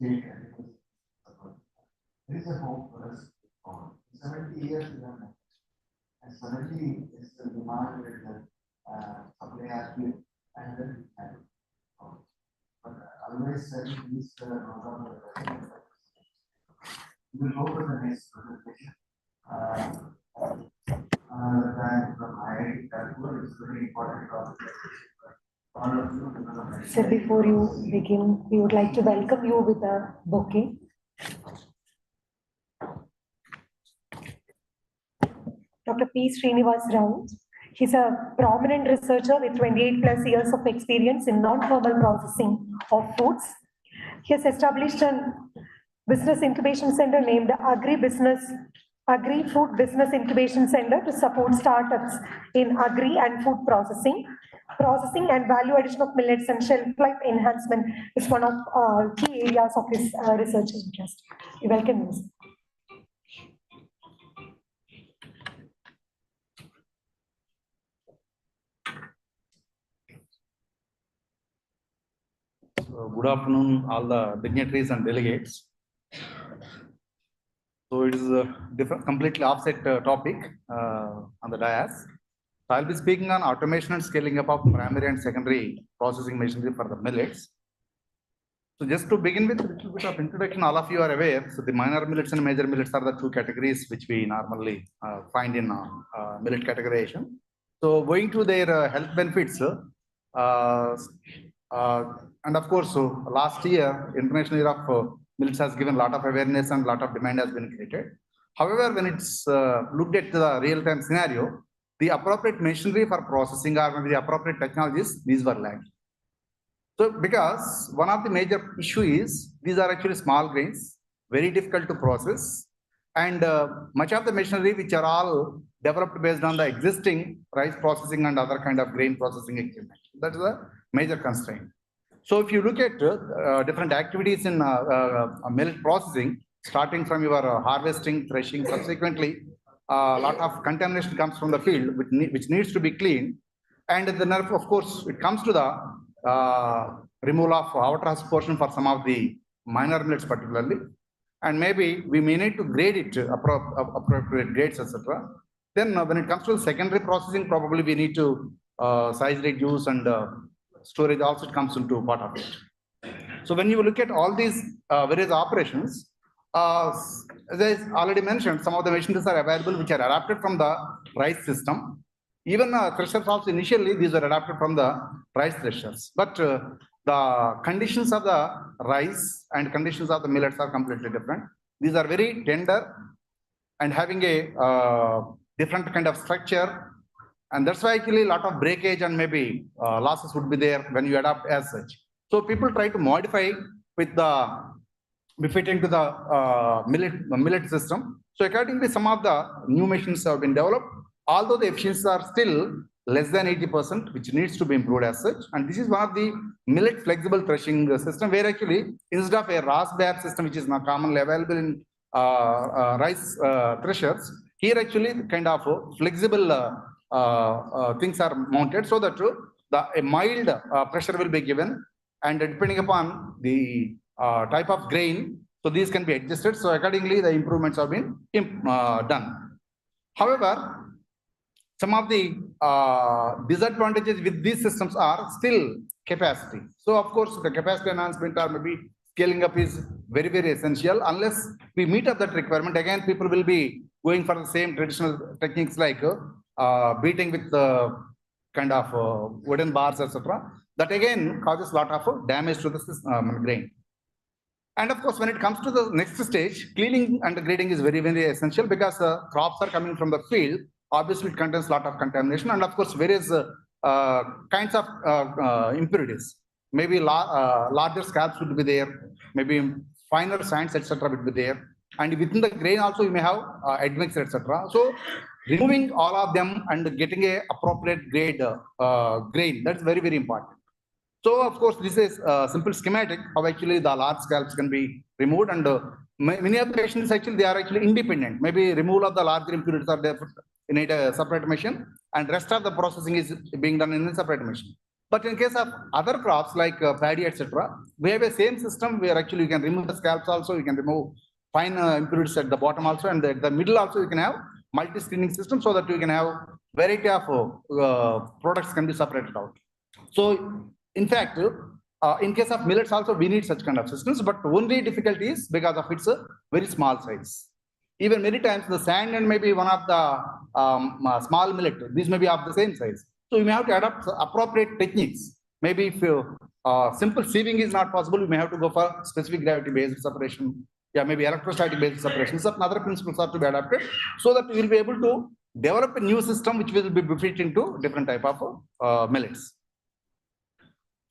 and there is a hope for us. 70 years and suddenly is the demand with the supply has been and then but always these we will go to the next presentation. Than from IIT Kanpur, it's very important topic. All of you. So before you begin, we would like to welcome you with a bouquet. Dr. P. Srinivas Rao. He's a prominent researcher with 28 plus years of experience in non-formal processing of foods. He has established a business incubation center named Agri-Food Business Incubation Center to support startups in agri and food processing. Processing and value addition of millets and shelf life enhancement is one of key areas of his research interest. We welcome you. Good afternoon, all the dignitaries and delegates. So it is a different, completely offset topic on the dais. So I'll be speaking on automation and scaling up of primary and secondary processing machinery for the millets. So just to begin with a little bit of introduction, all of you are aware, so the minor millets and major millets are the two categories which we normally find in millet categorization. So going to their health benefits, and of course, so last year, International Year of Millets has given a lot of awareness and a lot of demand has been created. However, when it's looked at the real-time scenario, the appropriate machinery for processing or maybe the appropriate technologies, these were lacking. So because one of the major issue is, these are actually small grains, very difficult to process, and much of the machinery which are all developed based on the existing rice processing and other kind of grain processing equipment. That is a major constraint. So if you look at different activities in millet processing, starting from your harvesting, threshing, subsequently, a lot of contamination comes from the field, which needs to be cleaned. And then, of course, it comes to the removal of outer husk portion for some of the minor millets particularly. And maybe we may need to grade it, appropriate grades, etc. Then when it comes to the secondary processing, probably we need to size reduce and storage also comes into part of it. So when you look at all these various operations, as I already mentioned, some of the machineries are available which are adapted from the rice system. Even threshers also initially, these were adapted from the rice threshers. But the conditions of the rice and conditions of the millets are completely different. These are very tender and having a different kind of structure. And that's why actually a lot of breakage and maybe losses would be there when you adapt as such. So people try to modify with the befitting to the millet system. So accordingly, some of the new machines have been developed, although the efficiencies are still less than 80%, which needs to be improved as such. And this is one of the millet flexible threshing system, where actually instead of a raspberry system, which is not commonly available in rice threshers, here actually kind of flexible things are mounted so that a mild pressure will be given, and depending upon the type of grain, so these can be adjusted. So accordingly, the improvements have been done. However, some of the disadvantages with these systems are still capacity. So of course, the capacity enhancement or maybe scaling up is very, very essential. Unless we meet up that requirement, again, people will be going for the same traditional techniques like beating with the kind of wooden bars, etc. That again causes a lot of damage to the grain. And of course, when it comes to the next stage, cleaning and grading is very, very essential because crops are coming from the field. Obviously, it contains a lot of contamination and of course, various kinds of impurities. Maybe larger scalps would be there, maybe finer sands, etc. would be there. And within the grain also, you may have admixture, etc. So removing all of them and getting a appropriate grade grain, that's very, very important. So of course, this is a simple schematic how actually the large scalps can be removed, and many of the machines actually they are actually independent. Maybe removal of the larger impurities are there in a separate machine, and rest of the processing is being done in a separate machine. But in case of other crops like paddy, etc., we have a same system where actually you can remove the scalps also, you can remove fine impurities at the bottom also, and at the middle also you can have multi-screening system so that you can have variety of products can be separated out. So in fact, In case of millets also, we need such kind of systems, but only difficulty is because of its very small size. Even many times the sand and maybe one of the small millet, these may be of the same size. So we may have to adopt appropriate techniques. Maybe if simple sieving is not possible, we may have to go for specific gravity-based separation. Yeah, maybe electrostatic-based separation. Certain other principles are to be adapted so that we will be able to develop a new system which will be befitting to different type of millets.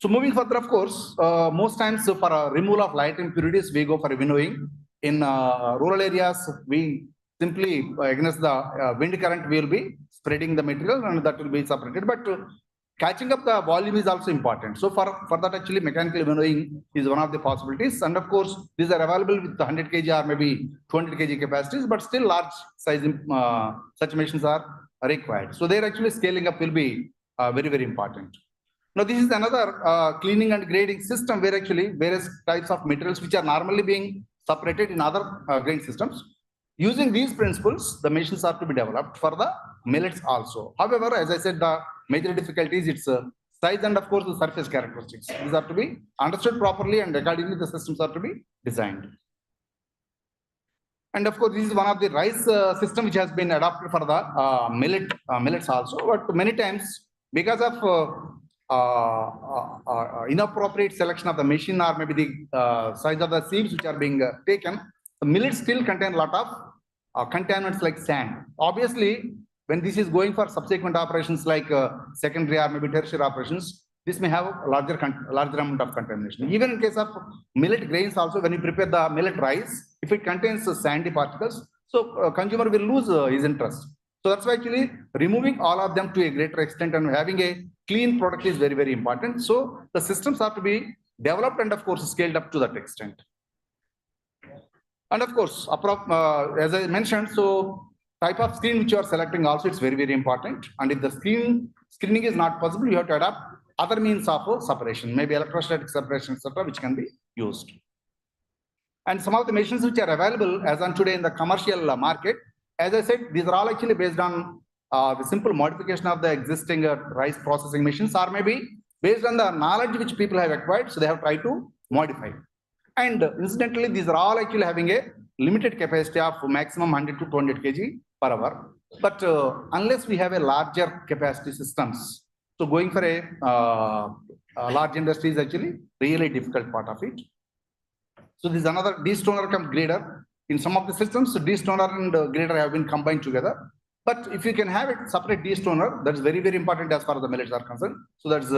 So moving further, of course, most times for removal of light impurities, we go for winnowing. In rural areas, we simply against the wind current, we will be spreading the material and that will be separated. But catching up the volume is also important. So for that, actually, mechanical winnowing is one of the possibilities. And of course, these are available with 100 kg or maybe 200 kg capacities, but still large size such machines are required. So they're actually scaling up will be very, very important. Now, this is another cleaning and grading system where actually various types of materials which are normally being separated in other grain systems. Using these principles, the machines are to be developed for the millets also. However, as I said, the major difficulty is its size and of course the surface characteristics. These are to be understood properly and accordingly the systems are to be designed. And of course, this is one of the rice system which has been adopted for the millets also. But many times, because of inappropriate selection of the machine or maybe the size of the sieves which are being taken, the millets still contain a lot of contaminants like sand. Obviously, when this is going for subsequent operations like secondary or maybe tertiary operations, this may have a larger amount of contamination. Even in case of millet grains also, when you prepare the millet rice, if it contains sandy particles, so consumer will lose his interest. So that's why actually removing all of them to a greater extent and having a clean product is very, very important. So the systems are to be developed and of course scaled up to that extent. And of course, as I mentioned, so type of screen which you are selecting also, it's very, very important. And if the screening is not possible, you have to adopt other means of separation, maybe electrostatic separation, etc., which can be used. And some of the machines which are available as on today in the commercial market, as I said, these are all actually based on the simple modification of the existing rice processing machines, or maybe based on the knowledge which people have acquired, so they have tried to modify. And incidentally, these are all actually having a limited capacity of maximum 100 to 200 kg per hour. But unless we have a larger capacity systems, so going for a large industry is actually really difficult part of it. So this is another destoner cum grader. In some of the systems, destoner and grader have been combined together. But if you can have it separate destoner, that's very, very important as far as the millets are concerned. So that's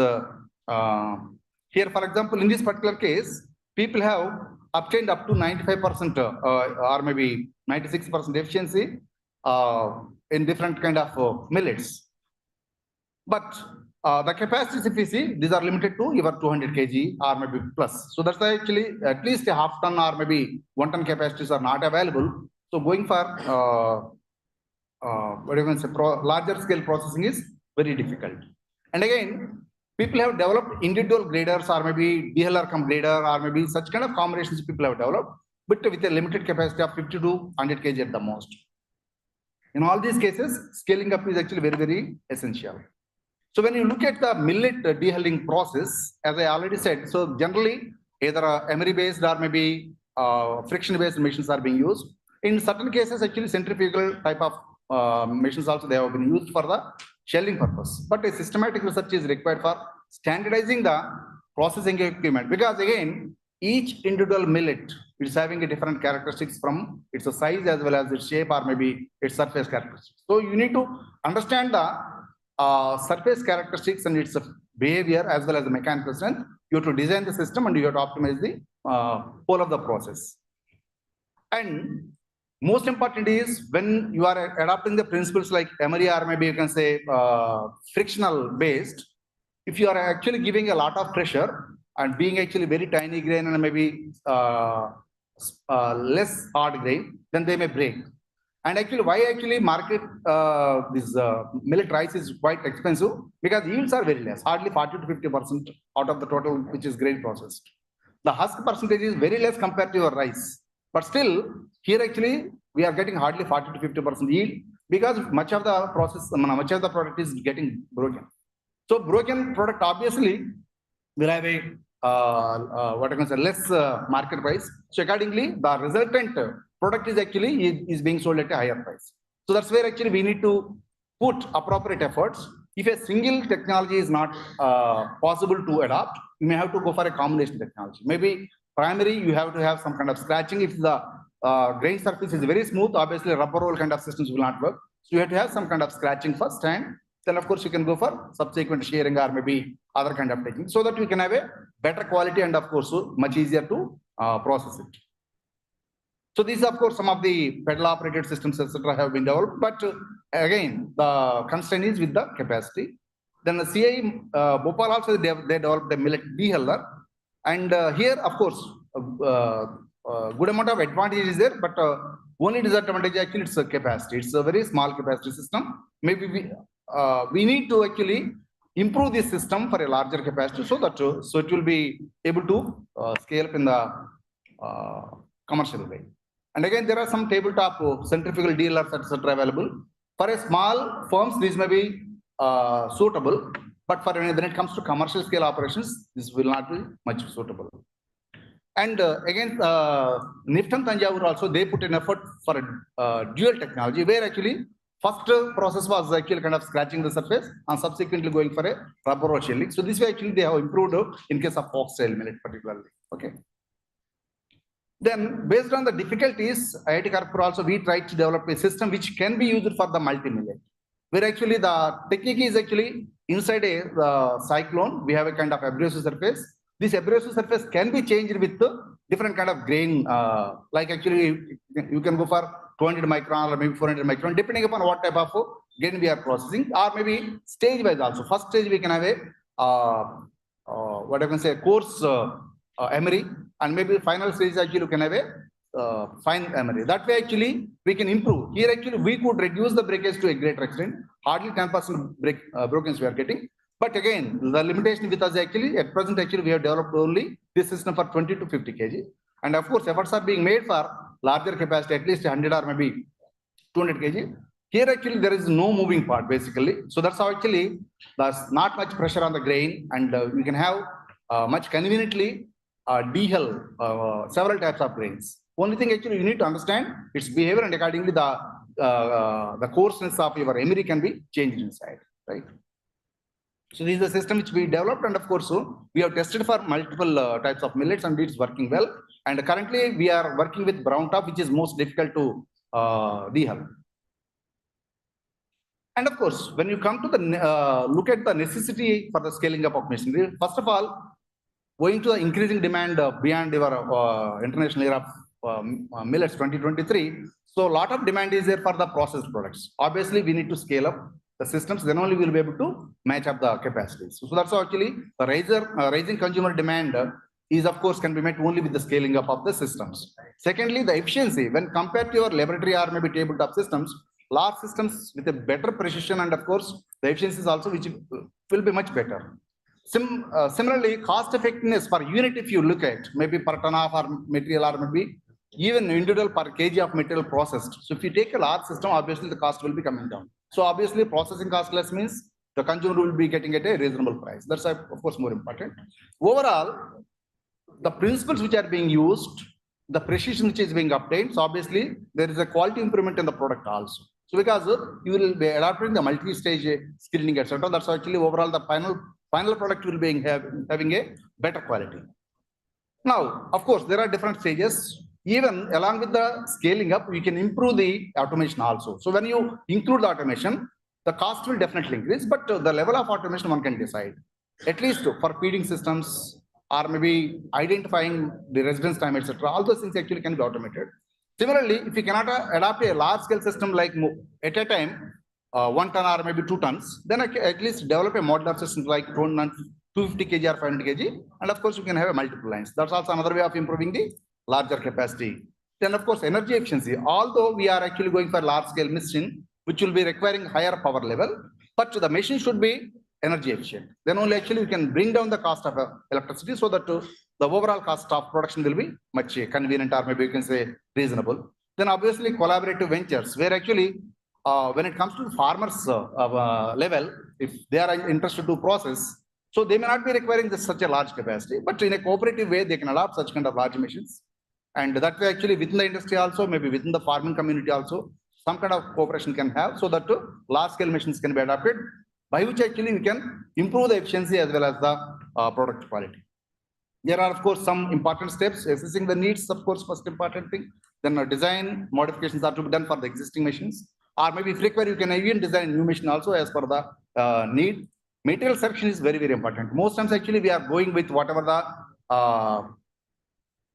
here, for example, in this particular case, people have obtained up to 95% or maybe 96% efficiency in different kind of millets. But the capacities, if you see, these are limited to your 200 kg or maybe plus. So that's why actually at least a half ton or maybe 1 ton capacities are not available. So going for what you can say, larger scale processing is very difficult. And again, people have developed individual graders or maybe DLR cum grader or maybe such kind of combinations people have developed, but with a limited capacity of 50 to 100 kg at the most. In all these cases, scaling up is actually very, very essential. So when you look at the millet dehulling process, as I already said, so generally either emery-based or maybe friction-based machines are being used. In certain cases, actually centrifugal type of machines also they have been used for the shelling purpose. But a systematic research is required for standardizing the processing equipment, because again, each individual millet is having a different characteristics from its size as well as its shape or maybe its surface characteristics. So you need to understand the surface characteristics and its behavior as well as the mechanical strength. You have to design the system and you have to optimize the whole of the process. And most important is when you are adopting the principles like emery or maybe you can say frictional based, if you are actually giving a lot of pressure and being actually very tiny grain and maybe less hard grain, then they may break. And actually, why actually market this millet rice is quite expensive? Because yields are very less, hardly 40 to 50% out of the total which is grain processed. The husk percentage is very less compared to your rice. But still, here actually, we are getting hardly 40 to 50% yield because much of the process, much of the product is getting broken. So broken product obviously will have a what I can say, less market price. So accordingly, the resultant product is actually is being sold at a higher price. So that's where actually we need to put appropriate efforts. If a single technology is not possible to adopt, you may have to go for a combination technology. Maybe primary, you have to have some kind of scratching. If the grain surface is very smooth, obviously rubber roll kind of systems will not work. So you have to have some kind of scratching first, and then of course you can go for subsequent shearing or maybe other kind of technique, so that you can have a better quality and of course much easier to process it. So these of course some of the pedal operated systems etc. have been developed, but again the constraint is with the capacity. Then the CI Bhopal also they developed the millet dehuller, and here of course good amount of advantage is there, but only disadvantage actually it's a capacity. It's a very small capacity system. Maybe we need to actually improve this system for a larger capacity so that so it will be able to scale up in the commercial way. And again, there are some tabletop centrifugal dealers etc. available. For a small firms, these may be suitable, but for when it comes to commercial scale operations, this will not be much suitable. And again, Niftam Tanjavur also, they put an effort for a dual technology, where actually first process was actually kind of scratching the surface and subsequently going for a rubber roll shelling. So this way actually they have improved in case of foxtail millet particularly. Okay. Then based on the difficulties, IIT Kharagpur also we tried to develop a system which can be used for the multi-millet, where actually the technique is actually inside a cyclone, we have a kind of abrasive surface. This abrasive surface can be changed with different kind of grain, like actually you can go for 200 micron or maybe 400 micron, depending upon what type of grain we are processing, or maybe stage wise also. First stage we can have a what I can say coarse emery, and maybe final stage actually you can have a fine emery. That way actually we can improve. Here actually we could reduce the breakage to a greater extent. Hardly 10% breakage we are getting. But again, the limitation with us actually, at present actually we have developed only this system for 20 to 50 kg. And of course efforts are being made for larger capacity, at least 100 or maybe 200 kg. Here actually there is no moving part basically. So that's how actually there's not much pressure on the grain, and we can have much conveniently dehull several types of grains. Only thing actually you need to understand its behavior, and accordingly the coarseness of your emery can be changed inside, right? So this is a system which we developed, and of course we have tested for multiple types of millets, and it's working well. And currently we are working with brown top, which is most difficult to dehull. And of course, when you come to the look at the necessity for the scaling up of machinery, first of all, owing to the increasing demand beyond your international era of millets 2023, so a lot of demand is there for the processed products. Obviously, we need to scale up the systems, then only we will be able to match up the capacities. So that's how actually the rising consumer demand is of course can be met only with the scaling up of the systems. Secondly, the efficiency when compared to your laboratory or maybe tabletop systems, large systems with a better precision, and of course the efficiency is also which will be much better. Similarly, cost effectiveness per unit, if you look at maybe per ton of our material or maybe even individual per kg of material processed. So if you take a large system, obviously the cost will be coming down. So obviously processing cost less means the consumer will be getting at a reasonable price. That's of course more important. Overall, the principles which are being used, the precision which is being obtained, so obviously there is a quality improvement in the product also. So because you will be adapting the multi-stage skilling, etc. That's actually overall the final product will be having a better quality. Now, of course, there are different stages. Even along with the scaling up, we can improve the automation also. So when you include the automation, the cost will definitely increase, but the level of automation one can decide. At least for feeding systems or maybe identifying the residence time, etc. All those things actually can be automated. Similarly, if you cannot adapt a large scale system like at a time, 1 ton or maybe 2 tons, then at least develop a modular system like 250 kg or 500 kg. And of course, you can have a multiple lines. That's also another way of improving the larger capacity. Then of course, energy efficiency. Although we are actually going for large scale machine, which will be requiring higher power level, but the machine should be energy efficient. Then only actually you can bring down the cost of electricity, so that the overall cost of production will be much convenient, or maybe you can say reasonable. Then obviously collaborative ventures, where actually when it comes to farmers level, if they are interested to process, So they may not be requiring this such a large capacity, but in a cooperative way, they can adopt such kind of large machines. And that way, actually, within the industry also, maybe within the farming community also, some kind of cooperation can have so that large scale machines can be adopted, by which actually we can improve the efficiency as well as the product quality. There are, of course, some important steps, assessing the needs, of course, first important thing. Then design modifications are to be done for the existing machines. Or maybe if required, you can even design a new machine also as per the need. Material selection is very, very important. Most times, actually, we are going with whatever the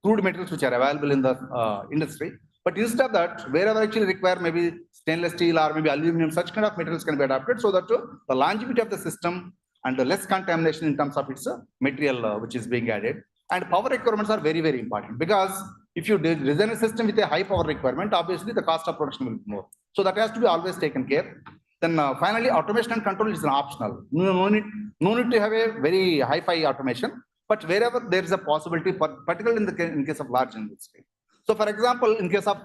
crude materials which are available in the industry. But instead of that, wherever actually require maybe stainless steel or maybe aluminum, such kind of materials can be adapted so that the longevity of the system and the less contamination in terms of its material which is being added. And power requirements are very, very important, because if you design a system with a high power requirement, obviously the cost of production will be more. So that has to be always taken care. Then finally, automation and control is an optional. No need to have a very high-fi automation, but wherever there is a possibility, particularly in case of large industry. So for example, in case of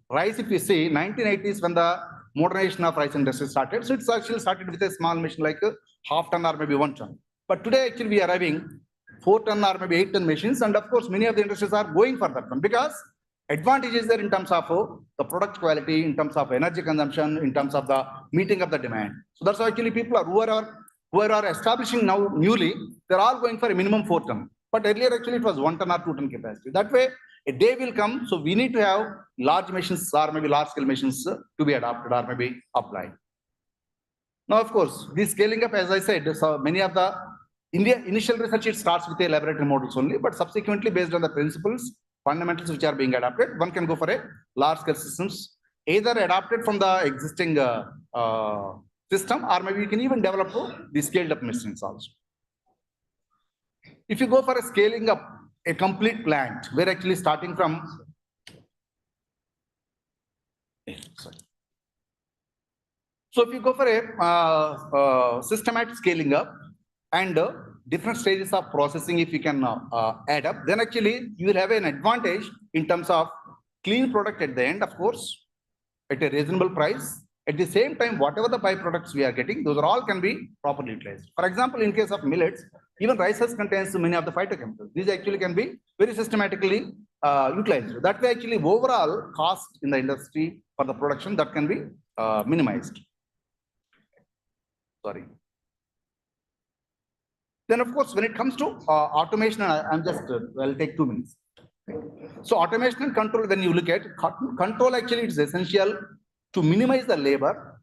rice, if you see 1980s when the modernization of rice industry started, so it's actually started with a small machine like half ton or maybe 1 ton. But today actually we are having 4 ton or maybe 8 ton machines, and of course many of the industries are going for that one, because advantage is there in terms of the product quality, in terms of energy consumption, in terms of the meeting of the demand. So that's why actually people who are establishing now newly, they're all going for a minimum 4 ton. But earlier actually it was 1 ton or 2 ton capacity. That way a day will come, so we need to have large machines or maybe large scale machines to be adopted or maybe applied. Now, of course, this scaling up, as I said, so many of the initial research, it starts with a laboratory models only, but subsequently based on the principles, fundamentals which are being adopted, one can go for a large scale systems, either adapted from the existing system, or maybe you can even develop the scaled up machines also. If you go for a scaling up a complete plant, we're actually starting from So if you go for a systematic scaling up and different stages of processing, if you can add up, then actually you will have an advantage in terms of clean product at the end, of course, at a reasonable price. At the same time, whatever the byproducts we are getting, those are all can be properly utilized. For example, in case of millets, even rices contains many of the phytochemicals. These actually can be very systematically utilized. That way, actually, overall cost in the industry for the production that can be minimized. Sorry. Then, of course, when it comes to automation, I'm just, I'll take 2 minutes. So automation and control, when you look at control, actually, it's essential to minimize the labor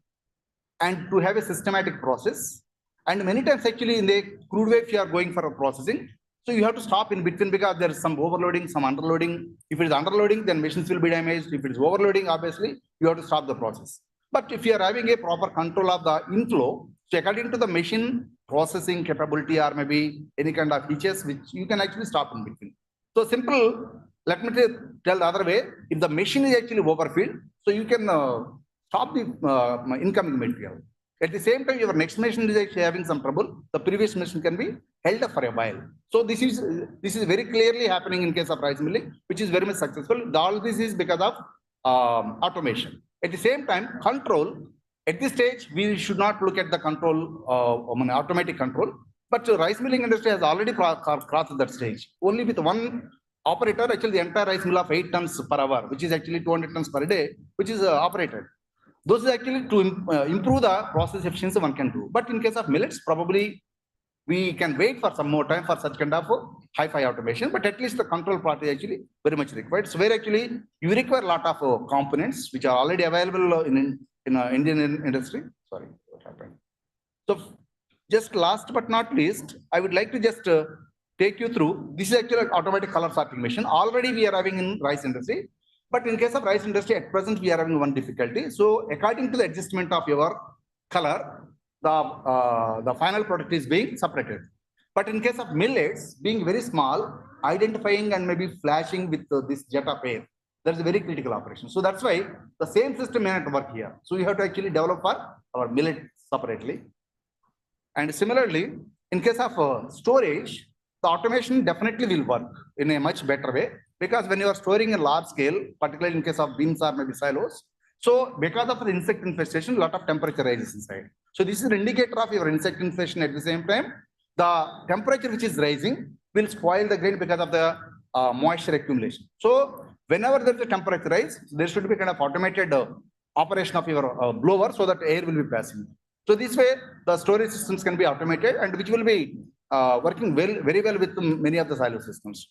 and to have a systematic process. And many times, actually, in the crude way, if you are going for a processing, so you have to stop in between because there is some overloading, some underloading. If it is underloading, then machines will be damaged. If it is overloading, obviously, you have to stop the process. But if you are having a proper control of the inflow, so according to the machine processing capability or maybe any kind of features, which you can actually stop in between. So simple, let me tell the other way, if the machine is actually overfilled, so you can stop the incoming material. At the same time, your next machine is actually having some trouble, the previous machine can be held up for a while. So this is very clearly happening in case of rice milling, which is very much successful. All this is because of automation. At the same time, control, at this stage, we should not look at the control, automatic control, but the rice milling industry has already crossed that stage. Only with one operator, actually the entire rice mill of 8 tons per hour, which is actually 200 tons per day, which is operated. Those is actually to improve the process efficiency one can do. But in case of millets, probably we can wait for some more time for such kind of hi-fi automation, but at least the control part is actually very much required. So where actually you require a lot of components which are already available in Indian industry. Sorry, what happened? So just last but not least, I would like to just take you through, this is actually an automatic color sorting machine. Already we are having in rice industry, but in case of rice industry at present, we are having one difficulty. So according to the adjustment of your color, the final product is being separated. But in case of millets, being very small, identifying and maybe flashing with this jet of air, that's a very critical operation. So that's why the same system may not work here. So we have to actually develop our millet separately. And similarly, in case of storage, the automation definitely will work in a much better way, because when you are storing in large scale, particularly in case of bins or maybe silos, so because of the insect infestation, a lot of temperature rises inside. So this is an indicator of your insect infestation at the same time. the temperature which is rising will spoil the grain because of the moisture accumulation. So whenever there is a temperature rise, there should be kind of automated operation of your blower so that air will be passing. So this way, the storage systems can be automated and which will be working very well with many of the silo systems.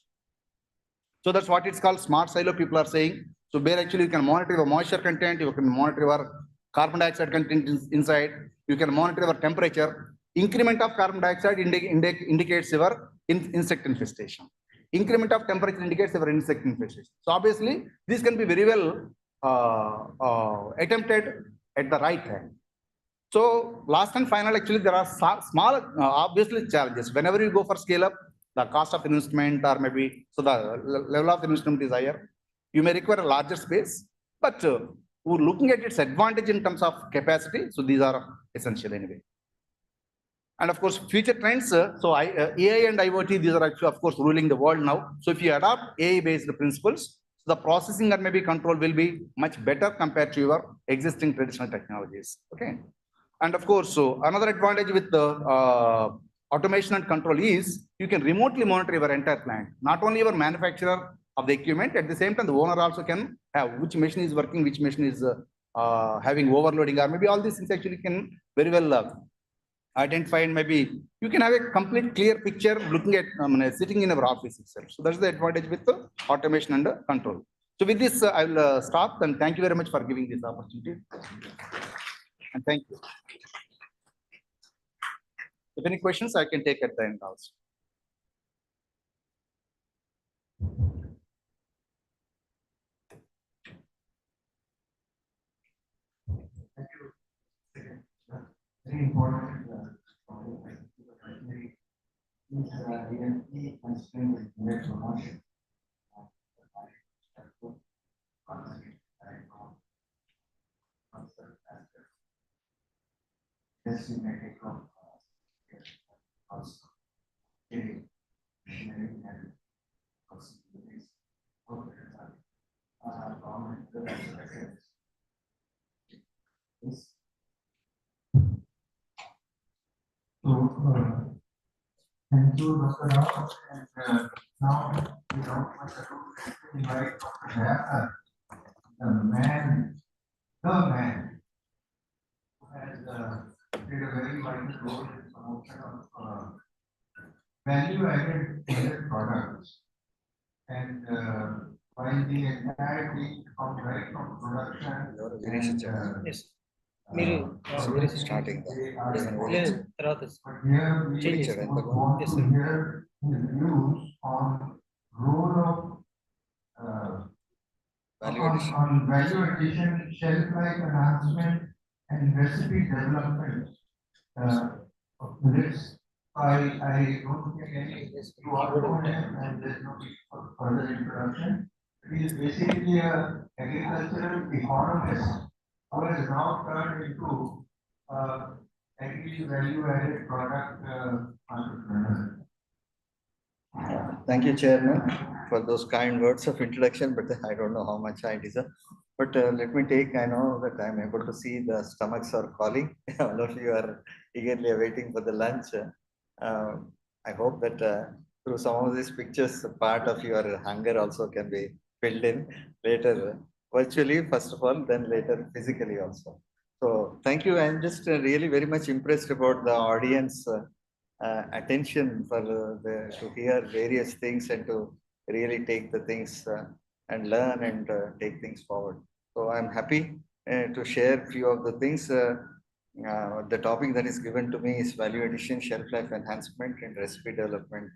So that's what it's called smart silo, people are saying. So where actually you can monitor your moisture content, you can monitor your carbon dioxide content inside, you can monitor your temperature. Increment of carbon dioxide indicates your insect infestation. Increment of temperature indicates your insect infestation. So obviously, this can be very well attempted at the right time. So last and final, actually, there are small, obviously challenges. Whenever you go for scale up, the cost of investment or maybe, so the level of investment is higher. You may require a larger space, but we're looking at its advantage in terms of capacity. So these are essential anyway. And of course, future trends. So AI and IoT, these are actually, of course, ruling the world now. So if you adopt AI-based principles, the processing or maybe control will be much better compared to your existing traditional technologies. Okay. And of course, so another advantage with the automation and control is you can remotely monitor your entire plant. Not only your manufacturer of the equipment, at the same time, the owner also can have which machine is working, which machine is having overloading, or maybe all these things actually can very well identify, and maybe you can have a complete clear picture looking at sitting in our office itself. So that's the advantage with the automation and control. So with this, I will stop and thank you very much for giving this opportunity. And thank you. If any questions, I can take at the end also. Thank you. Very important. Thank you, Dr. Rao. And now, without much ado, invite Dr. Jayakar, the man who has played a very vital role in promotion of value-added products. And while the entire team from right from production Yes. Starting but here we would want to hear his views on role of on value addition, shelf life enhancement, and recipe development of millets. I don't think any you all know him, and there's no need for further introduction. He is basically an agricultural economist who has now turned into value-added product entrepreneur. Thank you, Chairman, for those kind words of introduction, but I don't know how much I deserve. But let me take, I know that I'm able to see the stomachs are calling. All of you are eagerly awaiting for the lunch. I hope that through some of these pictures, part of your hunger also can be filled in later, virtually, first of all, then later physically also. So thank you. I'm just really very much impressed about the audience attention for to hear various things and to really take the things and learn and take things forward. So I'm happy to share few of the things. The topic that is given to me is value addition, shelf life enhancement, and recipe development,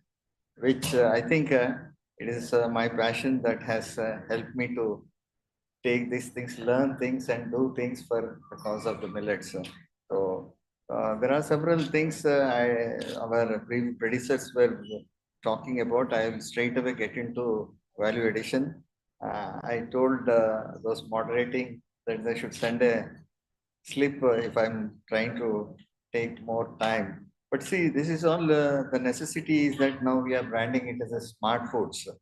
which I think it is my passion that has helped me to take these things, learn things, and do things for the cause of the millets. So there are several things our predecessors were talking about. I will straight away get into value addition. I told those moderating that they should send a slip if I'm trying to take more time. But see, this is all the necessity is that now we are branding it as a smart foods. So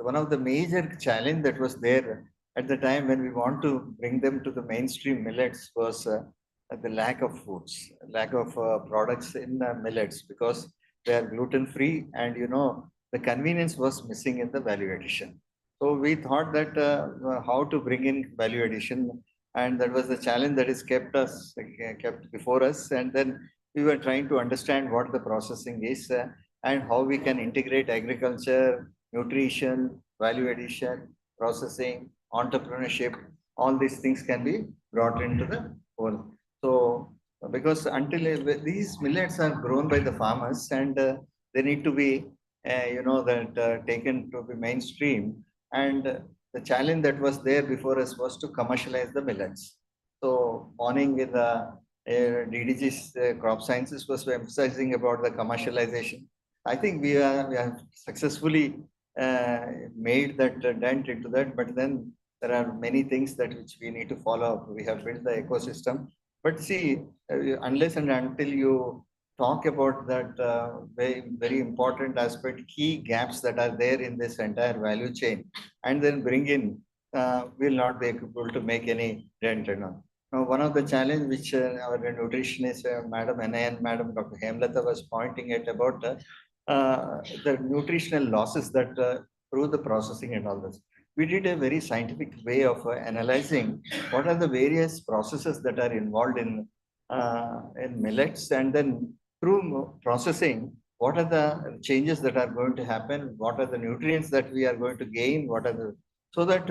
one of the major challenge that was there at the time when we want to bring them to the mainstream millets was the lack of foods, lack of products in millets, because they are gluten-free, and the convenience was missing in the value addition. So we thought that how to bring in value addition, and that was the challenge that is kept before us. And then we were trying to understand what the processing is and how we can integrate agriculture, nutrition, value addition, processing, entrepreneurship. All these things can be brought into the whole. So because until these millets are grown by the farmers, and they need to be taken to be mainstream, and the challenge that was there before us was to commercialize the millets. So morning in the DDG's crop sciences was emphasizing about the commercialization. I think we have successfully made that dent into that, but then there are many things that which we need to follow up. We have built the ecosystem, but see, unless and until you talk about that very important aspect, key gaps that are there in this entire value chain, and then bring in, will not be able to make any dent. Now, one of the challenge which our nutritionist, Madam NIN, Madam Dr. Hemlata was pointing at about the nutritional losses that through the processing and all this. We did a very scientific way of analyzing what are the various processes that are involved in millets, and then through processing, what are the changes that are going to happen, what are the nutrients that we are going to gain, what are the, so that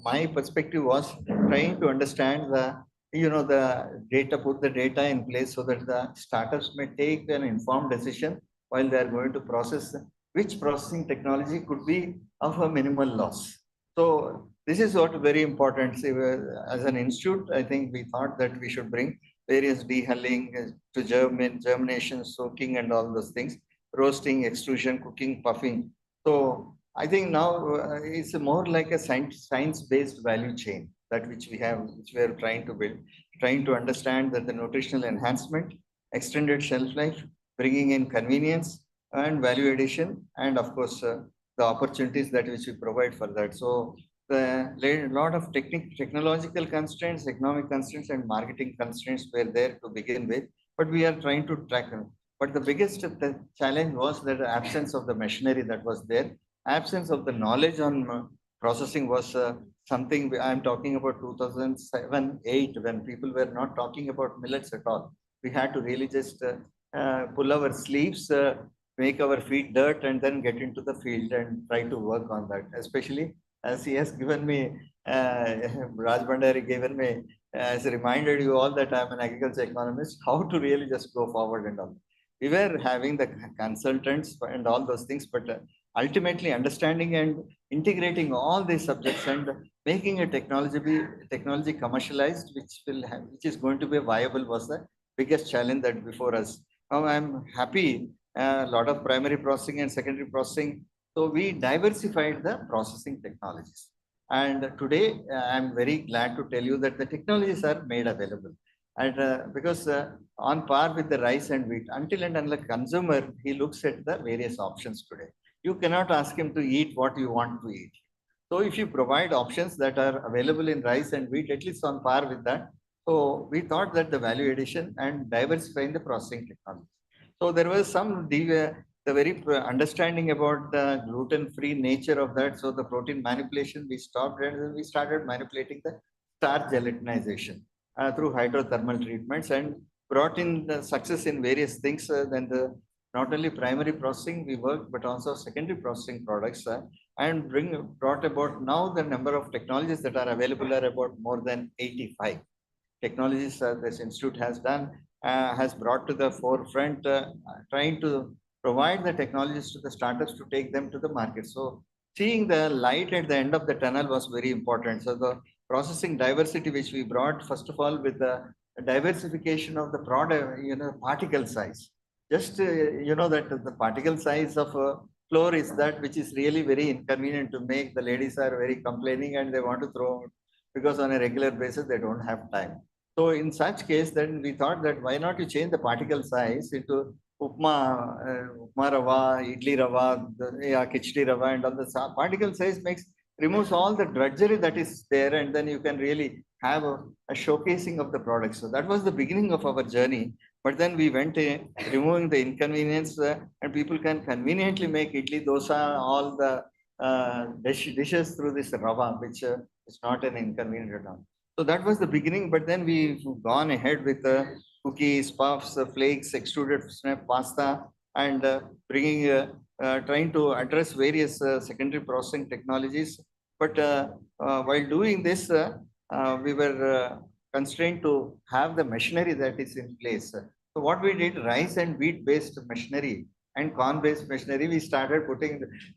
my perspective was trying to understand the the data, put the data in place so that the startups may take an informed decision while they are going to process which processing technology could be of a minimal loss. So this is what very important. See, as an institute, I think we thought that we should bring various dehulling to germination, soaking, and all those things, roasting, extrusion, cooking, puffing. So I think now it's more like a science-based value chain, that which we are trying to build, trying to understand that the nutritional enhancement, extended shelf life, bringing in convenience and value addition, and of course the opportunities that which we provide for that. So a lot of technological constraints, economic constraints, and marketing constraints were there to begin with, but we are trying to track them. But the biggest challenge was that the absence of the machinery that was there, absence of the knowledge on processing was something. I'm talking about 2007-8, when people were not talking about millets at all. We had to really just pull our sleeves, make our feet dirt, and then get into the field and try to work on that. Especially as he has given me, Raj Bhandari given me, as reminded you all that I'm an agriculture economist, how to really just go forward and all. We were having the consultants and all those things, but ultimately understanding and integrating all these subjects and making a technology commercialized, which is going to be viable, was the biggest challenge that before us. Now I'm happy, a lot of primary processing and secondary processing. So we diversified the processing technologies. And today I'm very glad to tell you that the technologies are made available. And because on par with the rice and wheat, until and unless consumer, he looks at the various options today. You cannot ask him to eat what you want to eat. So if you provide options that are available in rice and wheat, at least on par with that, so we thought that the value addition and diversifying the processing technology. So there was some the very understanding about the gluten-free nature of that. So the protein manipulation we stopped, and then we started manipulating the starch gelatinization through hydrothermal treatments, and brought in the success in various things. Then the not only primary processing we worked, but also secondary processing products, and brought about now the number of technologies that are available are about more than 85 technologies this institute has done, has brought to the forefront, trying to provide the technologies to the startups to take them to the market. So seeing the light at the end of the tunnel was very important. So the processing diversity which we brought, first of all, with the diversification of the product, particle size. Just that the particle size of flour is that which is really very inconvenient to make. The ladies are very complaining and they want to throw, because on a regular basis they don't have time. So in such case, then we thought that why not you change the particle size into upma rava, idli rava, khichdi rava, and all the particle size removes all the drudgery that is there, and then you can really have a showcasing of the product. So that was the beginning of our journey. But then we went removing the inconvenience and people can conveniently make idli, dosa, all the dishes through this rava, which is not an inconvenient at all. So that was the beginning, but then we've gone ahead with cookies, puffs, flakes, extruded snap pasta, and trying to address various secondary processing technologies. But while doing this, we were constrained to have the machinery that is in place. So what we did, rice and wheat based machinery and corn based machinery, we started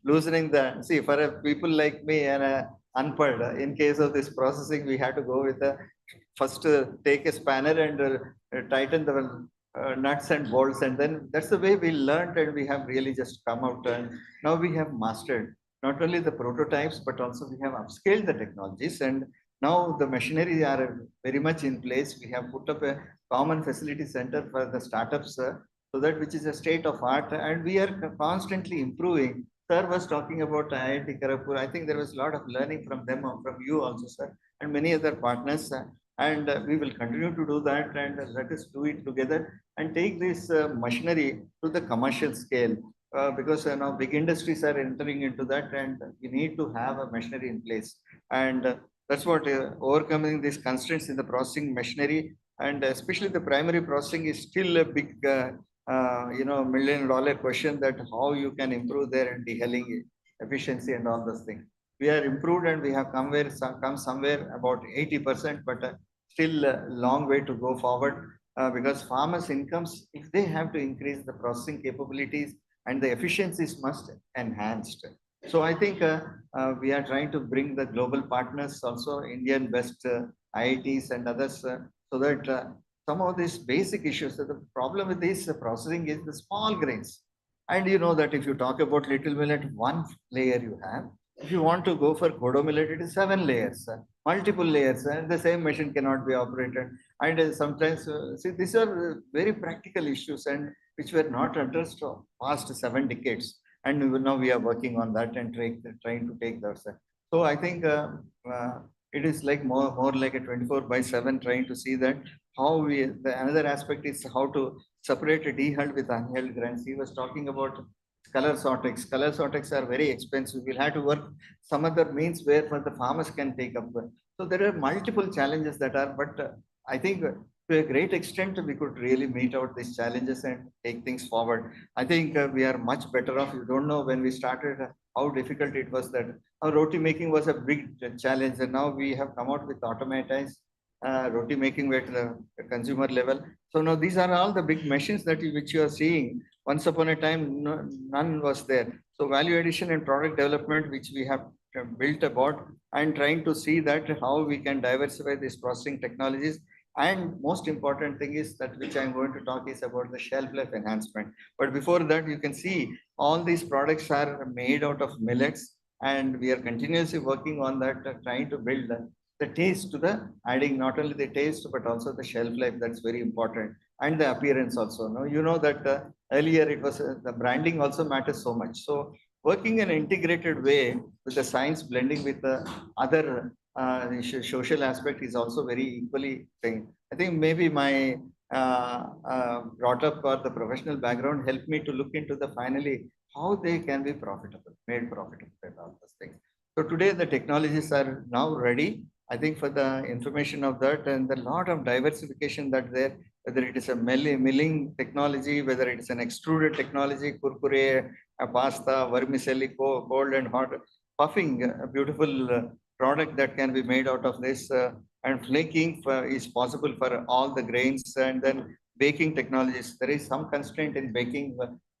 loosening see, for people like me and unpad, in case of this processing, we had to go with first take a spanner and tighten the nuts and bolts, and then that's the way we learned, and we have really just come out, and now we have mastered not only the prototypes but also we have upscaled the technologies, and now the machinery are very much in place. We have put up a common facility center for the startups, so that which is a state of art, and we are constantly improving. Sir was talking about IIT Kharagpur. I think there was a lot of learning from them, from you also, sir, and many other partners. And we will continue to do that, and let us do it together and take this machinery to the commercial scale, because now big industries are entering into that, and we need to have a machinery in place. And that's what overcoming these constraints in the processing machinery, and especially the primary processing is still a big $1 million question, that how you can improve their dehulling efficiency and all those things. We are improved and we have come somewhere about 80%, but still a long way to go forward, because farmers' incomes, if they have to increase, the processing capabilities and the efficiencies must enhanced. So I think we are trying to bring the global partners, also Indian best IITs and others, so that some of these basic issues. So the problem with this processing is the small grains. And you know that if you talk about little millet, one layer you have. If you want to go for kodo millet, it is 7 layers, multiple layers, and the same machine cannot be operated. And sometimes, see, these are very practical issues, and which were not addressed for past 7 decades. And now we are working on that and trying to take those. So I think it is like more like a 24/7, trying to see that how another aspect is how to separate a dehulled with unhulled grains. He was talking about color sortex. Color sortex are very expensive. We'll have to work some other means where the farmers can take up. So there are multiple challenges that are, but I think to a great extent, we could really meet out these challenges and take things forward. I think we are much better off. You don't know when we started how difficult it was, that our roti making was a big challenge, and now we have come out with automatized roti making at the consumer level. So now these are all the big machines which you are seeing. Once upon a time, none was there. So value addition and product development, which we have built about, and trying to see that how we can diversify these processing technologies. And most important thing is that which I'm going to talk is about the shelf life enhancement. But before that, you can see all these products are made out of millets, and we are continuously working on that, trying to build the taste to the adding not only the taste but also the shelf life. That's very important, and the appearance also. No, you know that earlier it was the branding also matters so much. So working in an integrated way with the science blending with the other social aspect is also very equally thing. I think maybe my brought up or the professional background helped me to look into the finally how they can be profitable, made profitable and all those things. So today the technologies are now ready, I think, for the information of that, and a lot of diversification that there, whether it is a milling technology, whether it is an extruded technology, kurkure, pasta, vermicelli, cold and hot, puffing, a beautiful product that can be made out of this, and flaking is possible for all the grains, and then baking technologies. There is some constraint in baking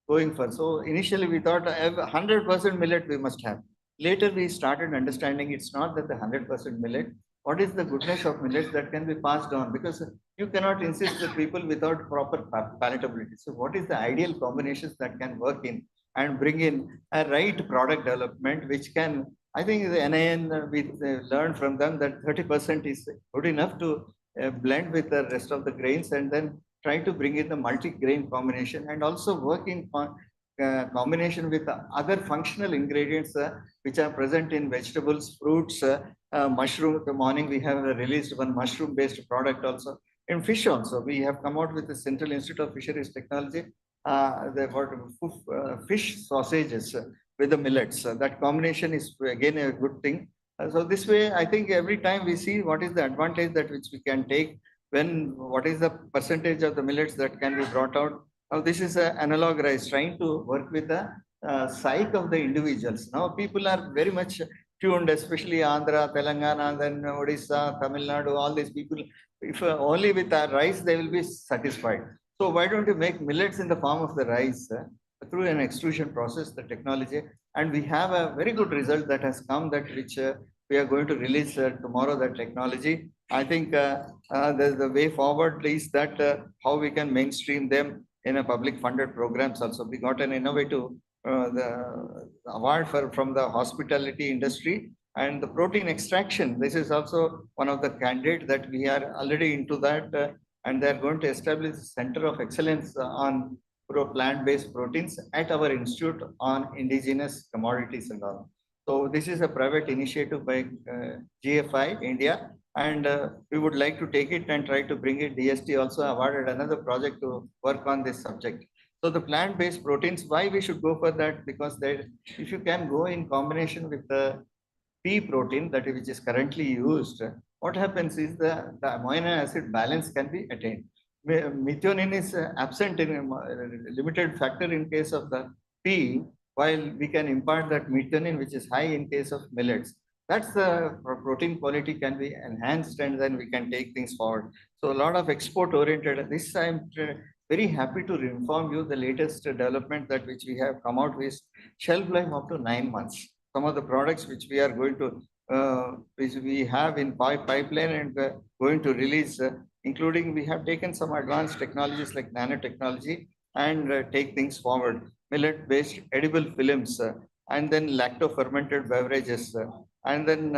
going for. So initially we thought 100% millet we must have. Later we started understanding it's not that the 100% millet. What is the goodness of millets that can be passed on? Because you cannot insist the people without proper palatability. So what is the ideal combinations that can work in and bring in a right product development, which can, I think the NIN, we learned from them that 30% is good enough to blend with the rest of the grains, and then try to bring in the multi-grain combination, and also working on combination with other functional ingredients which are present in vegetables, fruits, mushroom. The morning we have released one mushroom-based product also. In fish also, we have come out with the Central Institute of Fisheries Technology. They got fish sausages with the millets. That combination is again a good thing. So this way, I think every time we see what is the advantage that which we can take when what is the percentage of the millets that can be brought out. Now this is an analog rice, trying to work with the psyche of the individuals. Now people are very much tuned, especially Andhra, Telangana, then Odisha, Tamil Nadu, all these people. If only with our rice, they will be satisfied. So why don't you make millets in the form of the rice through an extrusion process, the technology, and we have a very good result that has come, that which we are going to release tomorrow, that technology. I think the way forward is that how we can mainstream them in a public funded programs also. We got an innovative the award from the hospitality industry and the protein extraction. This is also one of the candidates that we are already into that, and they are going to establish a center of excellence on plant-based proteins at our institute on indigenous commodities and all. So this is a private initiative by GFI India, and we would like to take it and try to bring it. DST also awarded another project to work on this subject. So the plant-based proteins, why we should go for that? Because if you can go in combination with the pea protein that which is currently used, what happens is the amino acid balance can be attained. Methionine is absent in a limited factor in case of the pea, while we can impart that methionine which is high in case of millets. That's the protein quality can be enhanced, and then we can take things forward. So a lot of export oriented. This I'm very happy to inform you the latest development that which we have come out with shelf life up to 9 months. Some of the products which we are going to which we have in pipeline and going to release, including we have taken some advanced technologies like nanotechnology and take things forward. Millet based edible films and then lacto fermented beverages and then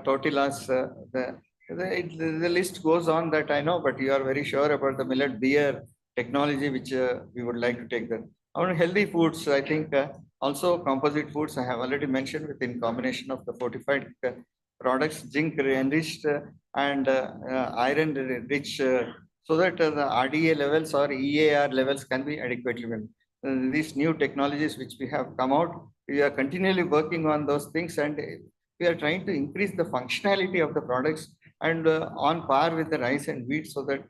tortillas. The list goes on that I know, but you are very sure about the millet beer technology which we would like to take them. On healthy foods, I think also composite foods I have already mentioned within combination of the fortified products, zinc enriched and iron rich, so that the RDA levels or EAR levels can be adequately met. These new technologies which we have come out, we are continually working on those things, and we are trying to increase the functionality of the products and on par with the rice and wheat, so that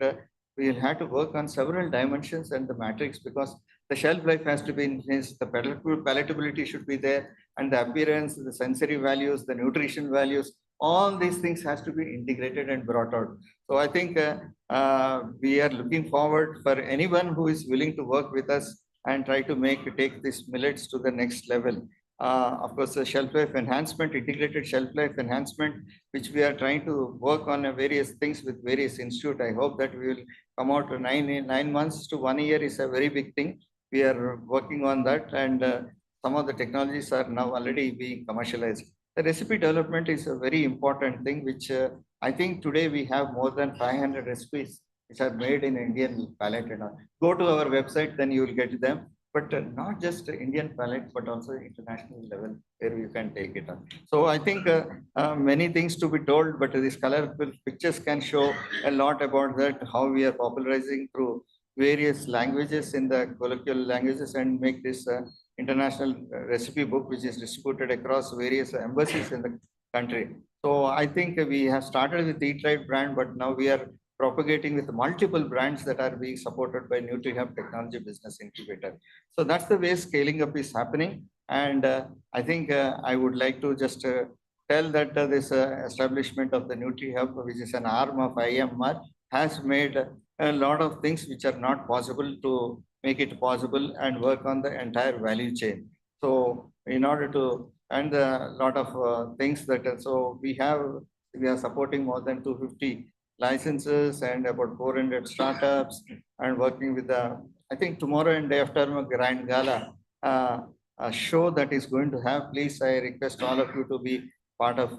we will have to work on several dimensions and the matrix, because the shelf life has to be enhanced, the palatability should be there, and the appearance, the sensory values, the nutrition values, all these things has to be integrated and brought out. So I think we are looking forward for anyone who is willing to work with us and try to take these millets to the next level. Of course, the shelf life enhancement, integrated shelf life enhancement, which we are trying to work on various things with various institutes. I hope that we will come out to 9 months to 1 year is a very big thing. We are working on that, and some of the technologies are now already being commercialized. The recipe development is a very important thing, which I think today we have more than 500 recipes which are made in Indian palate and all. Go to our website, then you will get them. But not just Indian palate, but also international level where you can take it on. So I think many things to be told, but these colorful pictures can show a lot about that, how we are popularizing through various languages in the colloquial languages and make this international recipe book, which is distributed across various embassies in the country. So I think we have started with the Eat Right brand, but now we are propagating with multiple brands that are being supported by NutriHub Technology Business Incubator. So that's the way scaling up is happening. And I think I would like to just tell that this establishment of the NutriHub, which is an arm of IMR, has made a lot of things which are not possible to make it possible and work on the entire value chain. So in order to, and a lot of things that, so we are supporting more than 250 licenses and about 400 startups, and working with the, I think tomorrow and day after a grand gala, a show that is going to have, please, I request all of you to be part of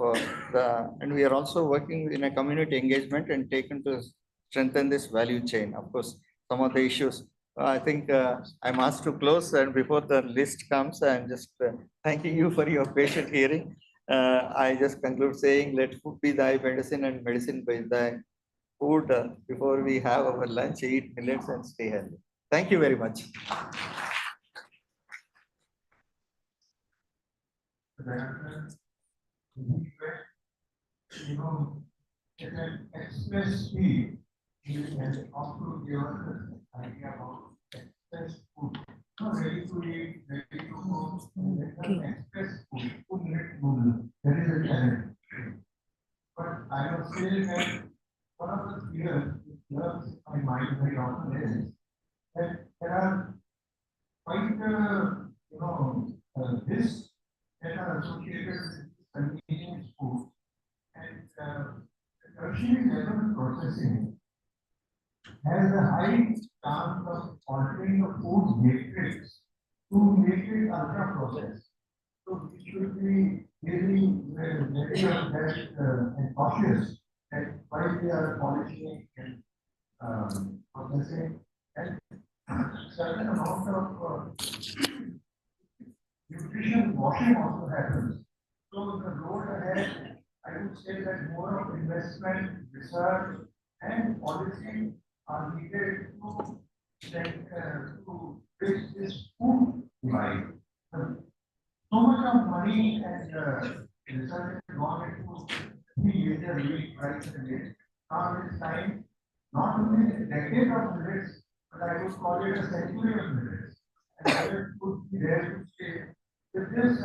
and we are also working in a community engagement and taken to strengthen this value chain. Of course, some of the issues, I think I'm asked to close, and before the list comes, I'm just thanking you for your patient hearing. I just conclude saying, let food be thy medicine and medicine be thy food before we have our lunch, eat millets and stay healthy. Thank you very much. You know, at an express speed, you can also give us an idea about express food. Not ready to eat, ready to cook, express food, 2-minute noodle. That is a challenge. But I would say that one of the fears which develops in my mind very often is that there are quite, risks that are associated with convenience food. And tertiary level processing has a high chance of altering the food matrix to make it ultra processed. So we should be really very and cautious that while we are polishing and processing, and certain amount of nutrition washing also happens. So the road ahead, I would say that more of investment, research, and policy are needed to bridge this food divide. So much of money and research has gone into the major wheat price and now it's time not only a decade of millets, but I would call it a century of millets. And millets would be there to stay. With this, I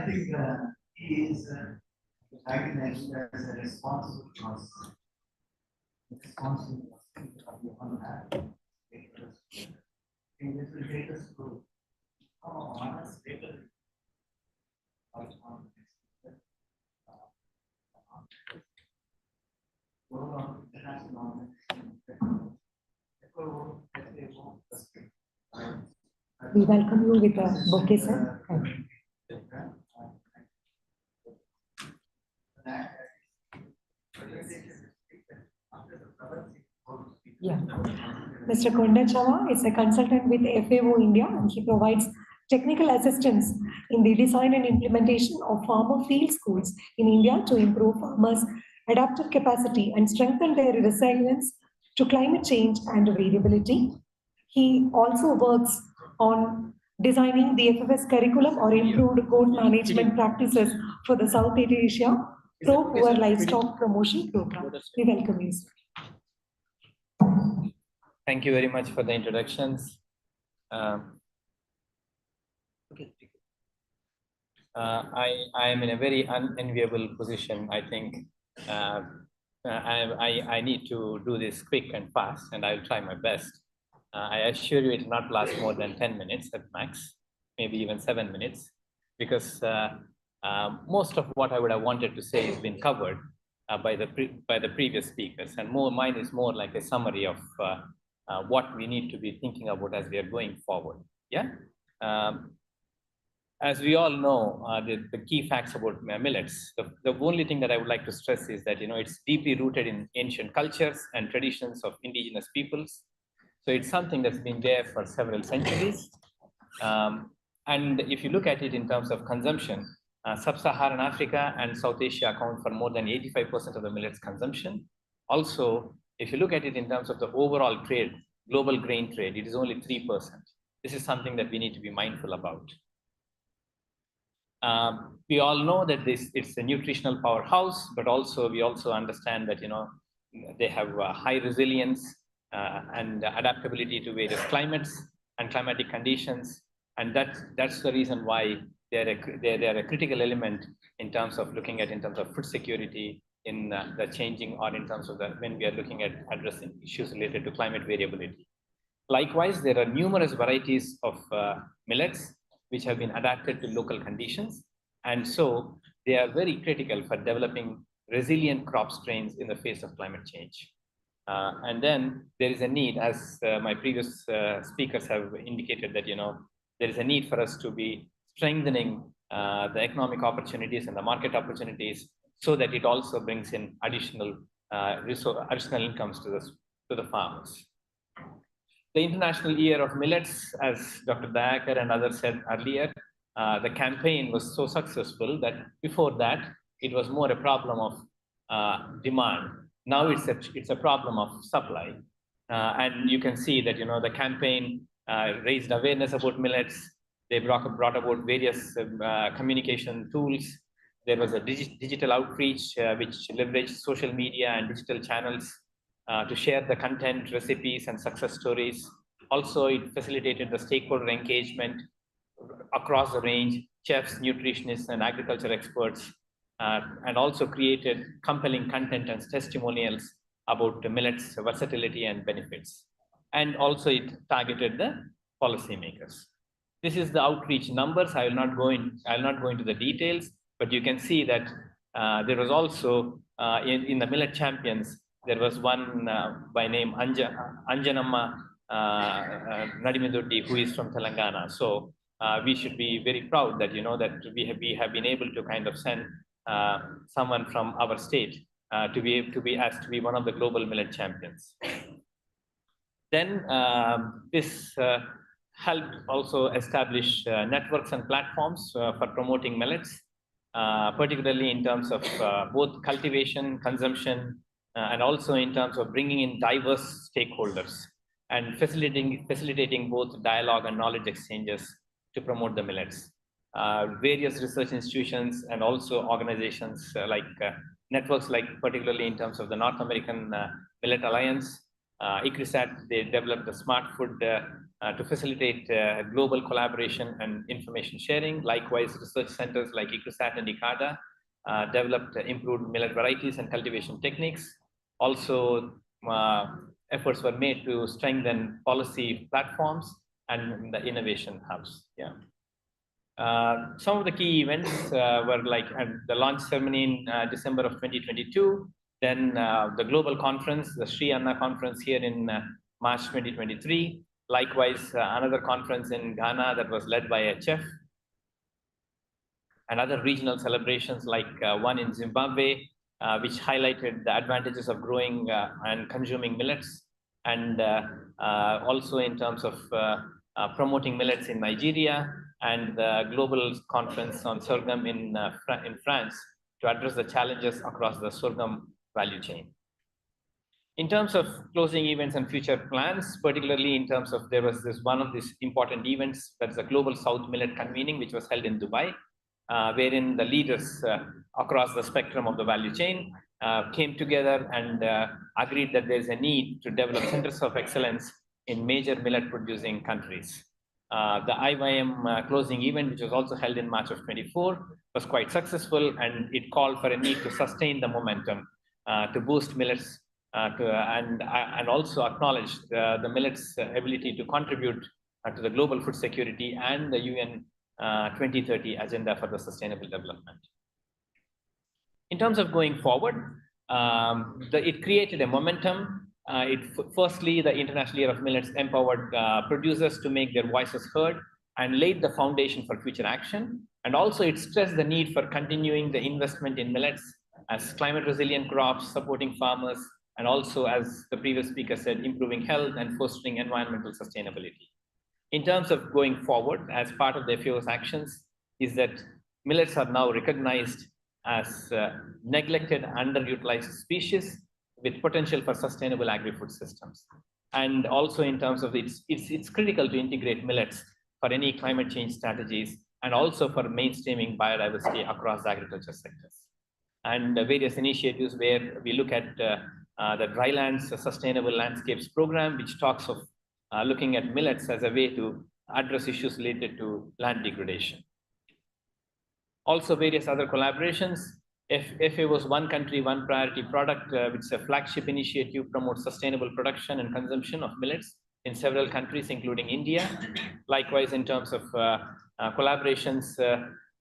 think he is recognized as a responsible person. Responsible person that we want to have. And this will take us to honest later. We welcome you with a bouquet, sir. Yeah. Mr. Konda Chava is a consultant with FAO India, and he provides technical assistance in the design and implementation of farmer field schools in India to improve farmers' adaptive capacity and strengthen their resilience to climate change and variability. He also works on designing the FFS curriculum or improved code management practices for the South Asia Pro-Poor Livestock Promotion Program. We welcome you, sir. Thank you very much for the introductions. I am in a very unenviable position. I think I need to do this quick and fast, and I'll try my best. I assure you it will not last more than 10 minutes at max, maybe even 7 minutes, because most of what I would have wanted to say has been covered by the previous speakers, and mine is more like a summary of what we need to be thinking about as we are going forward. Yeah. As we all know, the key facts about millets, the only thing that I would like to stress is that, it's deeply rooted in ancient cultures and traditions of indigenous peoples. So it's something that's been there for several centuries. And if you look at it in terms of consumption, Sub-Saharan Africa and South Asia account for more than 85% of the millets consumption. Also, if you look at it in terms of the overall trade, global grain trade, it is only 3%. This is something that we need to be mindful about. We all know that it's a nutritional powerhouse, but we also understand that they have high resilience and adaptability to various climates and climatic conditions, and that's the reason why they're a critical element in terms of food security in the changing, or in terms of when we are looking at addressing issues related to climate variability. Likewise, there are numerous varieties of millets which have been adapted to local conditions. And so they are very critical for developing resilient crop strains in the face of climate change. And then there is a need, as my previous speakers have indicated, that there is a need for us to be strengthening the economic opportunities and the market opportunities, so that it also brings in additional incomes to the farmers. The International Year of Millets, as Dr. Dayakar and others said earlier, the campaign was so successful that before that, it was more a problem of demand. Now it's a problem of supply. And you can see that, the campaign raised awareness about millets. They brought about various communication tools. There was a digital outreach which leveraged social media and digital channels to share the content, recipes, and success stories. Also, it facilitated the stakeholder engagement across the range, chefs, nutritionists, and agriculture experts, and also created compelling content and testimonials about the millet's versatility and benefits. And also it targeted the policymakers. This is the outreach numbers. I will not go into the details, but you can see that there was also in the Millet Champions, there was one by name Anjanamma Nadimidoddi, who is from Telangana. So we should be very proud that that we have been able to kind of send someone from our state to be asked to be one of the global millet champions. Then this helped also establish networks and platforms for promoting millets, particularly in terms of both cultivation, consumption, and also in terms of bringing in diverse stakeholders and facilitating both dialogue and knowledge exchanges to promote the millets. Various research institutions and also organizations like networks, like particularly in terms of the North American Millet Alliance, ICRISAT, they developed the Smart Food to facilitate global collaboration and information sharing. Likewise, research centers like ICRISAT and ICADA developed improved millet varieties and cultivation techniques. Also, efforts were made to strengthen policy platforms and the innovation hubs. Yeah. Some of the key events were like the launch ceremony in December of 2022, then the global conference, the Sri Anna conference here in March 2023. Likewise, another conference in Ghana that was led by a chef, and other regional celebrations like one in Zimbabwe, which highlighted the advantages of growing and consuming millets, and also in terms of promoting millets in Nigeria, and the global conference on sorghum in France to address the challenges across the sorghum value chain. In terms of closing events and future plans, particularly in terms of, there was one of these important events, that's the Global South Millet Convening, which was held in Dubai, wherein the leaders across the spectrum of the value chain came together and agreed that there's a need to develop centers of excellence in major millet producing countries. The IYM closing event, which was also held in March of 24, was quite successful, and it called for a need to sustain the momentum to boost millets and also acknowledge the millets' ability to contribute to the global food security and the UN 2030 agenda for the sustainable development. In terms of going forward, it created a momentum. Firstly, the International Year of Millets empowered producers to make their voices heard and laid the foundation for future action. And also it stressed the need for continuing the investment in millets as climate resilient crops, supporting farmers, and also, as the previous speaker said, improving health and fostering environmental sustainability. In terms of going forward, as part of the FAO's actions, is that millets are now recognized as neglected, underutilized species with potential for sustainable agri-food systems. And also in terms of it's critical to integrate millets for any climate change strategies, and also for mainstreaming biodiversity across the agriculture sectors. And various initiatives where we look at the Drylands Sustainable Landscapes Program, which talks of looking at millets as a way to address issues related to land degradation. Also various other collaborations. FAO's One Country, One Priority product, which is a flagship initiative, promotes sustainable production and consumption of millets in several countries, including India. Likewise, in terms of collaborations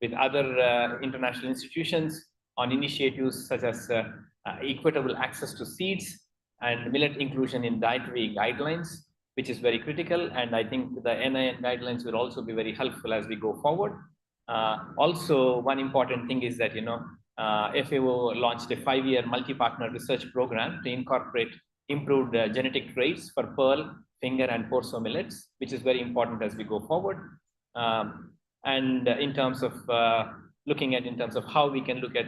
with other international institutions on initiatives such as equitable access to seeds and millet inclusion in dietary guidelines, which is very critical. And I think the NIN guidelines will also be very helpful as we go forward. Also, one important thing is that, FAO launched a 5-year multi-partner research program to incorporate improved genetic traits for pearl, finger, and Porso millets, which is very important as we go forward. and in terms of looking at in terms of how we can look at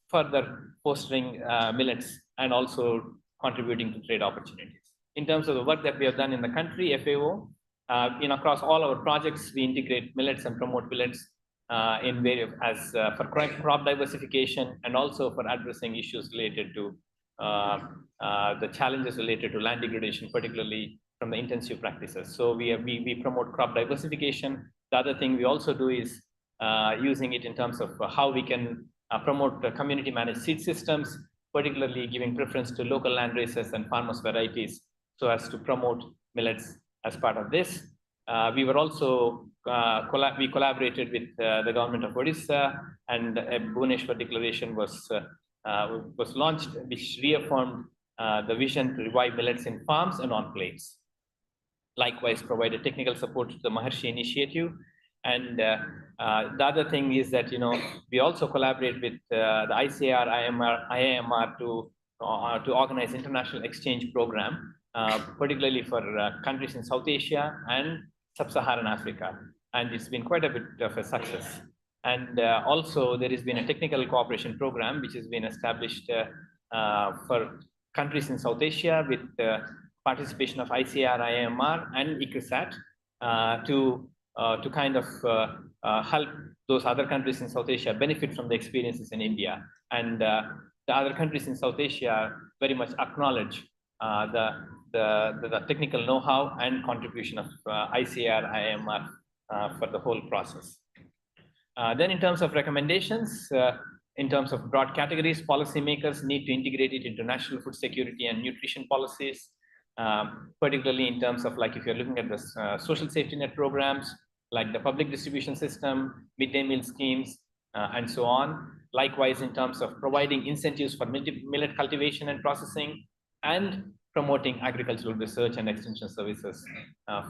further fostering millets and also contributing to trade opportunities. In terms of the work that we have done in the country, FAO, across all our projects, we integrate millets and promote millets in various for crop diversification and also for addressing issues related to the challenges related to land degradation, particularly from the intensive practices. So we promote crop diversification. The other thing we also do is using it in terms of how we can promote community managed seed systems, particularly giving preference to local land races and farmers varieties so as to promote millets as part of this. We were also, we collaborated with the government of Odisha, and a Bhubaneswar declaration was launched, which reaffirmed the vision to revive millets in farms and on plates. Likewise, provided technical support to the Maharshi initiative. And the other thing is that, we also collaborate with the ICAR, IIMR to organize international exchange program, particularly for countries in South Asia and Sub-Saharan Africa. And it's been quite a bit of a success. And also there has been a technical cooperation program, which has been established for countries in South Asia with participation of ICAR, IIMR and ICRISAT to kind of help those other countries in South Asia benefit from the experiences in India. And the other countries in South Asia very much acknowledge the technical know-how and contribution of ICAR, IIMR for the whole process. Then in terms of recommendations, in terms of broad categories, policymakers need to integrate it into national food security and nutrition policies, particularly in terms of, like, if you're looking at the social safety net programs, like the public distribution system, midday meal schemes, and so on. Likewise, in terms of providing incentives for millet cultivation and processing, and promoting agricultural research and extension services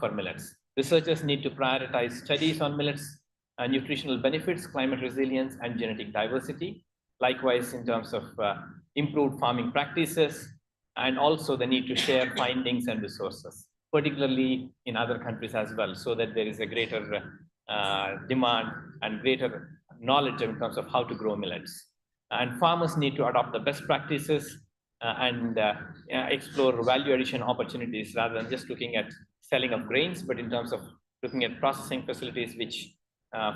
for millets. Researchers need to prioritize studies on millets, nutritional benefits, climate resilience, and genetic diversity. Likewise, in terms of improved farming practices, and also the need to share findings and resources, particularly in other countries as well, so that there is a greater demand and greater knowledge in terms of how to grow millets. And farmers need to adopt the best practices and explore value addition opportunities rather than just looking at selling of grains, but in terms of looking at processing facilities, which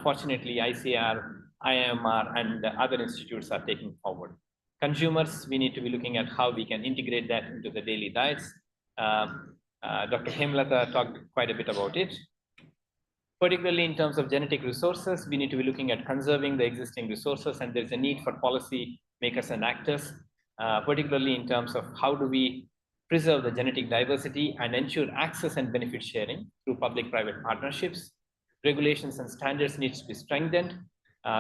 fortunately ICAR, IIMR, and other institutes are taking forward. Consumers, we need to be looking at how we can integrate that into the daily diets. Dr. Hemlata talked quite a bit about it. Particularly in terms of genetic resources, we need to be looking at conserving the existing resources, and there's a need for policy makers and actors, particularly in terms of how do we preserve the genetic diversity and ensure access and benefit sharing through public-private partnerships. Regulations and standards need to be strengthened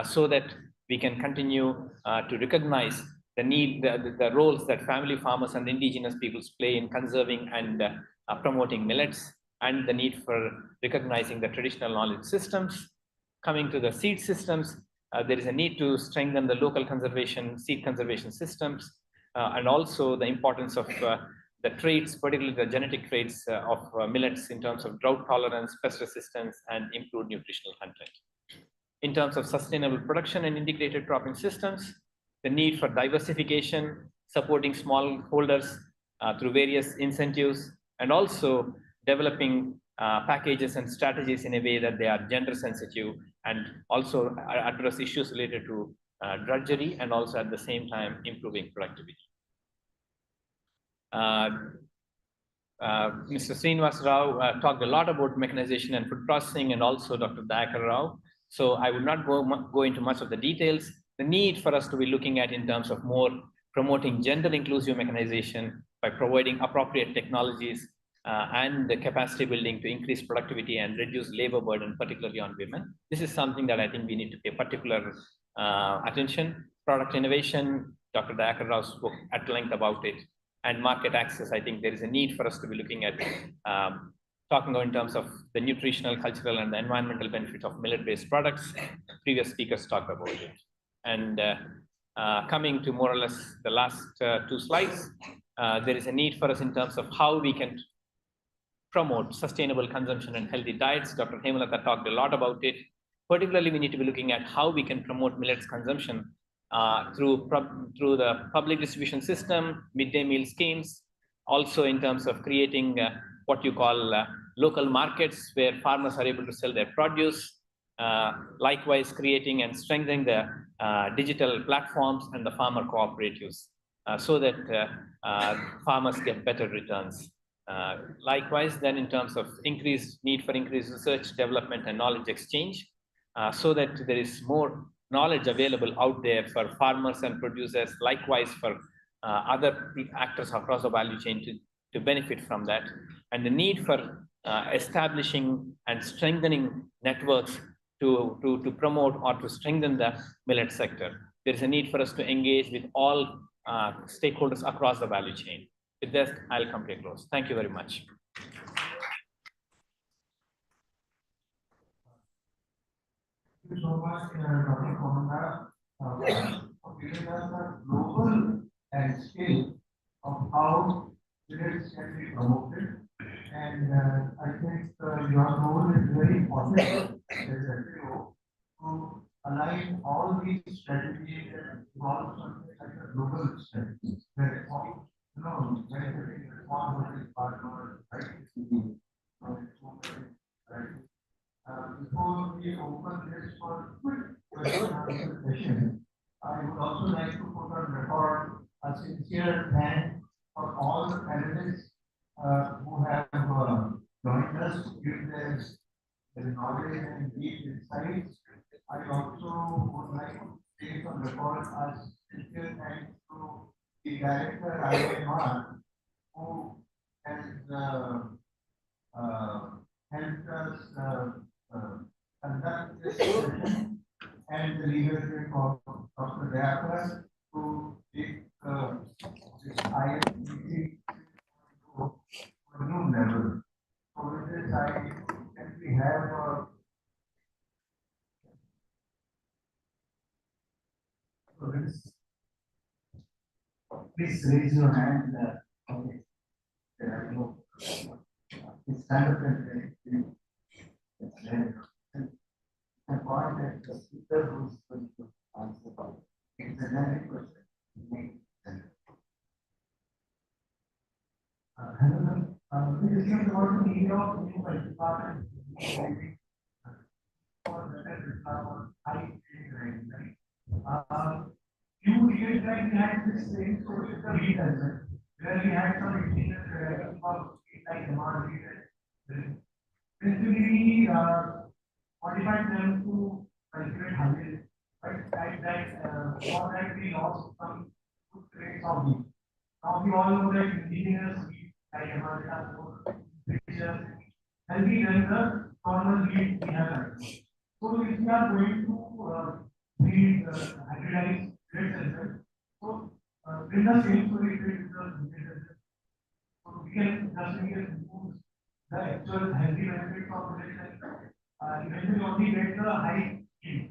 so that we can continue to recognize the need, the roles that family farmers and indigenous peoples play in conserving and promoting millets, and the need for recognizing the traditional knowledge systems. Coming to the seed systems, there is a need to strengthen the local conservation, seed conservation systems, and also the importance of the traits, particularly the genetic traits of millets in terms of drought tolerance, pest resistance, and improved nutritional content. In terms of sustainable production and integrated cropping systems, the need for diversification, supporting smallholders through various incentives, and also developing packages and strategies in a way that they are gender sensitive and also address issues related to drudgery, and also at the same time improving productivity. Mr. Srinivas Rao talked a lot about mechanization and food processing, and also Dr. Dayakar Rao. So I would not go into much of the details. The need for us to be looking at in terms of more promoting gender inclusive mechanization by providing appropriate technologies and the capacity building to increase productivity and reduce labor burden, particularly on women. This is something that I think we need to pay particular attention. Product innovation, Dr. Dayakar Rao spoke at length about it. And market access, I think there is a need for us to be looking at talking about in terms of the nutritional, cultural, and the environmental benefits of millet-based products. Previous speakers talked about it. And coming to more or less the last two slides, there is a need for us in terms of how we can promote sustainable consumption and healthy diets. Dr. Hemlata talked a lot about it. particularly we need to be looking at how we can promote millets consumption through the public distribution system, midday meal schemes, also in terms of creating what you call local markets where farmers are able to sell their produce, likewise creating and strengthening the digital platforms and the farmer cooperatives so that farmers get better returns. Likewise, then in terms of increased need for increased research, development, and knowledge exchange, so that there is more knowledge available out there for farmers and producers, likewise for other actors across the value chain to benefit from that. And the need for establishing and strengthening networks to promote or to strengthen the millet sector. There is a need for us to engage with all stakeholders across the value chain. With that, I'll come to a close. Thank you very much. Thank you so much, Dr. Komanda, for giving us a global scale of how millets can be promoted. And I think your role is very important as FAO to align all these strategies and evolve something like a global strategy. Where all, benefiting the small holding partners, right? Before we open this for quick question and answer session, I would also like to put on record a sincere thanks for all the panelists who have joined us to give their knowledge and deep insights. I also would like to take on record a sincere thanks to the director INR who has helped us conduct this session, and the leadership of Dr. Dayapar to take this INCC to a new level. So with this, I simply have please raise your hand. Okay. There I go. It's kind of the point that the speaker who is going to answer about. It's a generic question. Hello, we discussed about the need of new department for better high right? Few years back, we had this same social reason where we had some engineers of like demand reason. Basically, modified them to calculate hundred, but for that we lost some good traits of these. Now we all know that engineers like pictures healthy than the normal lead we have. So if we are going to breed hybridized traits as well, so in the same story with the so we can just use the actual healthy benefits of relation. Eventually only get the high yield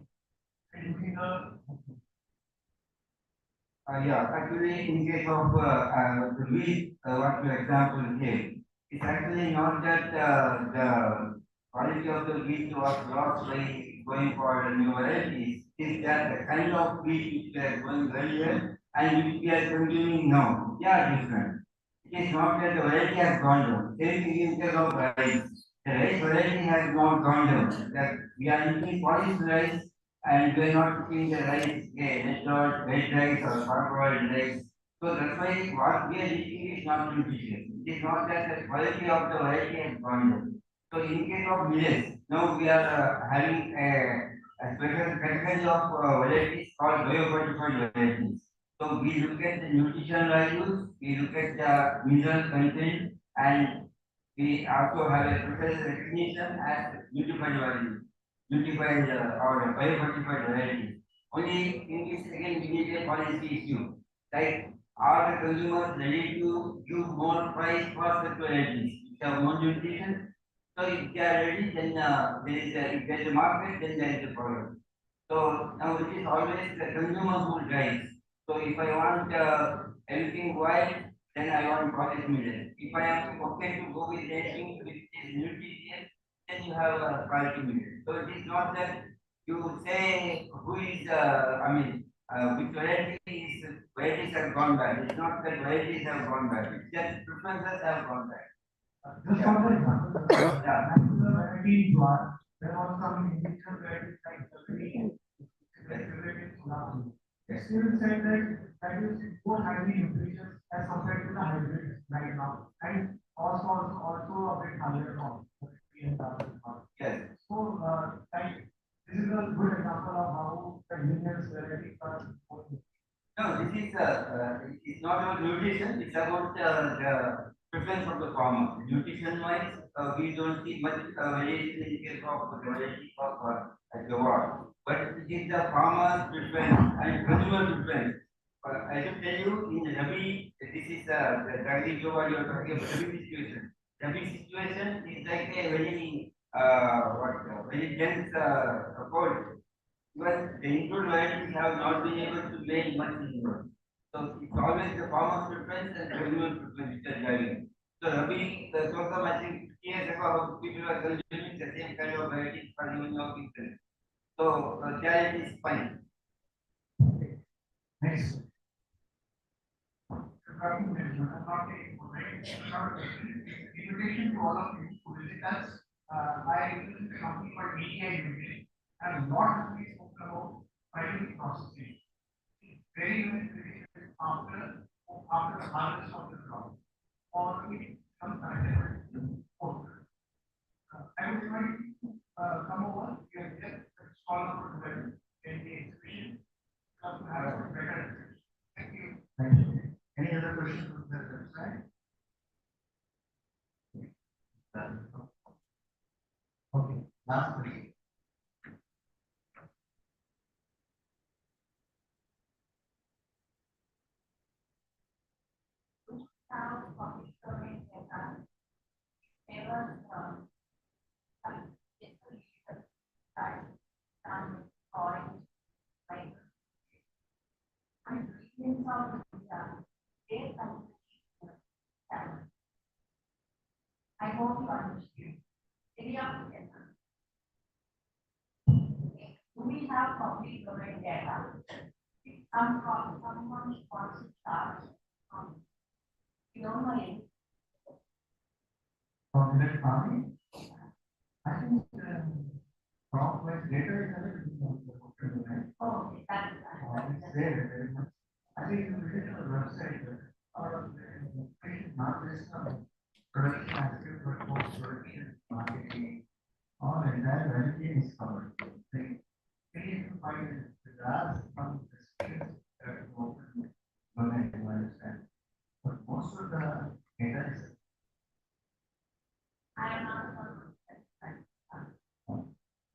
using the yeah, actually, in case of the wheat, what your example gave, it's actually not that the quality of the wheat was lost by going for new varieties. It's that the kind of wheat which we are going very well and which we are consuming now, they are different. It is not that the variety has gone down. Same thing in case of rice. The rice variety has not gone down. That we are eating polished rice and we are not eating the rice, not red rice or parboiled rice. So that's why what we are eating is not nutritious. It is not that the quality of the variety has gone down. So in case of millets, now we are having a special category of varieties called biofortified varieties. So we look at the nutritional values, we look at the mineral content, and we also have a special recognition as beautified values, beautified or biofortified varieties. Only in this again we need a policy issue. Like, are the consumers ready to give more price for such varieties? If they have more nutrition, so if they are ready, then if there is a market, then there is a problem. So now it is always the consumer who drives. So if I want anything wild, then I want polished millet. If I am okay to go with anything which is nutritious, then you have a quality millet. So it is not that you say who is, which varieties have gone bad. It's not that varieties have gone bad, it's just preferences have gone bad. Just for the example, the variety one, there was some individual varieties like the Still said that is more highly nutritious as compared to the hybrid right now, and also a bit higher now. Yes. So, like, this is a good example of how the unions varieties are. No, this is it's not about nutrition, it's about the preference of the farmer. Nutrition wise, we don't see much variation in the case of the variety of Jawar. But it is the farmer's preference and consumer preference. I should tell you, in Rabi, this is the Dagri Jawar you are talking about Rabi situation. Rabi situation is like a very very dense cold. But the input varieties have not been able to make much input. So it's always the farmer's preference and consumer preference which are driving. So Rabi, the source of I think 50 years ago, people were consuming the same kind of varieties for even of interest. So there it is fine. Next. Invitation to all of you to visit us. I visit a company called EDI and not only spoken about primary processing. Very critical after the harvest of the crop, or it comes connected to order. I would invite you to come over. We are here at Scholar for in the exhibition. Come to have a better. Thank you. Thank you. Any other questions on the website? Okay, last question. I hope you understand. We have complete domain data. Someone wants to start. You don't know it. From Millet farming, I think crop wise data is available. Oh, that's it's there very much. I think you visit our website or not just production aspect, but post production, marketing, all entire value chain is covered. You can find there are some restrictions that open domain to understand, but most of the data is.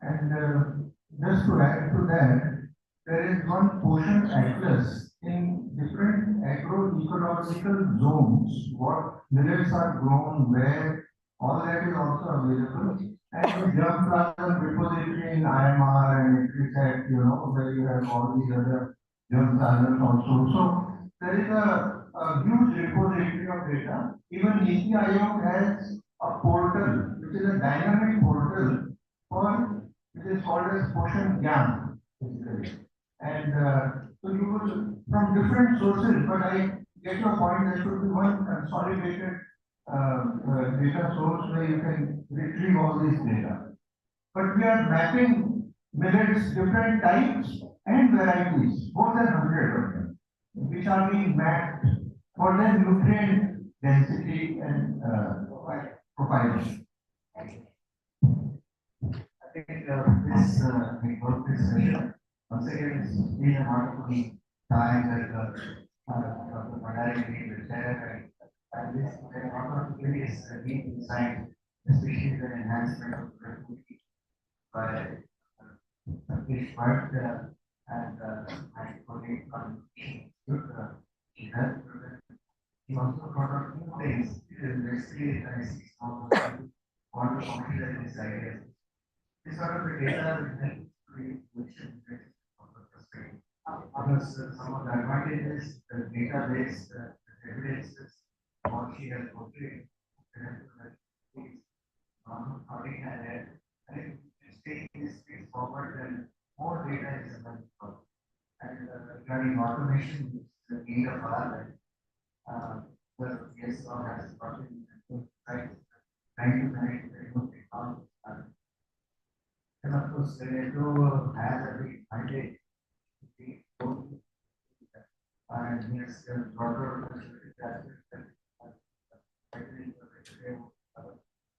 And just to add to that, there is one portion atlas in different agroecological zones, what millets are grown, where all that is also available. And the germplasm repository in IMR and INCC, where you have all these other germplasms also. So there is a huge repository of data. Even NITI Aayog has a portal, which is a dynamic portal for which is called as Poshan Gyan, basically. And so you will, from different sources, but I get your point, there should be one consolidated data source where you can retrieve all this data. But we are mapping millets, different types and varieties, more than 100 of them, which are being mapped for their nutrient density and profiles. I think this session, once again, it's been a wonderful time that Dr. Mandari will share, and this there are a lot of various deep insight, especially the enhancement of productivity by this work and my colleague on he also brought up new things. Basically, I see some want to complete this idea. This sort of the data will help create vision of the perspective. Because some of the advantages, the database, the evidences, what she has portrayed, I think taking this thing forward and information which is the need of our life. The PSO has gotten trying to connect the technology. And of course, the network has a big mandate. And yes, the broader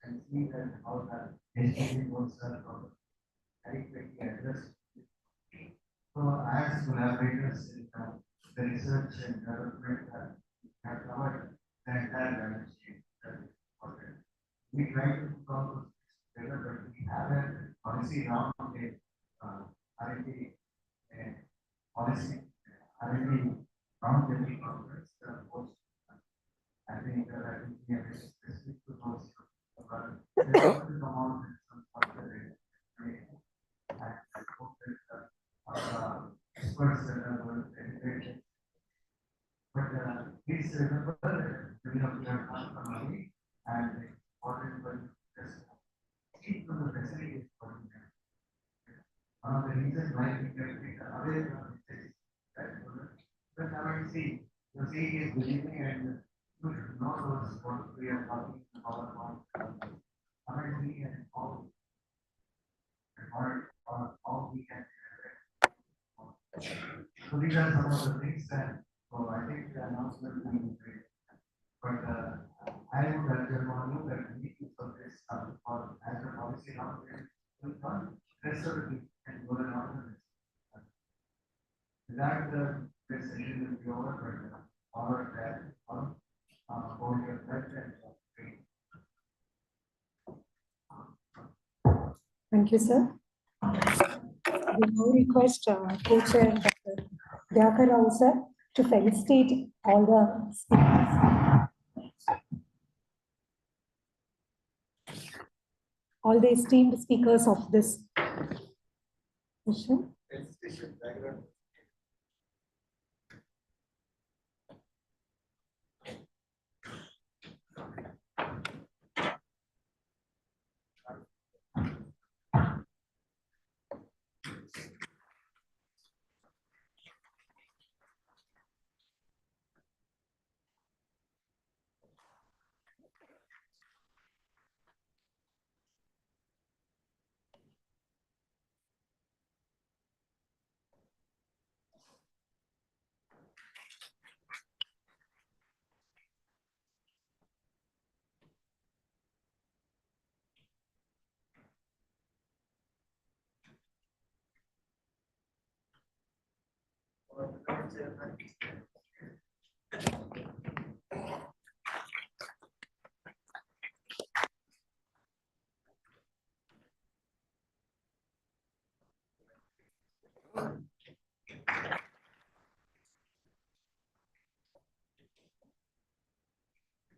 and see that how the HDB works are adequately addressed. So as collaborators in the research and development have covered the entire value chain. That is important. We try to follow together, but we have a policy around the R&D policy, R&D roundtable conference. I think that we have specific to those about the amount experts that are educated. But please remember that we have not for money and important, but just keep from the facilities for them. One of the reasons why we can take away from this that I see the saying is believing and you should know those what we are talking about honestly and how we can. So these are some of the things that so I think the announcement will be great. But I would want that we need to put this for as a policy now will come rest of the people and go around this. That this session will be over, but our that for your president. Thank you, sir. We now request co-chair Dr. Dyakar Rao sir to felicitate all the speakers. All the esteemed speakers of this session.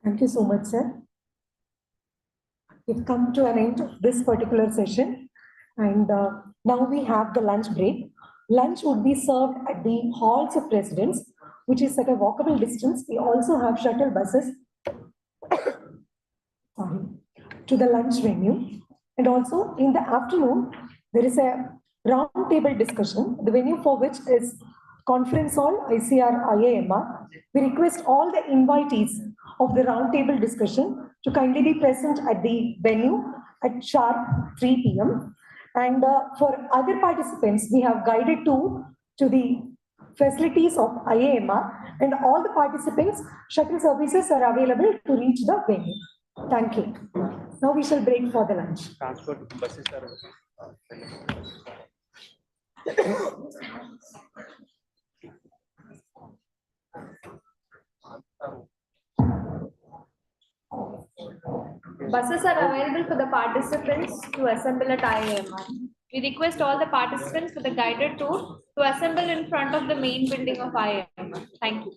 Thank you so much, sir. We've come to an end of this particular session, and now we have the lunch break. Lunch would be served at the halls of residence, which is at a walkable distance. We also have shuttle buses to the lunch venue. And also in the afternoon, there is a round table discussion, the venue for which is Conference Hall, ICR, IAMR. We request all the invitees of the round table discussion to kindly be present at the venue at sharp 3 p.m. And for other participants, we have guided to the facilities of IAMR, and all the participants, shuttle services are available to reach the venue. Thank you. Now we shall break for the lunch. Transport buses are Buses are available for the participants to assemble at IAMR. We request all the participants for the guided tour to assemble in front of the main building of IAMR. Thank you.